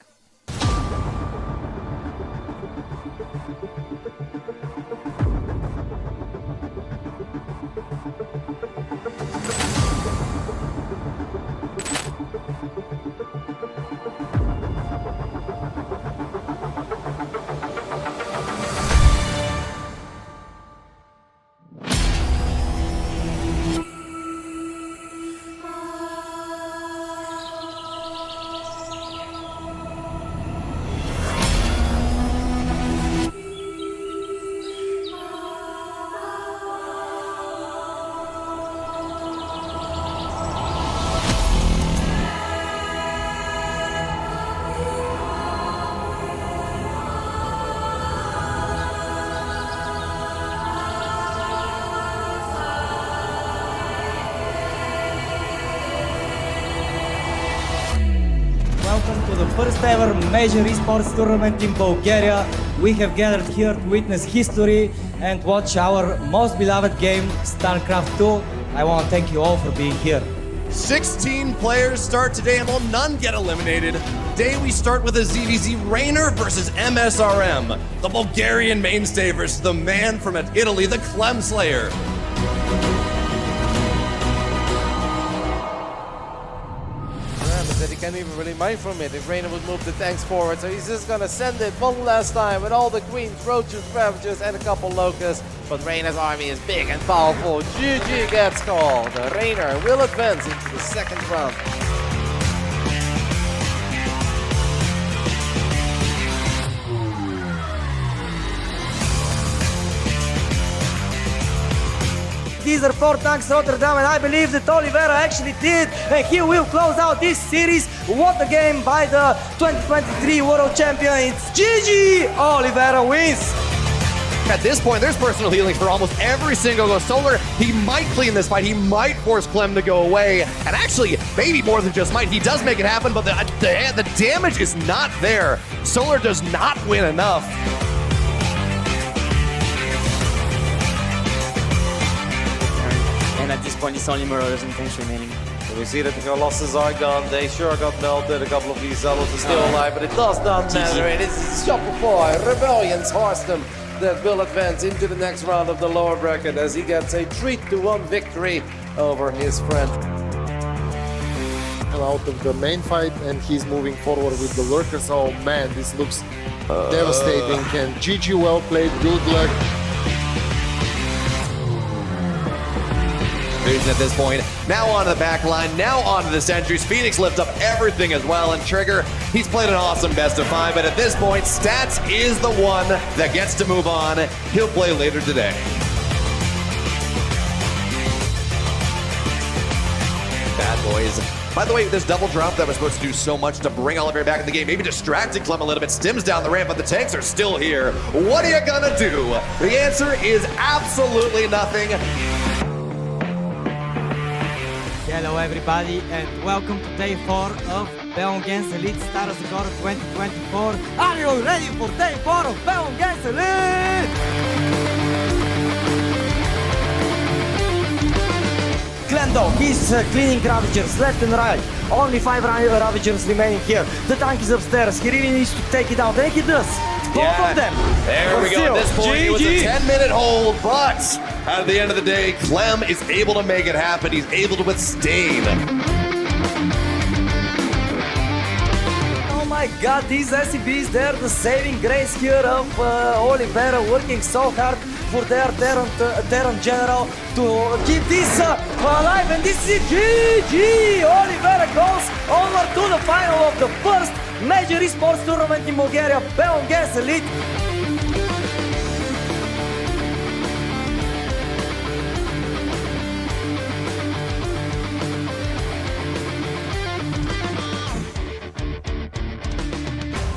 Speaker 1: Welcome to the first ever major esports tournament in Bulgaria. We have gathered here to witness history and watch our most beloved game, StarCraft 2. I want to thank you all for being here.
Speaker 5: 16 players start today and will none get eliminated. Today we start with a ZVZ Rainer versus MSRM. The Bulgarian mainstay versus the man from Italy, the Clem Slayer.
Speaker 6: That he can't even really mine from it if Rainer would move the tanks forward. So he's just gonna send it one last time with all the queens, roaches, ravagers, and a couple locusts. But Rainer's army is big and powerful. GG gets called. Rainer will advance into the second round.
Speaker 1: These are 4 tanks Rotterdam, and I believe that Oliveira actually did, and he will close out this series. What a game by the 2023 World Champion. It's GG! Oliveira wins!
Speaker 5: At this point, there's personal healings for almost every single go. Solar, he might clean this fight. He might force Clem to go away. And actually, maybe more than just might. He does make it happen, but the damage is not there. Solar does not win enough.
Speaker 7: And at this point, it's only Marauders and Tanks remaining.
Speaker 6: So we see that the Colossus are gone. They sure got melted. A couple of these Zealots are still alive, but it does not matter. It is Shopify, Rebellion's Hearthstone that will advance into the next round of the lower bracket as he gets a 3-1 victory over his friend.
Speaker 8: Out of the main fight, and he's moving forward with the lurkers. Oh man, this looks devastating. And GG, well played, good luck.
Speaker 5: At this point, now onto the back line, now onto the sentries. Phoenix lift up everything as well, and Trigger, he's played an awesome best of 5, but at this point, Stats is the one that gets to move on. He'll play later today. Bad boys. By the way, this double drop that was supposed to do so much to bring Oliver back in the game, maybe distracting Clem a little bit, stims down the ramp, but the tanks are still here. What are you gonna do? The answer is absolutely nothing.
Speaker 9: Hello everybody and welcome to day 4 of Bellum against Elite Stara Zagora 2024. Are you ready for day 4 of Bellum against Elite? Glendo, he's cleaning Ravagers left and right. Only 5 Ravagers remaining here. The tank is upstairs, he really needs to take it down, and he does. Both of them.
Speaker 5: There we go. At this point, it was a 10-minute hold, but at the end of the day, Clem is able to make it happen. He's able to withstand.
Speaker 9: Oh my god, these SCBs, they're the saving grace here of Oliveira, working so hard for their Terran General to keep this alive, and this is it. GG! Oliveira goes over to the final of the first major esports tournament in Bulgaria, Bellum against Elite.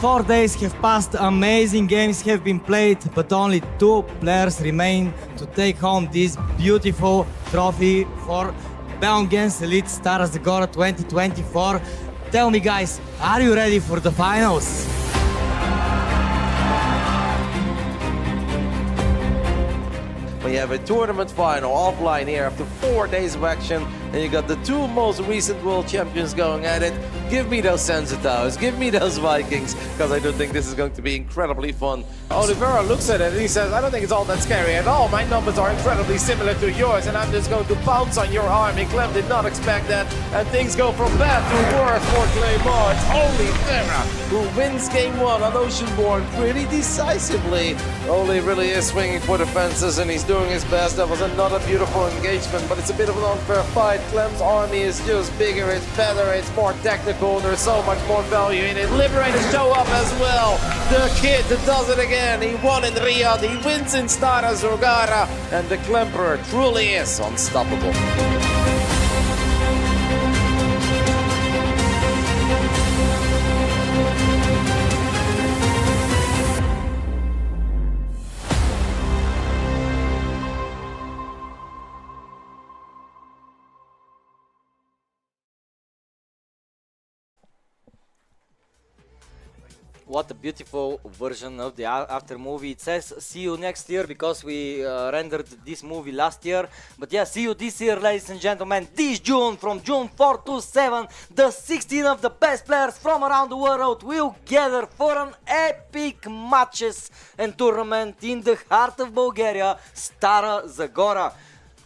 Speaker 9: Four days have passed, amazing games have been played, but only 2 players remain to take home this beautiful trophy for Bellum against Elite Stara Zagora 2024. Tell me guys, are you ready for the finals?
Speaker 6: We have a tournament final offline here after 4 days of action, and you got the 2 most recent world champions going at it. Give me those Sensitars, give me those Vikings, because I do think this is going to be incredibly fun. Oliveira looks at it and he says, I don't think it's all that scary at all. My numbers are incredibly similar to yours, and I'm just going to pounce on your army. Clem did not expect that, and things go from bad to worse for Claymore. It's Oliveira who wins game 1 on Oceanborn pretty decisively. Oli really is swinging for the fences, and he's doing his best. That was another beautiful engagement, but it's a bit of an unfair fight. Clem's army is just bigger, it's better, it's more technical. There's so much more value in it. Liberators show up as well. The kid does it again. He won in Riyadh, he wins in Stara Zagora, and the Klemperer truly is unstoppable.
Speaker 1: What a beautiful version of the after movie. It says see you next year because we rendered this movie last year. But yeah, see you this year, ladies and gentlemen. This June, from June 4 to 7, the 16 of the best players from around the world will gather for an epic matches and tournament in the heart of Bulgaria, Stara Zagora.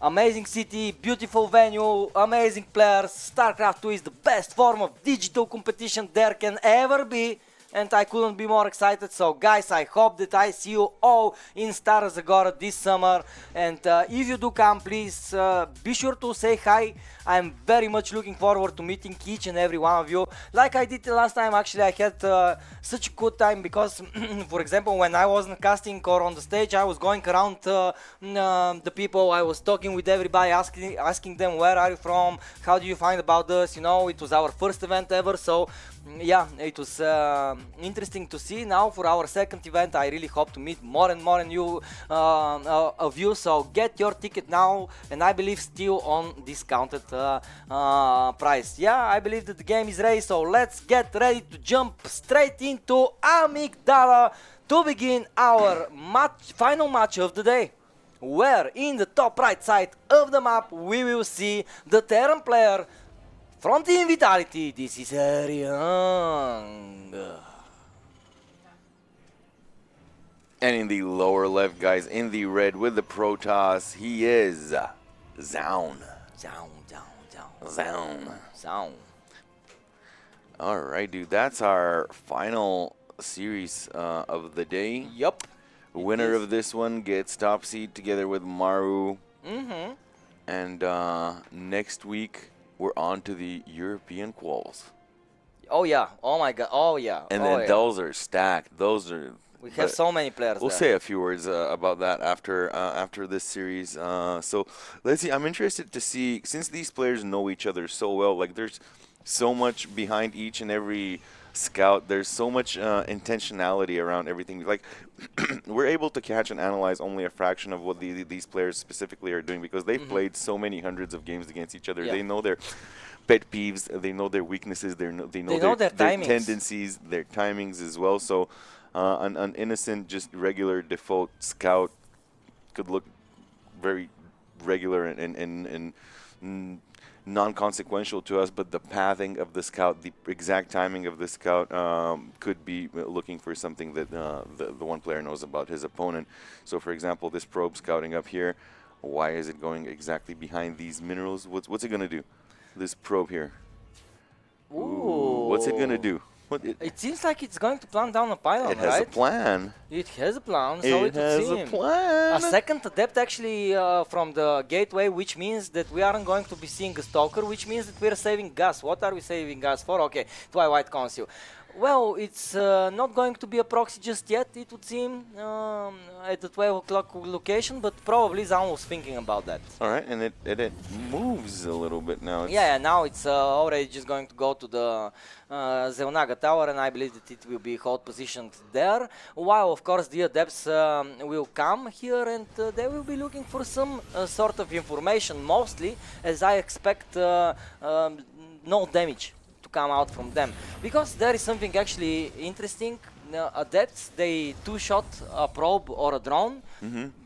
Speaker 1: Amazing city, beautiful venue, amazing players. StarCraft 2 is the best form of digital competition there can ever be. And I couldn't be more excited. So guys, I hope that I see you all in Stara Zagora this summer. And if you do come, please be sure to say hi. I'm very much looking forward to meeting each and every one of you. Like I did the last time, actually I had such a good time because, for example, when I wasn't casting or on the stage, I was going around the people, I was talking with everybody, asking them where are you from, how do you find about us, you know, it was our first event ever, so yeah, it was interesting to see. Now for our second event, I really hope to meet more and more new of you. So get your ticket now, and I believe still on discounted price. Yeah, I believe that the game is ready. So let's get ready to jump straight into Amygdala to begin our final match of the day, where in the top right side of the map we will see the Terran player from Team Vitality. This is Young.
Speaker 2: And in the lower left, guys, in the red with the Protoss, he is Zaun.
Speaker 1: Sound.
Speaker 2: All right, dude, that's our final series of the day.
Speaker 1: Yup.
Speaker 2: Winner of this one gets top seed together with Maru.
Speaker 1: Mm-hmm.
Speaker 2: And next week, we're on to the European quals.
Speaker 1: Oh yeah. Oh my god. Oh yeah.
Speaker 2: And
Speaker 1: oh,
Speaker 2: then
Speaker 1: yeah.
Speaker 2: those are stacked. Those are...
Speaker 1: We have so many players
Speaker 2: We'll
Speaker 1: there.
Speaker 2: say a few words about that after this series. So let's see. I'm interested to see, since these players know each other so well, like there's so much behind each and every scout. There's so much intentionality around everything. Like we're able to catch and analyze only a fraction of what these players specifically are doing, because they've played so many hundreds of games against each other.
Speaker 1: Yeah.
Speaker 2: They know their pet peeves. They know their weaknesses. They know
Speaker 1: their timings.
Speaker 2: tendencies, their timings as well. So an innocent, just regular default scout could look very regular and non-consequential to us, but the pathing of the scout, the exact timing of the scout could be looking for something that the one player knows about his opponent. So for example, this probe scouting up here, why is it going exactly behind these minerals? What's it going to do? This probe here. Ooh, what's it going to do?
Speaker 1: It seems like it's going to plant down a pylon,
Speaker 2: It has
Speaker 1: right?
Speaker 2: a plan.
Speaker 1: It has a plan, so
Speaker 2: It
Speaker 1: it
Speaker 2: has
Speaker 1: would
Speaker 2: a
Speaker 1: seem.
Speaker 2: plan.
Speaker 1: A second adept actually from the gateway, which means that we aren't going to be seeing a stalker, which means that we're saving gas. What are we saving gas for? Okay, Twilight Council. Well, it's not going to be a proxy just yet, it would seem, at the 12 o'clock location, but probably Zaun was thinking about that.
Speaker 2: All right, and it moves a little bit now.
Speaker 1: Yeah, now it's already just going to go to the Zeonaga Tower, and I believe that it will be hold positioned there. While, of course, the adepts will come here, and they will be looking for some sort of information, mostly, as I expect no damage to come out from them. Because there is something actually interesting. Adepts, they two-shot a probe or a drone,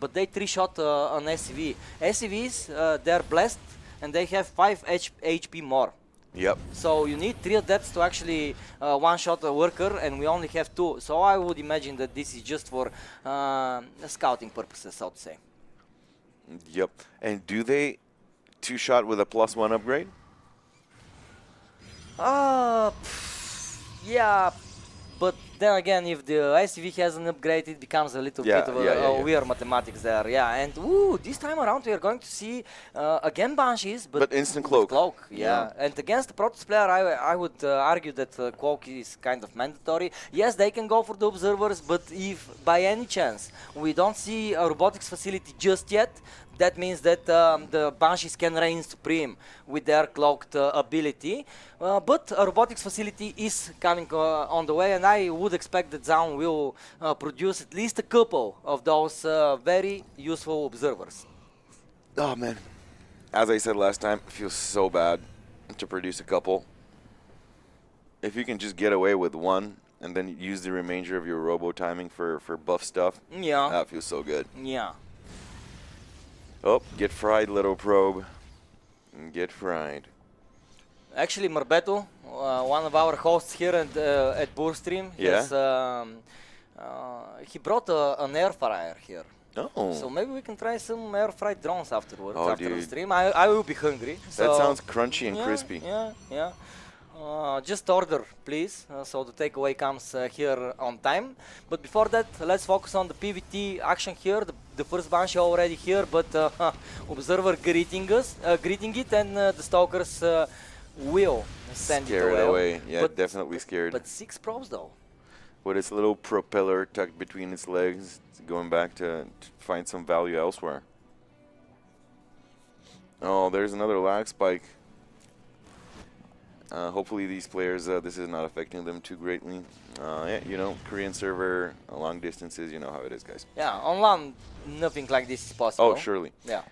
Speaker 1: but they three-shot an SCV. SCVs, they're blessed, and they have 5 HP more.
Speaker 2: Yep.
Speaker 1: So you need 3 adepts to actually one-shot a worker, and we only have 2. So I would imagine that this is just for scouting purposes, so to say.
Speaker 2: Yep. And do they two-shot with a +1 upgrade?
Speaker 1: Yeah, but then again, if the ICV has an upgrade, it becomes a little bit of a weird mathematics there. Yeah, and this time around we are going to see again Banshees, but
Speaker 2: instant cloak.
Speaker 1: Yeah. And against the Protoss player, I would argue that cloak is kind of mandatory. Yes, they can go for the observers, but if by any chance we don't see a robotics facility just yet, that means that the Banshees can reign supreme with their cloaked ability. But a robotics facility is coming on the way, and I would expect that Zaun will produce at least a couple of those very useful observers.
Speaker 2: Oh, man. As I said last time, it feels so bad to produce a couple. If you can just get away with one and then use the remainder of your robo timing for buff stuff, that feels so good.
Speaker 1: Yeah.
Speaker 2: Oh, get fried, little probe. Get fried.
Speaker 1: Actually, Marbeto, one of our hosts here at Boorstream, he brought an air fryer here.
Speaker 2: Oh.
Speaker 1: So maybe we can try some air fried drones afterwards, after the
Speaker 2: dude.
Speaker 1: stream. I will be hungry.
Speaker 2: That
Speaker 1: So
Speaker 2: sounds crunchy and crispy.
Speaker 1: Yeah. Just order, please, so the takeaway comes here on time. But before that, let's focus on the PvT action here. The first Banshee already here, but Observer greeting it, and the Stalkers will send
Speaker 2: Scare
Speaker 1: it
Speaker 2: it
Speaker 1: away.
Speaker 2: away. Yeah, definitely scared.
Speaker 1: But 6 probes though.
Speaker 2: With its little propeller tucked between its legs, it's going back to find some value elsewhere. Oh, there's another lag spike. Hopefully these players, this is not affecting them too greatly. Yeah, you know, Korean server, long distances, you know how it is, guys.
Speaker 1: Yeah, on LAN, nothing like this is possible.
Speaker 2: Oh, surely.
Speaker 1: Yeah.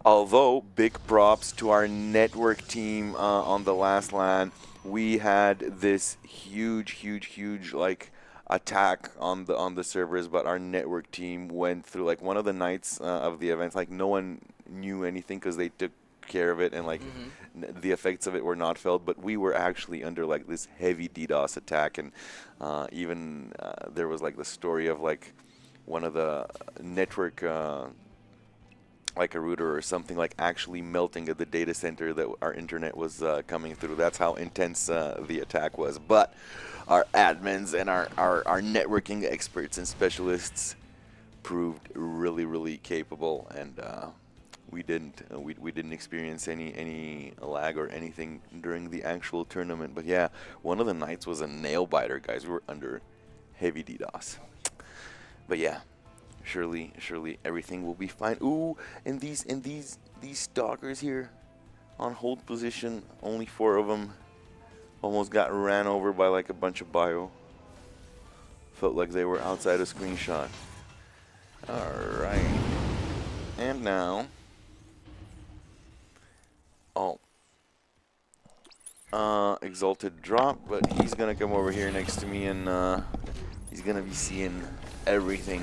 Speaker 2: Although, big props to our network team on the last LAN. We had this huge like attack on the servers, but our network team went through like one of the nights of the events. Like no one knew anything because they took care of it, and like the effects of it were not felt. But we were actually under like this heavy DDoS attack, and even there was like the story of like one of the network. Like a router or something, like actually melting at the data center that our internet was coming through. That's how intense the attack was. But our admins and our networking experts and specialists proved really capable, and we didn't experience any lag or anything during the actual tournament. But yeah, one of the nights was a nail biter, guys. We were under heavy DDoS. But yeah. Surely everything will be fine. Ooh, and these stalkers here on hold position, only 4 of them, almost got ran over by like a bunch of bio. Felt like they were outside a screenshot. Alright. And now Exalted drop, but he's gonna come over here next to me, and he's gonna be seeing everything.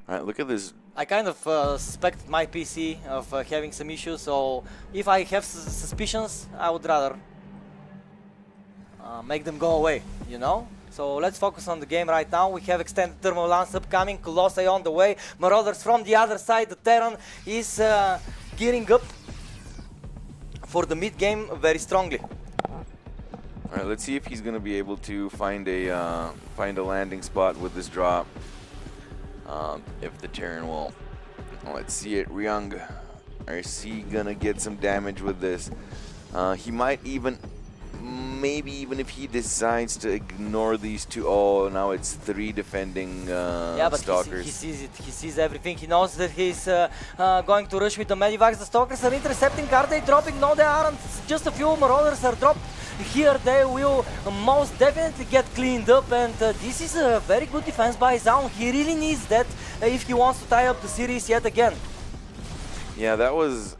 Speaker 2: Alright, look at this.
Speaker 1: I kind of suspected my PC of having some issues, so if I have suspicions, I would rather make them go away, you know? So let's focus on the game right now. We have extended thermal lance upcoming, Colossi on the way, Marauders from the other side. The Terran is gearing up for the mid game very strongly.
Speaker 2: Alright, let's see if he's gonna be able to find a landing spot with this drop. If the Terran will. Let's see it. Ryung, is he gonna get some damage with this? He might even, maybe even if he decides to ignore these 2. Oh, now it's 3 defending
Speaker 1: yeah, but
Speaker 2: stalkers.
Speaker 1: He sees it. He sees everything. He knows that he's going to rush with the Medivacs. The stalkers are intercepting. Are they dropping? No, they aren't. Just a few Marauders are dropped. Here they will most definitely get cleaned up, and this is a very good defense by Zaun. He really needs that if he wants to tie up the series yet again.
Speaker 2: Yeah, that was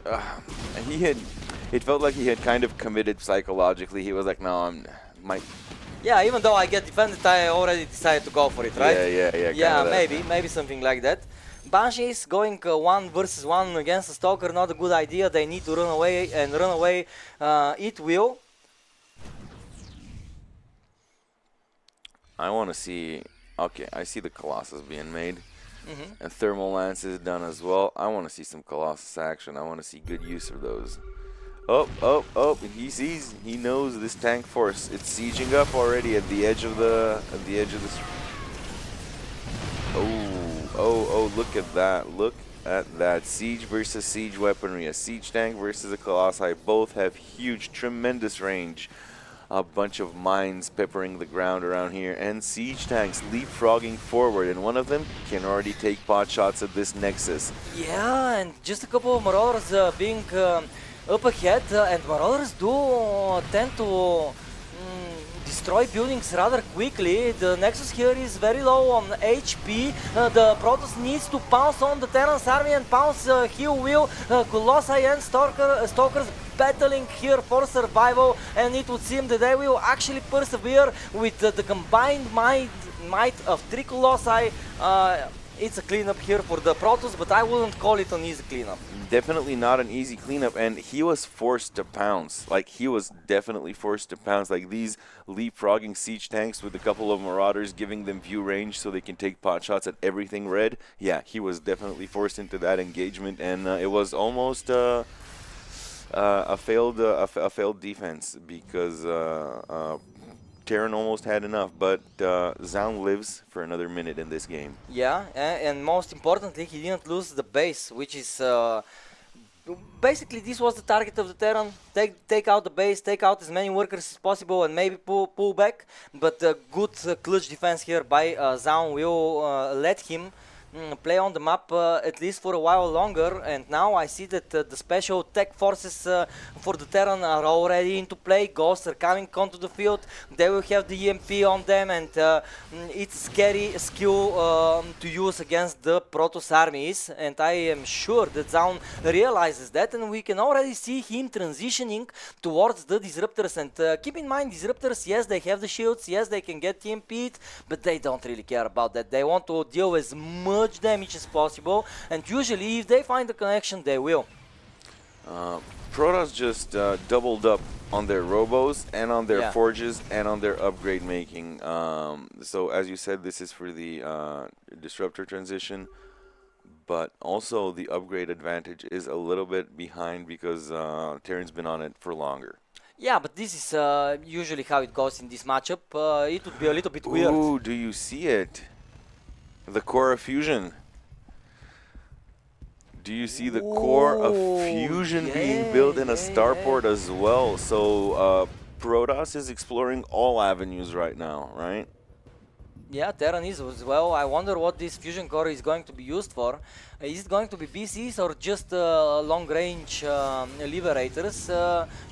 Speaker 2: it felt like he had kind of committed psychologically. He was like, no,
Speaker 1: Yeah, even though I get defended, I already decided to go for it, right?
Speaker 2: Yeah.
Speaker 1: Yeah, maybe something like that. Banshees going 1 versus 1 against a Stalker, not a good idea. They need to run away, and run away it will.
Speaker 2: I want to see. Okay, I see the Colossus being made, and Thermal Lance is done as well. I want to see some Colossus action. I want to see good use of those. Oh! He knows this tank force. It's sieging up already at the edge of the. Oh! Look at that! Look at that! Siege versus siege weaponry. A siege tank versus a Colossi. Both have huge, tremendous range. A bunch of mines peppering the ground around here, and siege tanks leapfrogging forward, and one of them can already take pot shots at this Nexus.
Speaker 1: Yeah, and just a couple of Marauders being up ahead, and Marauders do tend to destroy buildings rather quickly. The Nexus here is very low on HP. The Protoss needs to pounce on the Terran's army, and pounce he will. Colossi and Stalkers battling here for survival, and it would seem that they will actually persevere with the combined might of 3 Colossi. It's a cleanup here for the Protoss, but I wouldn't call it an easy cleanup.
Speaker 2: Definitely not an easy cleanup, and he was forced to pounce. Like, he was definitely forced to pounce. Like, these leapfrogging siege tanks with a couple of Marauders giving them view range so they can take pot shots at everything red. Yeah, he was definitely forced into that engagement, and it was almost a failed defense, because Terran almost had enough, but Zaun lives for another minute in this game.
Speaker 1: Yeah, and most importantly, he didn't lose the base, which is basically this was the target of the Terran. Take out the base, take out as many workers as possible, and maybe pull back. But good clutch defense here by Zaun will let him play on the map at least for a while longer, and now I see that the special tech forces for the Terran are already into play. Ghosts are coming onto the field, they will have the EMP on them, and it's a scary skill to use against the Protoss armies, and I am sure that Zaun realizes that, and we can already see him transitioning towards the Disruptors. And keep in mind, Disruptors, yes, they have the shields, yes, they can get EMP'd, but they don't really care about that. They want to deal as much damage as possible, and usually if they find the connection, they will.
Speaker 2: Protoss just doubled up on their robos and on their
Speaker 1: Yeah.
Speaker 2: forges and on their upgrade making. So as you said, this is for the disruptor transition, but also the upgrade advantage is a little bit behind because Terran's been on it for longer.
Speaker 1: Yeah, but this is usually how it goes in this matchup. It would be a little bit weird.
Speaker 2: Ooh, do you see it? The core of fusion. Do you see the core of fusion being built in a starport as well? So Protoss is exploring all avenues right now, right?
Speaker 1: Yeah, Terran is as well. I wonder what this fusion core is going to be used for. Is it going to be BCs or just long-range liberators?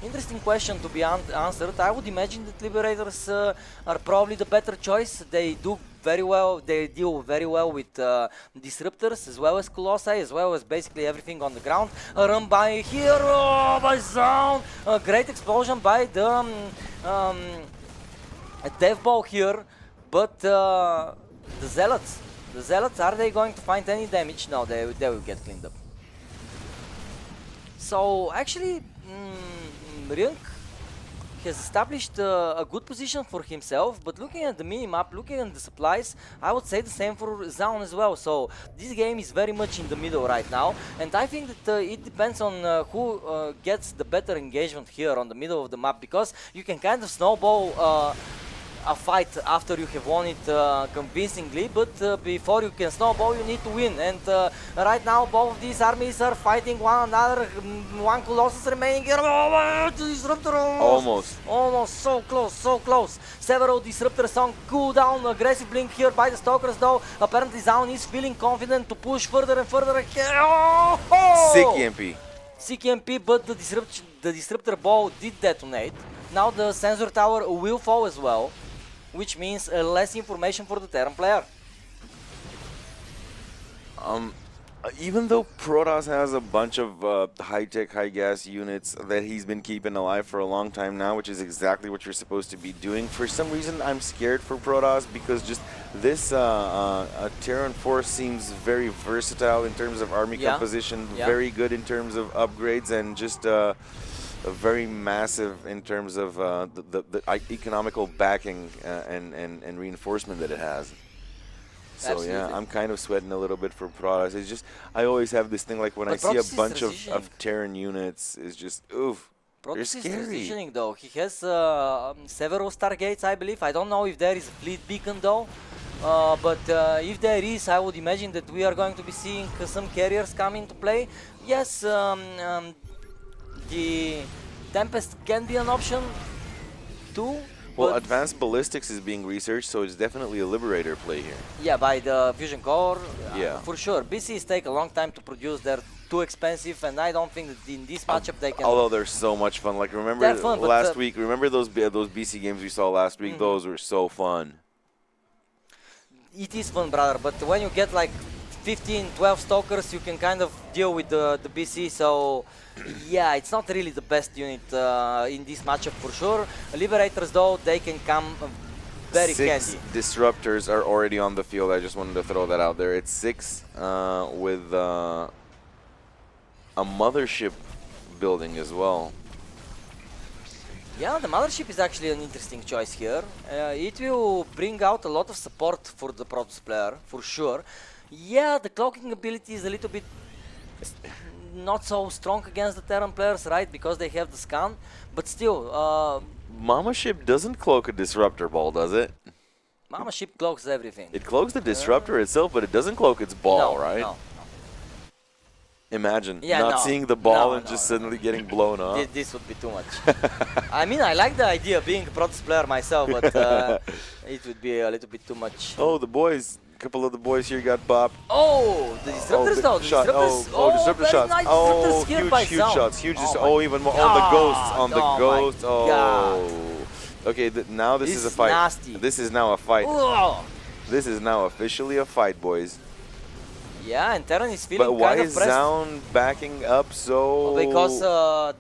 Speaker 1: Interesting question to be answered. I would imagine that liberators are probably the better choice. They do very well. They deal very well with disruptors as well as colossi, as well as basically everything on the ground. A run by here, by Zaun. A great explosion by the dev ball here. But the Zealots, are they going to find any damage? No, they will get cleaned up. So actually, Ryunk has established a good position for himself, but looking at the minimap, looking at the supplies, I would say the same for Zaun as well. So this game is very much in the middle right now, and I think that it depends on who gets the better engagement here on the middle of the map, because you can kind of snowball a fight after you have won it convincingly, but before you can snowball, you need to win. And right now, both of these armies are fighting one another. One Colossus remaining here. Oh, Disruptor almost. So close. Several Disruptors on cooldown. Aggressive blink here by the Stalkers, though. Apparently, Zaun is feeling confident to push further and further.
Speaker 2: Sick EMP.
Speaker 1: Sick EMP, but the Disruptor ball did detonate. Now the sensor tower will fall as well, which means less information for the Terran player.
Speaker 2: Even though Protoss has a bunch of high-tech, high-gas units that he's been keeping alive for a long time now, which is exactly what you're supposed to be doing, for some reason I'm scared for Protoss, because just this Terran force seems very versatile in terms of army composition, very good in terms of upgrades, and just very massive in terms of the economical backing and reinforcement that it has. So
Speaker 1: Absolutely.
Speaker 2: yeah, I'm kind of sweating a little bit for Protoss. It's just, I always have this thing like when I see a bunch of Terran units, it's just, oof, they're
Speaker 1: Protoss is
Speaker 2: scary.
Speaker 1: transitioning though. He has several stargates, I believe. I don't know if there is a fleet beacon though. But if there is, I would imagine that we are going to be seeing some carriers come into play. Yes, the Tempest can be an option too.
Speaker 2: Well, advanced ballistics is being researched, so it's definitely a Liberator play here.
Speaker 1: Yeah, by the fusion core,
Speaker 2: Yeah.
Speaker 1: for sure. BCs take a long time to produce. They're too expensive, and I don't think that in this matchup they can.
Speaker 2: Although they're so much fun. Like, remember
Speaker 1: They're fun, but,
Speaker 2: last week? Remember those BC games we saw last week? Those were so fun.
Speaker 1: It is fun, brother, but when you get like 15, 12 Stalkers, you can kind of deal with the BC, so yeah, it's not really the best unit in this matchup for sure. Liberators, though, they can come very
Speaker 2: 6
Speaker 1: handy.
Speaker 2: disruptors are already on the field. I just wanted to throw that out there. It's 6 with a mothership building as well.
Speaker 1: Yeah, the mothership is actually an interesting choice here. It will bring out a lot of support for the Protoss player, for sure. Yeah, the cloaking ability is a little bit not so strong against the Terran players, right? Because they have the scan, but still.
Speaker 2: Mama ship doesn't cloak a disruptor ball, does it?
Speaker 1: Mama ship cloaks everything.
Speaker 2: It cloaks the disruptor itself, but it doesn't cloak its ball,
Speaker 1: No,
Speaker 2: right?
Speaker 1: no.
Speaker 2: Imagine
Speaker 1: Yeah,
Speaker 2: not
Speaker 1: no.
Speaker 2: seeing the ball
Speaker 1: No,
Speaker 2: and
Speaker 1: no,
Speaker 2: just
Speaker 1: no.
Speaker 2: suddenly getting blown up.
Speaker 1: This would be too much. I mean, I like the idea of being a Protoss player myself, but it would be a little bit too much.
Speaker 2: Oh, the boys couple of the boys here got bopped.
Speaker 1: Oh, the disruptors
Speaker 2: the
Speaker 1: though. The
Speaker 2: shot.
Speaker 1: disruptors.
Speaker 2: Oh, disruptor
Speaker 1: very
Speaker 2: shots.
Speaker 1: Nice
Speaker 2: Oh,
Speaker 1: disruptors here
Speaker 2: huge,
Speaker 1: by
Speaker 2: huge
Speaker 1: Zaun.
Speaker 2: shots. Huge.
Speaker 1: Oh my
Speaker 2: Even more on the ghosts. On the
Speaker 1: God,
Speaker 2: ghosts.
Speaker 1: oh my God.
Speaker 2: Oh. Okay, now this is a
Speaker 1: is
Speaker 2: fight.
Speaker 1: nasty.
Speaker 2: This is now a fight.
Speaker 1: Oh.
Speaker 2: This is now officially a fight, boys.
Speaker 1: Yeah, and Terran is feeling
Speaker 2: But why
Speaker 1: kind of
Speaker 2: is
Speaker 1: pressed.
Speaker 2: Zaun backing up so?
Speaker 1: Because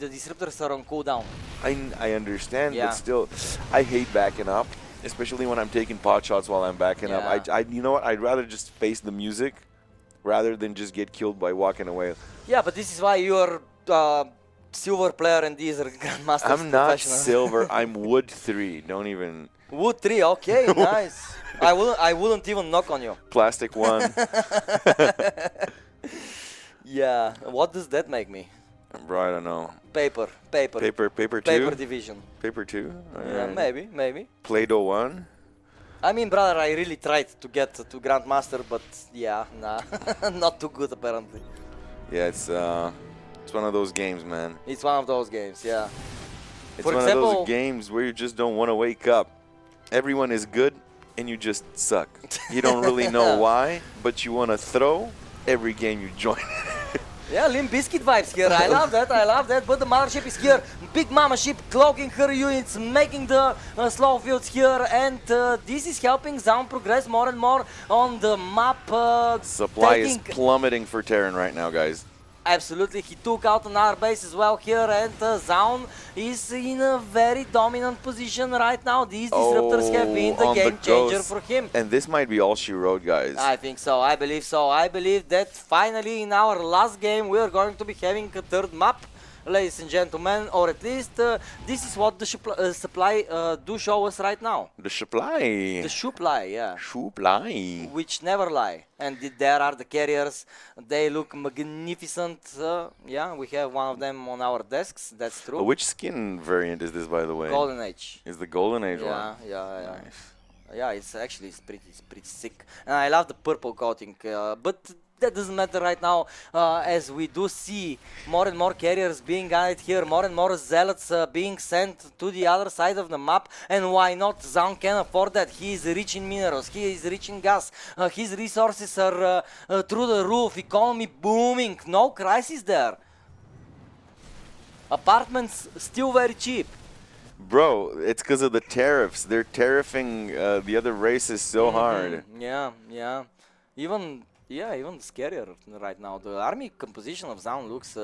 Speaker 1: the disruptors are on cooldown.
Speaker 2: I understand,
Speaker 1: Yeah.
Speaker 2: but still, I hate backing up, especially when I'm taking pot shots while I'm backing up.
Speaker 1: Yeah.
Speaker 2: You know what? I'd rather just face the music rather than just get killed by walking away.
Speaker 1: Yeah, but this is why you're silver player and these are grandmasters.
Speaker 2: I'm not
Speaker 1: professional.
Speaker 2: silver. I'm wood 3. Don't even
Speaker 1: Wood 3, okay, nice. I wouldn't even knock on you.
Speaker 2: plastic 1.
Speaker 1: Yeah, what does that make me?
Speaker 2: Bro, I don't know.
Speaker 1: Paper
Speaker 2: Paper 2.
Speaker 1: division.
Speaker 2: Paper 2.
Speaker 1: Yeah, maybe.
Speaker 2: Play-Doh 1.
Speaker 1: I mean, brother, I really tried to get to Grandmaster, but yeah, nah, not too good apparently.
Speaker 2: Yeah, it's one of those games, man.
Speaker 1: It's one of those games, yeah.
Speaker 2: It's
Speaker 1: For
Speaker 2: one
Speaker 1: example,
Speaker 2: of those games where you just don't want to wake up. Everyone is good, and you just suck. You don't really know why, but you want to throw every game you join.
Speaker 1: yeah, Limp Bizkit vibes here. I love that. But the mothership is here. Big mama ship cloaking her units, making the slow fields here, and this is helping Zaun progress more and more on the map.
Speaker 2: Supply is
Speaker 1: taking
Speaker 2: plummeting for Terran right now, guys.
Speaker 1: Absolutely, he took out another base as well here, and Zaun is in a very dominant position right now. These disruptors have been the
Speaker 2: on
Speaker 1: game changer
Speaker 2: ghost.
Speaker 1: for him.
Speaker 2: And this might be all she wrote, guys.
Speaker 1: I think so, I believe so. I believe that finally in our last game we are going to be having a third map, ladies and gentlemen, or at least this is what the supply do show us right now.
Speaker 2: The supply.
Speaker 1: The supply, yeah.
Speaker 2: Supply.
Speaker 1: Which never lie. And there are the carriers. They look magnificent. Yeah, we have one of them on our desks. That's true.
Speaker 2: Which skin variant is this, by the way?
Speaker 1: Golden Age.
Speaker 2: Is the Golden Age
Speaker 1: Yeah,
Speaker 2: one?
Speaker 1: yeah.
Speaker 2: Nice.
Speaker 1: Yeah, it's actually pretty sick. And I love the purple coating. But that doesn't matter right now, as we do see more and more carriers being added here, more and more zealots being sent to the other side of the map, and why not? Zaun can afford that. He is rich in minerals, he is rich in gas, his resources are through the roof, economy booming, no crisis there. Apartments still very cheap.
Speaker 2: Bro, it's because of the tariffs. They're tariffing the other races so hard.
Speaker 1: Yeah. Even scarier right now. The army composition of Zaun looks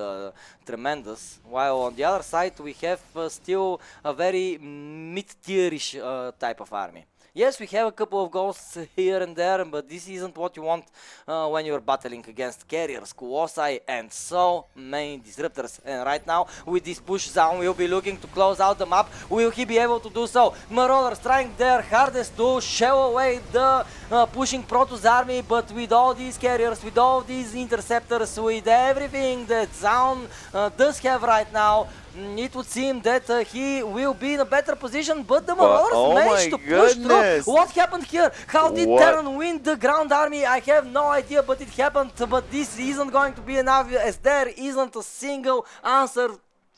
Speaker 1: tremendous, while on the other side we have still a very mid-tierish type of army. Yes, we have a couple of ghosts here and there, but this isn't what you want when you're battling against carriers, Colossi, and so many disruptors. And right now, with this push, Zaun will be looking to close out the map. Will he be able to do so? Marauders trying their hardest to shell away the pushing Protoss army, but with all these carriers, with all these interceptors, with everything that Zaun does have right now, it would seem that he will be in a better position, but the Marauders managed to push through. What happened here? How did Terran win the ground army? I have no idea, but it happened. But this isn't going to be enough, as there isn't a single answer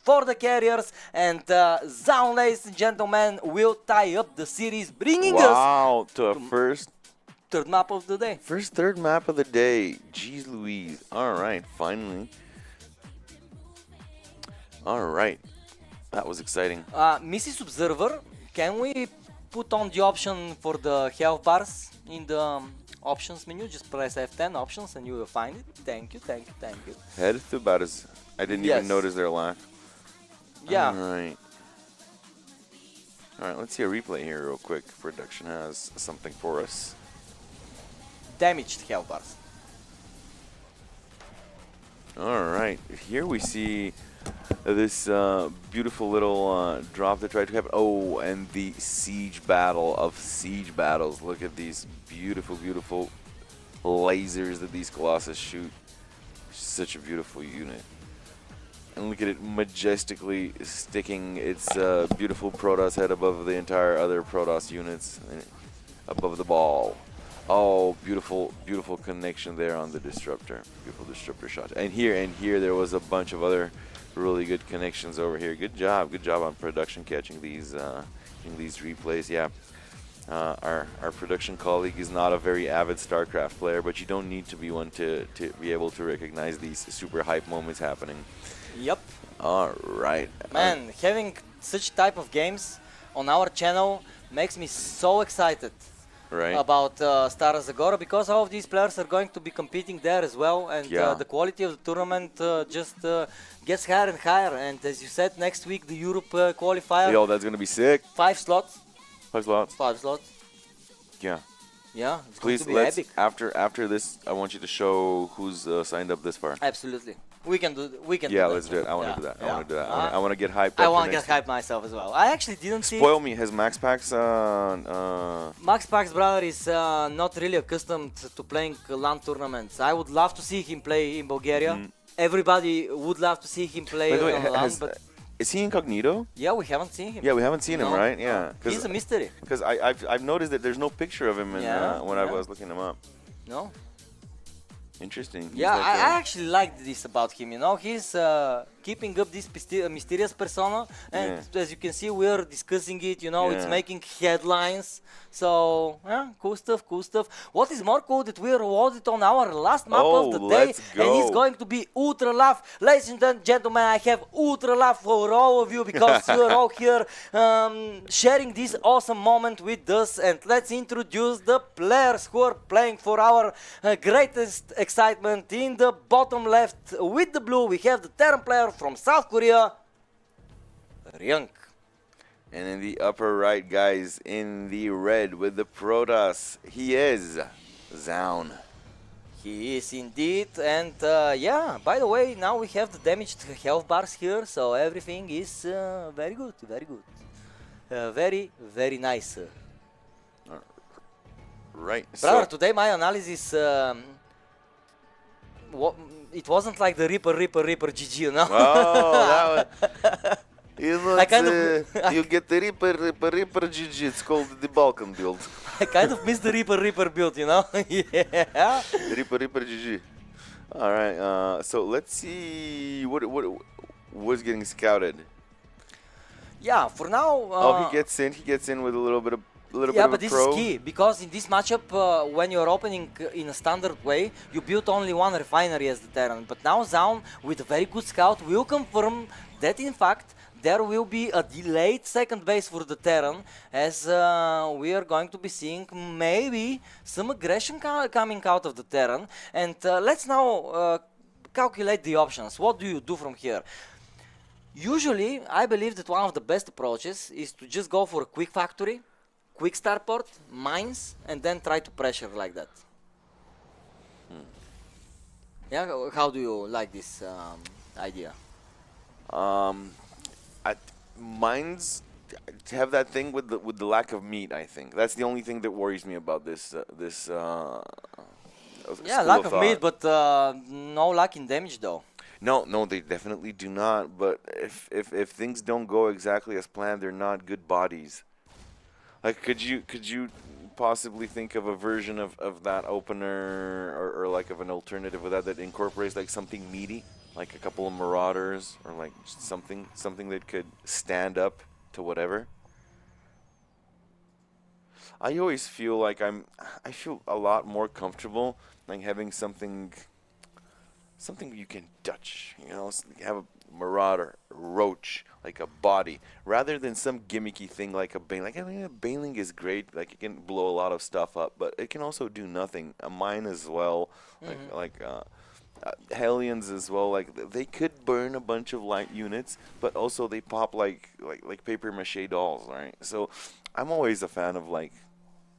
Speaker 1: for the carriers, and Zaun, ladies and gentlemen, will tie up the series, bringing us
Speaker 2: to a first
Speaker 1: third map of the day.
Speaker 2: First third map of the day. Jeez Louise. All right, finally. All right. That was exciting.
Speaker 1: Mrs. Observer, can we put on the option for the health bars in the options menu? Just press F10 options and you will find it. Thank you.
Speaker 2: Head to batters. I didn't even notice their lack.
Speaker 1: Yeah.
Speaker 2: All right, let's see a replay here real quick. Production has something for us.
Speaker 1: Damaged health bars.
Speaker 2: All right, here we see this beautiful little drop that tried to happen. Oh, and the siege battle of siege battles. Look at these beautiful, beautiful lasers that these Colossus shoot. Such a beautiful unit. And look at it majestically sticking its beautiful Protoss head above the entire other Protoss units, above the ball. Oh, beautiful, beautiful connection there on the disruptor. Beautiful disruptor shot. And here there was a bunch of other really good connections over here. Good job on production catching these replays. Yeah, Our production colleague is not a very avid StarCraft player, but you don't need to be one to be able to recognize these super hype moments happening.
Speaker 1: Yep.
Speaker 2: All right.
Speaker 1: Man, having such type of games on our channel makes me so excited
Speaker 2: Right.
Speaker 1: about Stara Zagora, because all of these players are going to be competing there as well, and
Speaker 2: Yeah.
Speaker 1: the quality of the tournament just gets higher and higher. And as you said, next week the Europe qualifier,
Speaker 2: Yo, that's gonna be sick.
Speaker 1: 5 slots.
Speaker 2: 5 slots.
Speaker 1: 5 slots.
Speaker 2: Yeah.
Speaker 1: Yeah, it's
Speaker 2: Please,
Speaker 1: going to be
Speaker 2: let's
Speaker 1: epic.
Speaker 2: after this, I want you to show who's signed up this far.
Speaker 1: Absolutely. We can do
Speaker 2: Yeah,
Speaker 1: do that.
Speaker 2: let's do it. I want to
Speaker 1: Yeah,
Speaker 2: do that. I
Speaker 1: yeah.
Speaker 2: want to do that. I want to get hyped.
Speaker 1: I
Speaker 2: up
Speaker 1: want
Speaker 2: for
Speaker 1: to get
Speaker 2: next
Speaker 1: hyped myself as well. I actually didn't see.
Speaker 2: week. Spoil me. Has Max Pax
Speaker 1: Max Pax's brother is not really accustomed to playing LAN tournaments. I would love to see him play in Bulgaria. Everybody would love to see him play
Speaker 2: by the way,
Speaker 1: on LAN, but
Speaker 2: is he incognito?
Speaker 1: yeah, we haven't seen him.
Speaker 2: Yeah, we haven't seen him,
Speaker 1: No,
Speaker 2: right?
Speaker 1: no.
Speaker 2: Yeah.
Speaker 1: He's a mystery.
Speaker 2: Because I've noticed that there's no picture of him in,
Speaker 1: Yeah,
Speaker 2: when I
Speaker 1: yeah.
Speaker 2: was looking him up.
Speaker 1: No?
Speaker 2: Interesting. He's
Speaker 1: Yeah,
Speaker 2: like
Speaker 1: I actually like this about him. You know, he's keeping up this mysterious persona, and as you can see, we're discussing it. You know, it's
Speaker 2: Yeah.
Speaker 1: making headlines. So yeah, cool stuff, cool stuff. What is more cool that we rewarded on our last map of the day,
Speaker 2: let's
Speaker 1: and it's
Speaker 2: go.
Speaker 1: going to be ultra love, ladies and gentlemen. I have ultra love for all of you because you're all here sharing this awesome moment with us. And let's introduce the players who are playing for our greatest excitement. In the bottom left with the blue, we have the Terran player from South Korea, Ryung.
Speaker 2: And in the upper right, guys, in the red with the Protoss, he is Zaun.
Speaker 1: He is indeed, and yeah, by the way, now we have the damaged health bars here, so everything is very good, very good. Very, very nice.
Speaker 2: Right.
Speaker 1: Brother,
Speaker 2: So,
Speaker 1: today my analysis, it wasn't like the Reaper GG, you know?
Speaker 2: oh, that was, you know,
Speaker 1: I kind of-
Speaker 2: you get the Reaper GG. It's called the Balkan build.
Speaker 1: I kind of missed the Reaper build, you know? Yeah.
Speaker 2: Reaper GG. All right. So let's see what's getting scouted.
Speaker 1: Yeah, for now.
Speaker 2: Oh, he gets in with a little bit of
Speaker 1: Yeah,
Speaker 2: of
Speaker 1: but
Speaker 2: a
Speaker 1: this
Speaker 2: probe.
Speaker 1: is key, because in this matchup, when you're opening in a standard way, you build only one refinery as the Terran. But now Zaun, with a very good scout, will confirm that in fact there will be a delayed second base for the Terran, as we are going to be seeing maybe some aggression coming out of the Terran. And let's now calculate the options. What do you do from here? Usually, I believe that one of the best approaches is to just go for a quick factory, quick starport, mines, and then try to pressure like that. Yeah, how do you like this idea?
Speaker 2: Mines have that thing with the lack of meat. I think that's the only thing that worries me about this
Speaker 1: Yeah, lack of meat, but no lack in damage though.
Speaker 2: No, they definitely do not. But if things don't go exactly as planned, they're not good bodies. Like, could you possibly think of a version of that opener or like of an alternative with that incorporates like something meaty, like a couple of marauders or like just something that could stand up to whatever? I always feel like I feel a lot more comfortable like having something you can touch, you know, you have a marauder, roach, like a body, rather than some gimmicky thing like a bailing. Like, I mean, a bailing is great, like it can blow a lot of stuff up, but it can also do nothing. A mine as well, like Hellions as well, like they could burn a bunch of light units, but also they pop like paper mache dolls, right? So I'm always a fan of like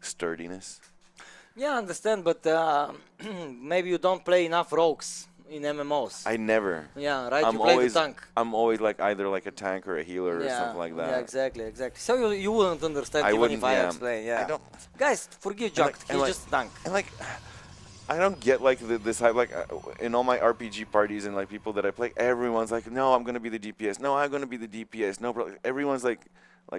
Speaker 2: sturdiness.
Speaker 1: Yeah, I understand, but maybe you don't play enough rogues in MMOs.
Speaker 2: I never.
Speaker 1: Yeah, right. You play the tank.
Speaker 2: I'm always like either like a tank or a healer or something like that.
Speaker 1: Yeah, exactly. So you wouldn't understand
Speaker 2: I
Speaker 1: even
Speaker 2: wouldn't,
Speaker 1: if I
Speaker 2: yeah.
Speaker 1: explain. Yeah.
Speaker 2: I don't.
Speaker 1: Guys, forgive Junk.
Speaker 2: and
Speaker 1: He's
Speaker 2: like-
Speaker 1: just a tank.
Speaker 2: And like, I don't get like this hype. Like in all my RPG parties and like people that I play, everyone's like, no, I'm gonna be the DPS. No, I'm gonna be the DPS. No, bro. Everyone's like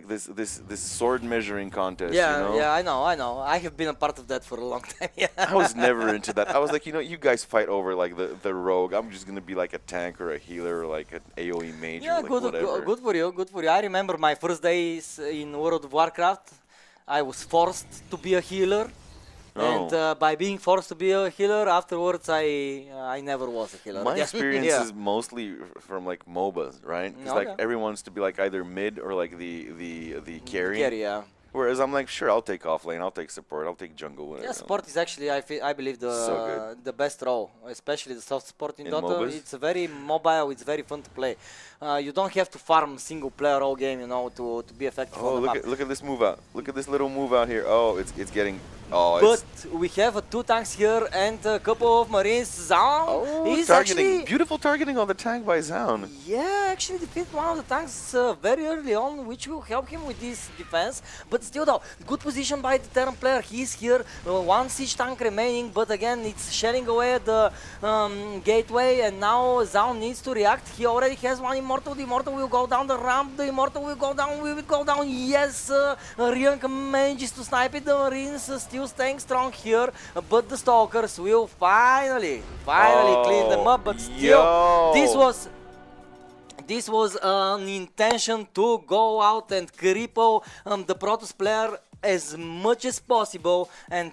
Speaker 2: this sword measuring contest.
Speaker 1: Yeah,
Speaker 2: you know?
Speaker 1: yeah, I know. I have been a part of that for a long time. Yeah.
Speaker 2: I was never into that. I was like, you guys fight over like the rogue. I'm just gonna be like a tank or a healer or like an AOE mage
Speaker 1: Yeah,
Speaker 2: or like whatever.
Speaker 1: good for you, good for you. I remember my first days in World of Warcraft. I was forced to be a healer. And
Speaker 2: Oh.
Speaker 1: by being forced to be a healer, afterwards I never was a healer.
Speaker 2: My
Speaker 1: Yeah.
Speaker 2: experience
Speaker 1: Yeah.
Speaker 2: is mostly from like MOBAs, right? Because like
Speaker 1: Okay.
Speaker 2: everyone wants to be like either mid or like the carry.
Speaker 1: Carry, yeah.
Speaker 2: Whereas I'm like, sure, I'll take off lane, I'll take support, I'll take jungle, whatever.
Speaker 1: Yeah, support is actually I believe
Speaker 2: So good.
Speaker 1: the best role, especially the soft support in
Speaker 2: In
Speaker 1: Dota.
Speaker 2: MOBAs?
Speaker 1: It's very mobile. It's very fun to play. You don't have to farm single player all game, to be effective
Speaker 2: Oh,
Speaker 1: on the map.
Speaker 2: look at this move out. Look at this little move out here. Oh, it's getting. Oh,
Speaker 1: But
Speaker 2: it's.
Speaker 1: we have two tanks here and a couple of marines. Zaun is
Speaker 2: Targeting.
Speaker 1: actually
Speaker 2: Beautiful targeting on the tank by Zaun.
Speaker 1: yeah, actually defeat one of the tanks very early on, which will help him with this defense. But still, though, good position by the Terran player. He's here, one siege tank remaining, but again, it's shedding away the gateway, and now Zaun needs to react. He already has one Immortal. The Immortal will go down the ramp. The Immortal will go down. We will go down. Yes, Riank manages to snipe it. The Marines still staying strong here, but the Stalkers will finally clean them up. But still, this was an intention to go out and cripple the Protoss player as much as possible, and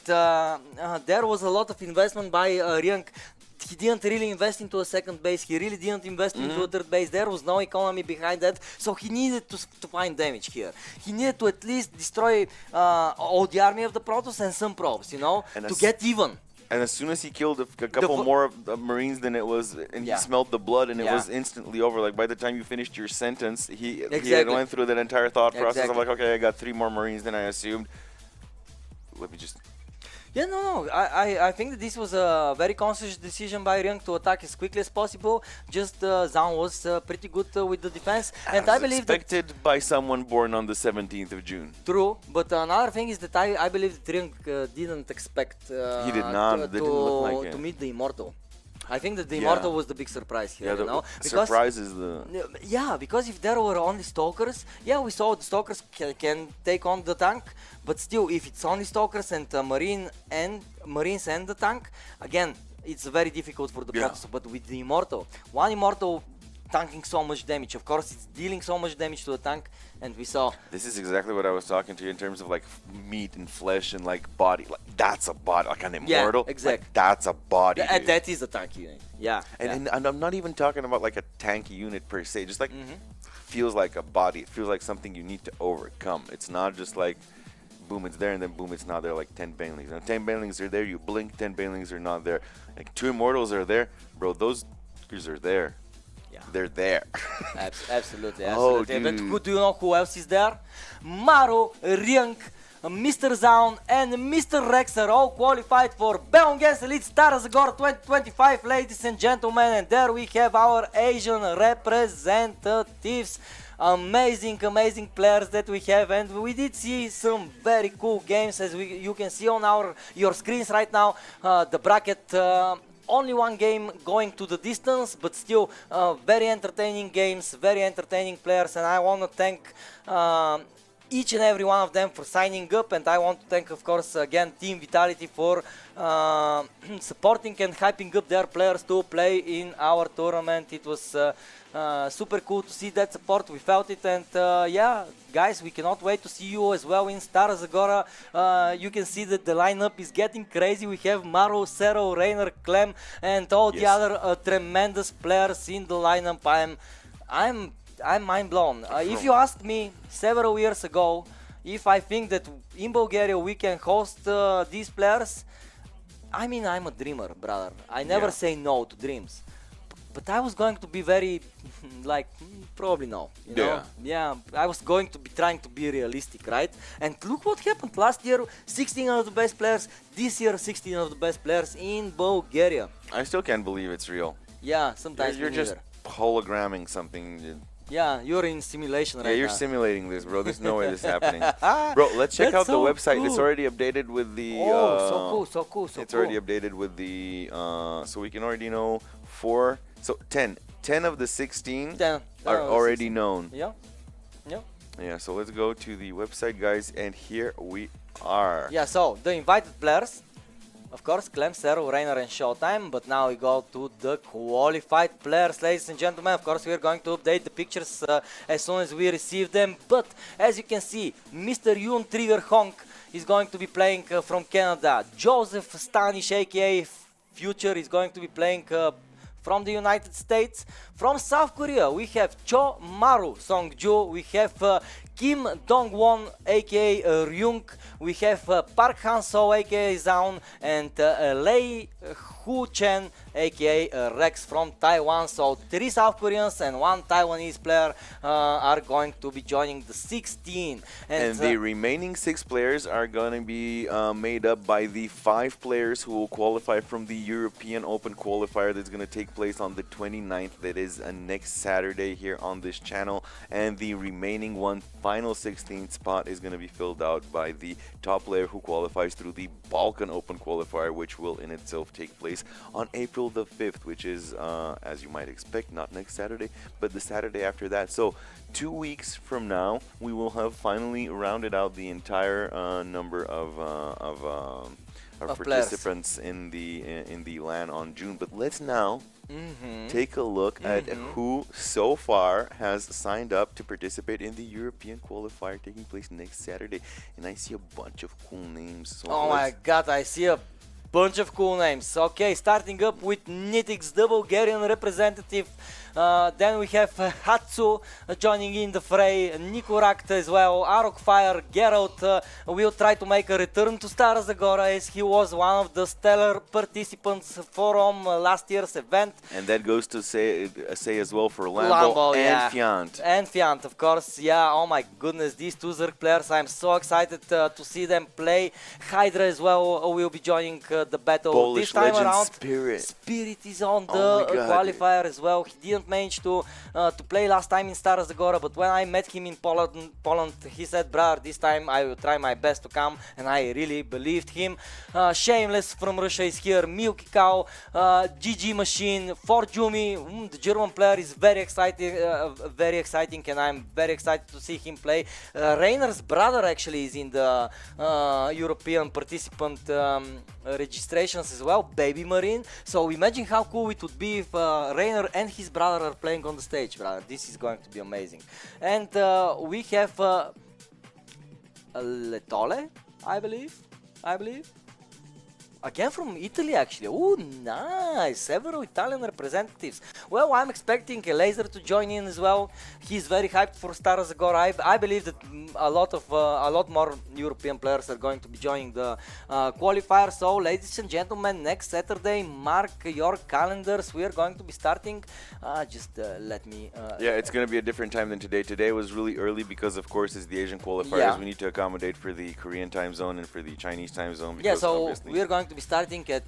Speaker 1: there was a lot of investment by Riank. He didn't really invest into a second base, he really didn't invest into a third base, there was no economy behind that, so he needed to find damage here. He needed to at least destroy all the army of the Protoss and some probes,
Speaker 2: And
Speaker 1: to get even.
Speaker 2: And as soon as he killed a couple more of the Marines than it was, and he
Speaker 1: Yeah.
Speaker 2: smelled the blood, and it
Speaker 1: Yeah.
Speaker 2: was instantly over. Like by the time you finished your sentence, he had
Speaker 1: Exactly.
Speaker 2: went through that entire thought process of
Speaker 1: Exactly.
Speaker 2: like, okay, I got 3 more Marines than I assumed. Let me just.
Speaker 1: Yeah, no. I think that this was a very conscious decision by Riank to attack as quickly as possible. Just Zaun was pretty good with the defense, and I
Speaker 2: As
Speaker 1: believe that
Speaker 2: expected by someone born on the 17th of June.
Speaker 1: true. But another thing is that I believe that Riank didn't expect
Speaker 2: He did not. That didn't look like it.
Speaker 1: to meet the Immortal. I think that the
Speaker 2: Yeah.
Speaker 1: Immortal was the big surprise here,
Speaker 2: Yeah, the
Speaker 1: because
Speaker 2: surprise is the.
Speaker 1: yeah, because if there were only Stalkers, yeah, we saw the Stalkers can take on the tank, but still, if it's only Stalkers and Marines and the tank, again, it's very difficult for the
Speaker 2: Yeah.
Speaker 1: Protoss. But with the Immortal, one Immortal tanking so much damage, of course, it's dealing so much damage to the tank, and we saw.
Speaker 2: This is exactly what I was talking to you in terms of like meat and flesh and like body. Like that's a body, like an immortal.
Speaker 1: exactly.
Speaker 2: Like, that's a body.
Speaker 1: And
Speaker 2: dude.
Speaker 1: that is a tank unit. Yeah.
Speaker 2: And I'm not even talking about like a tanky unit per se. Just like feels like a body. It feels like something you need to overcome. It's not just like boom, it's there, and then boom, it's not there. Like 10 banelings. Now 10 banelings are there. You blink, 10 banelings are not there. Like 2 immortals are there, bro. Those fuckers are there.
Speaker 1: Yeah.
Speaker 2: They're there.
Speaker 1: Absolutely.
Speaker 2: Oh,
Speaker 1: But
Speaker 2: dude.
Speaker 1: do you know who else is there? Maro, Riank, Mr. Zaun, and Mr. Rexer all qualified for Bellum against Elite Stara Zagora 2025, ladies and gentlemen. And there we have our Asian representatives. Amazing players that we have, and we did see some very cool games, as you can see on your screens right now. The bracket. Only one game going to the distance, but still very entertaining games, very entertaining players, and I want to thank each and every one of them for signing up, and I want to thank, of course, again, Team Vitality for supporting and hyping up their players to play in our tournament. It was super cool to see that support. We felt it, and yeah, guys, we cannot wait to see you as well in Stara Zagora. You can see that the lineup is getting crazy. We have Maro, Zero, Rainer, Clem, and all the other tremendous players in the lineup. I'm mind blown. If you asked me several years ago if I think that in Bulgaria we can host these players, I mean, I'm a dreamer, brother. I never say no to dreams. But I was going to be very, like, probably no. You know? Yeah, I was going to be trying to be realistic, right? And look what happened. Last year, 16 of the best players. This year, 16 of the best players in Bulgaria.
Speaker 2: I still can't believe it's real.
Speaker 1: Yeah, sometimes
Speaker 2: You're
Speaker 1: me
Speaker 2: just
Speaker 1: neither.
Speaker 2: hologramming something.
Speaker 1: Yeah, you're in simulation right
Speaker 2: Yeah, you're
Speaker 1: now.
Speaker 2: simulating this, bro. There's no way this is happening. Bro, let's check
Speaker 1: That's
Speaker 2: out the
Speaker 1: so
Speaker 2: website. It's
Speaker 1: cool.
Speaker 2: already updated with the...
Speaker 1: Oh, so cool.
Speaker 2: It's already updated with the... so we can already know 4... So 10. 10 of the 16 are already known.
Speaker 1: Yeah.
Speaker 2: Yeah, so let's go to the website, guys, and here we are.
Speaker 1: Yeah, so the invited players Of course, Clem, Zero, Rainer and Showtime, but now we go to the qualified players, ladies and gentlemen. Of course, we are going to update the pictures as soon as we receive them, but as you can see, Mr. Yoon Trigger Honk is going to be playing from Canada. Joseph Stanish, aka Future, is going to be playing from the United States. From South Korea, we have Cho Maru Songju, we have Kim Dong-won, aka Ryung, we have Park Han-so, aka Zaun, and Lei Hu-chen, aka Rex from Taiwan. So 3 South Koreans and 1 Taiwanese player are going to be joining the 16.
Speaker 2: And the remaining 6 players are going to be made up by the 5 players who will qualify from the European Open qualifier that's going to take place on the 29th. That is next Saturday here on this channel. And the remaining one final 16th spot is going to be filled out by the top player who qualifies through the Balkan Open qualifier, which will in itself take place on April the 5th, which is, as you might expect, not next Saturday, but the Saturday after that. So 2 weeks from now, we will have finally rounded out the entire number of participants in the LAN on June. But let's now take a look at who so far has signed up to participate in the European qualifier taking place next Saturday. And I see a bunch of cool names. So
Speaker 1: oh my god, I see a bunch of cool names. Okay, starting up with Nitix, the Bulgarian representative. Then we have Hatsu joining in the fray, Nikorakt as well, Arokfire, Geralt will try to make a return to Stara Zagora as he was one of the stellar participants from last year's event.
Speaker 2: And that goes to say as well for Lambo and
Speaker 1: yeah.
Speaker 2: Fiant.
Speaker 1: And Fiant, of course, yeah, oh my goodness, these 2 Zerg players, I'm so excited to see them play. Hydra as well will be joining the battle.
Speaker 2: Polish
Speaker 1: this time
Speaker 2: legend
Speaker 1: around.
Speaker 2: Spirit
Speaker 1: is on the qualifier as well. He didn't manage to play last time in Stara Zagora, but when I met him in Poland, he said, brother, this time I will try my best to come, and I really believed him. Shameless from Russia is here, Milky Cow, GG Machine, Forjumi, the German player is very exciting, and I'm very excited to see him play. Rainer's brother actually is in the European participant registrations as well, Baby Marine. So imagine how cool it would be if Rainer and his brother are playing on the stage, brother. This is going to be amazing. And we have Letole, I believe. Again from Italy, actually. Oh, nice! Several Italian representatives. Well, I'm expecting a Laser to join in as well. He's very hyped for Stara Zagora. I believe that a lot more European players are going to be joining the qualifier. So, ladies and gentlemen, next Saturday, mark your calendars. We are going to be starting. Let me.
Speaker 2: Yeah, it's going to be a different time than today. Today was really early because, of course, it's the Asian qualifiers.
Speaker 1: Yeah.
Speaker 2: We need to accommodate for the Korean time zone and for the Chinese time zone.
Speaker 1: Yeah, so we are going to be starting at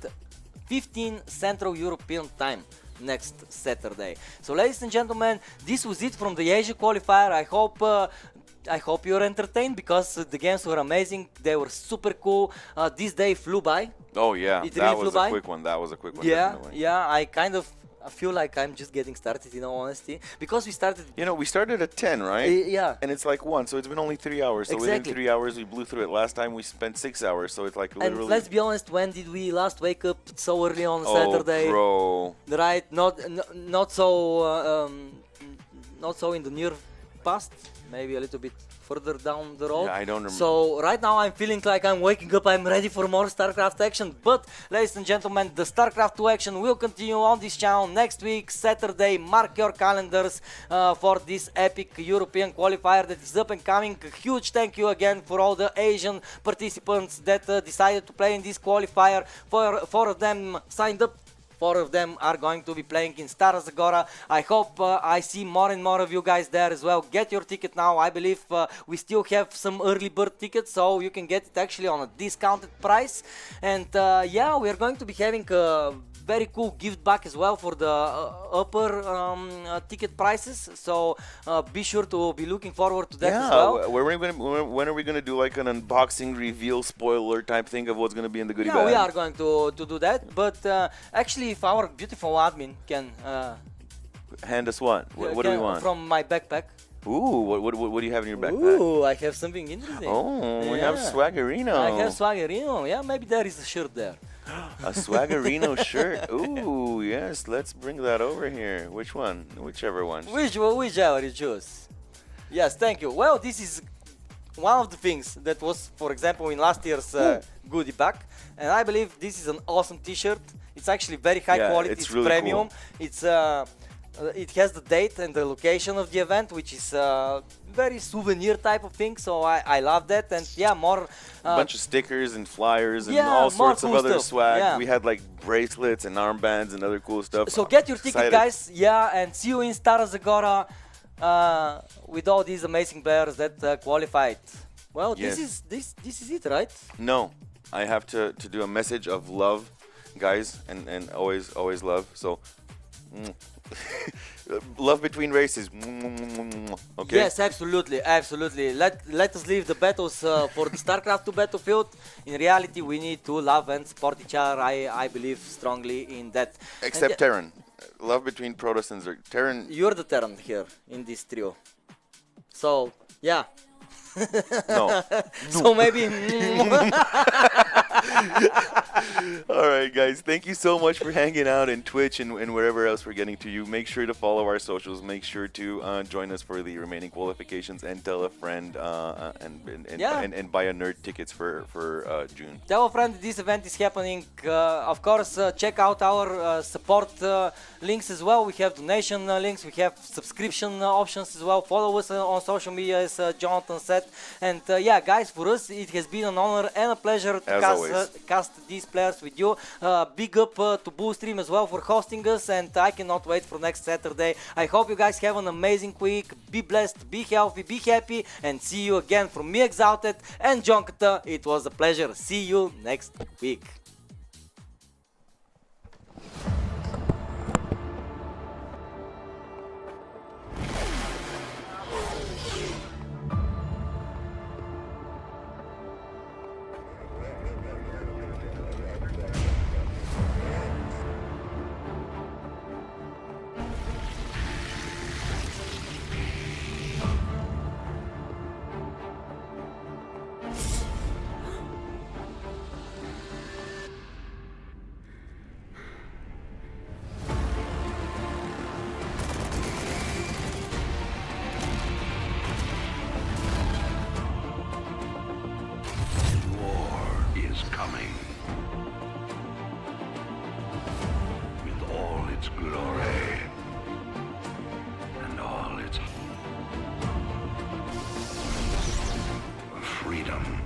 Speaker 1: 15 Central European time next Saturday. So, ladies and gentlemen, this was it from the Asia qualifier. I hope you're entertained because the games were amazing. They were super cool. This day flew by.
Speaker 2: Oh yeah,
Speaker 1: It
Speaker 2: that
Speaker 1: really
Speaker 2: was
Speaker 1: flew
Speaker 2: a
Speaker 1: by.
Speaker 2: quick one. That was a quick one.
Speaker 1: Yeah,
Speaker 2: Definitely.
Speaker 1: yeah. I feel like I'm just getting started, in all honesty, because we started.
Speaker 2: You know, we started at 10, right?
Speaker 1: Yeah.
Speaker 2: And it's like 1, so it's been only 3 hours. So
Speaker 1: Exactly.
Speaker 2: within 3 hours, we blew through it. Last time we spent 6 hours, so it's like literally.
Speaker 1: And let's be honest, when did we last wake up so early on
Speaker 2: oh,
Speaker 1: Saturday?
Speaker 2: bro.
Speaker 1: Right? Not so in the near past. Maybe a little bit further down the road.
Speaker 2: Yeah, I don't remember.
Speaker 1: So right now I'm feeling like I'm waking up, I'm ready for more StarCraft action. But ladies and gentlemen, the StarCraft 2 action will continue on this channel next week, Saturday. Mark your calendars for this epic European qualifier that is up and coming. A huge thank you again for all the Asian participants that decided to play in this qualifier. Four of them signed up. 4 of them are going to be playing in Stara Zagora. I hope I see more and more of you guys there as well. Get your ticket now. I believe we still have some early bird tickets, so you can get it actually on a discounted price. And yeah, we are going to be having a very cool gift back as well for the upper ticket prices. So be sure to be looking forward to that as well.
Speaker 2: When are we gonna do like an unboxing reveal spoiler type thing of what's gonna be in the goodie bag?
Speaker 1: Yeah, we are going to do that. But actually, if our beautiful admin can
Speaker 2: hand us what? What do we want?
Speaker 1: From my backpack.
Speaker 2: Ooh, what do you have in your backpack?
Speaker 1: Ooh, I have something interesting.
Speaker 2: Oh, we have
Speaker 1: Yeah.
Speaker 2: Swaggerino.
Speaker 1: I have Swaggerino. Yeah, maybe there is a shirt there.
Speaker 2: A Swaggerino shirt. Ooh, yes. Let's bring that over here. Which one? Whichever one.
Speaker 1: Whichever you choose. Yes, thank you. Well, this is one of the things that was, for example, in last year's goodie bag, and I believe this is an awesome T-shirt. It's actually very high
Speaker 2: Yeah,
Speaker 1: quality.
Speaker 2: it's really
Speaker 1: premium.
Speaker 2: cool.
Speaker 1: It's it has the date and the location of the event, which is very souvenir type of thing. So I love that, and yeah, more.
Speaker 2: A bunch of stickers and flyers and
Speaker 1: yeah,
Speaker 2: all
Speaker 1: more
Speaker 2: sorts of
Speaker 1: cool
Speaker 2: other
Speaker 1: stuff.
Speaker 2: swag.
Speaker 1: Yeah.
Speaker 2: We had like bracelets and armbands and other cool stuff.
Speaker 1: So get your ticket,
Speaker 2: Excited.
Speaker 1: guys. Yeah, and see you in Stara Zagora with all these amazing players that qualified. Well,
Speaker 2: Yes.
Speaker 1: this is it, right?
Speaker 2: No, I have to do a message of love, guys, and always love. So, love between races. Okay.
Speaker 1: Yes, absolutely. Let us leave the battles for the StarCraft 2 battlefield. In reality, we need to love and support each other. I believe strongly in that.
Speaker 2: Except
Speaker 1: And
Speaker 2: Terran. Love between Protoss and Zerg. Terran.
Speaker 1: you're the Terran here in this trio. So yeah.
Speaker 2: No.
Speaker 1: So maybe.
Speaker 2: All right, guys. Thank you so much for hanging out in Twitch and wherever else we're getting to you. Make sure to follow our socials. Make sure to join us for the remaining qualifications and tell a friend and buy a nerd tickets for June.
Speaker 1: Tell a friend this event is happening. Of course, check out our support links as well. We have donation links. We have subscription options as well. Follow us on social media, as Jonathan said. And yeah, guys, for us it has been an honor and a pleasure to cast these players with you. Big up to Boo Stream as well for hosting us, and I cannot wait for next Saturday. I hope you guys have an amazing week. Be blessed, be healthy, be happy, and see you again from me, Exalted, and Jonkata. It was a pleasure. See you next week.
Speaker 10: Coming with all its glory and all its freedom.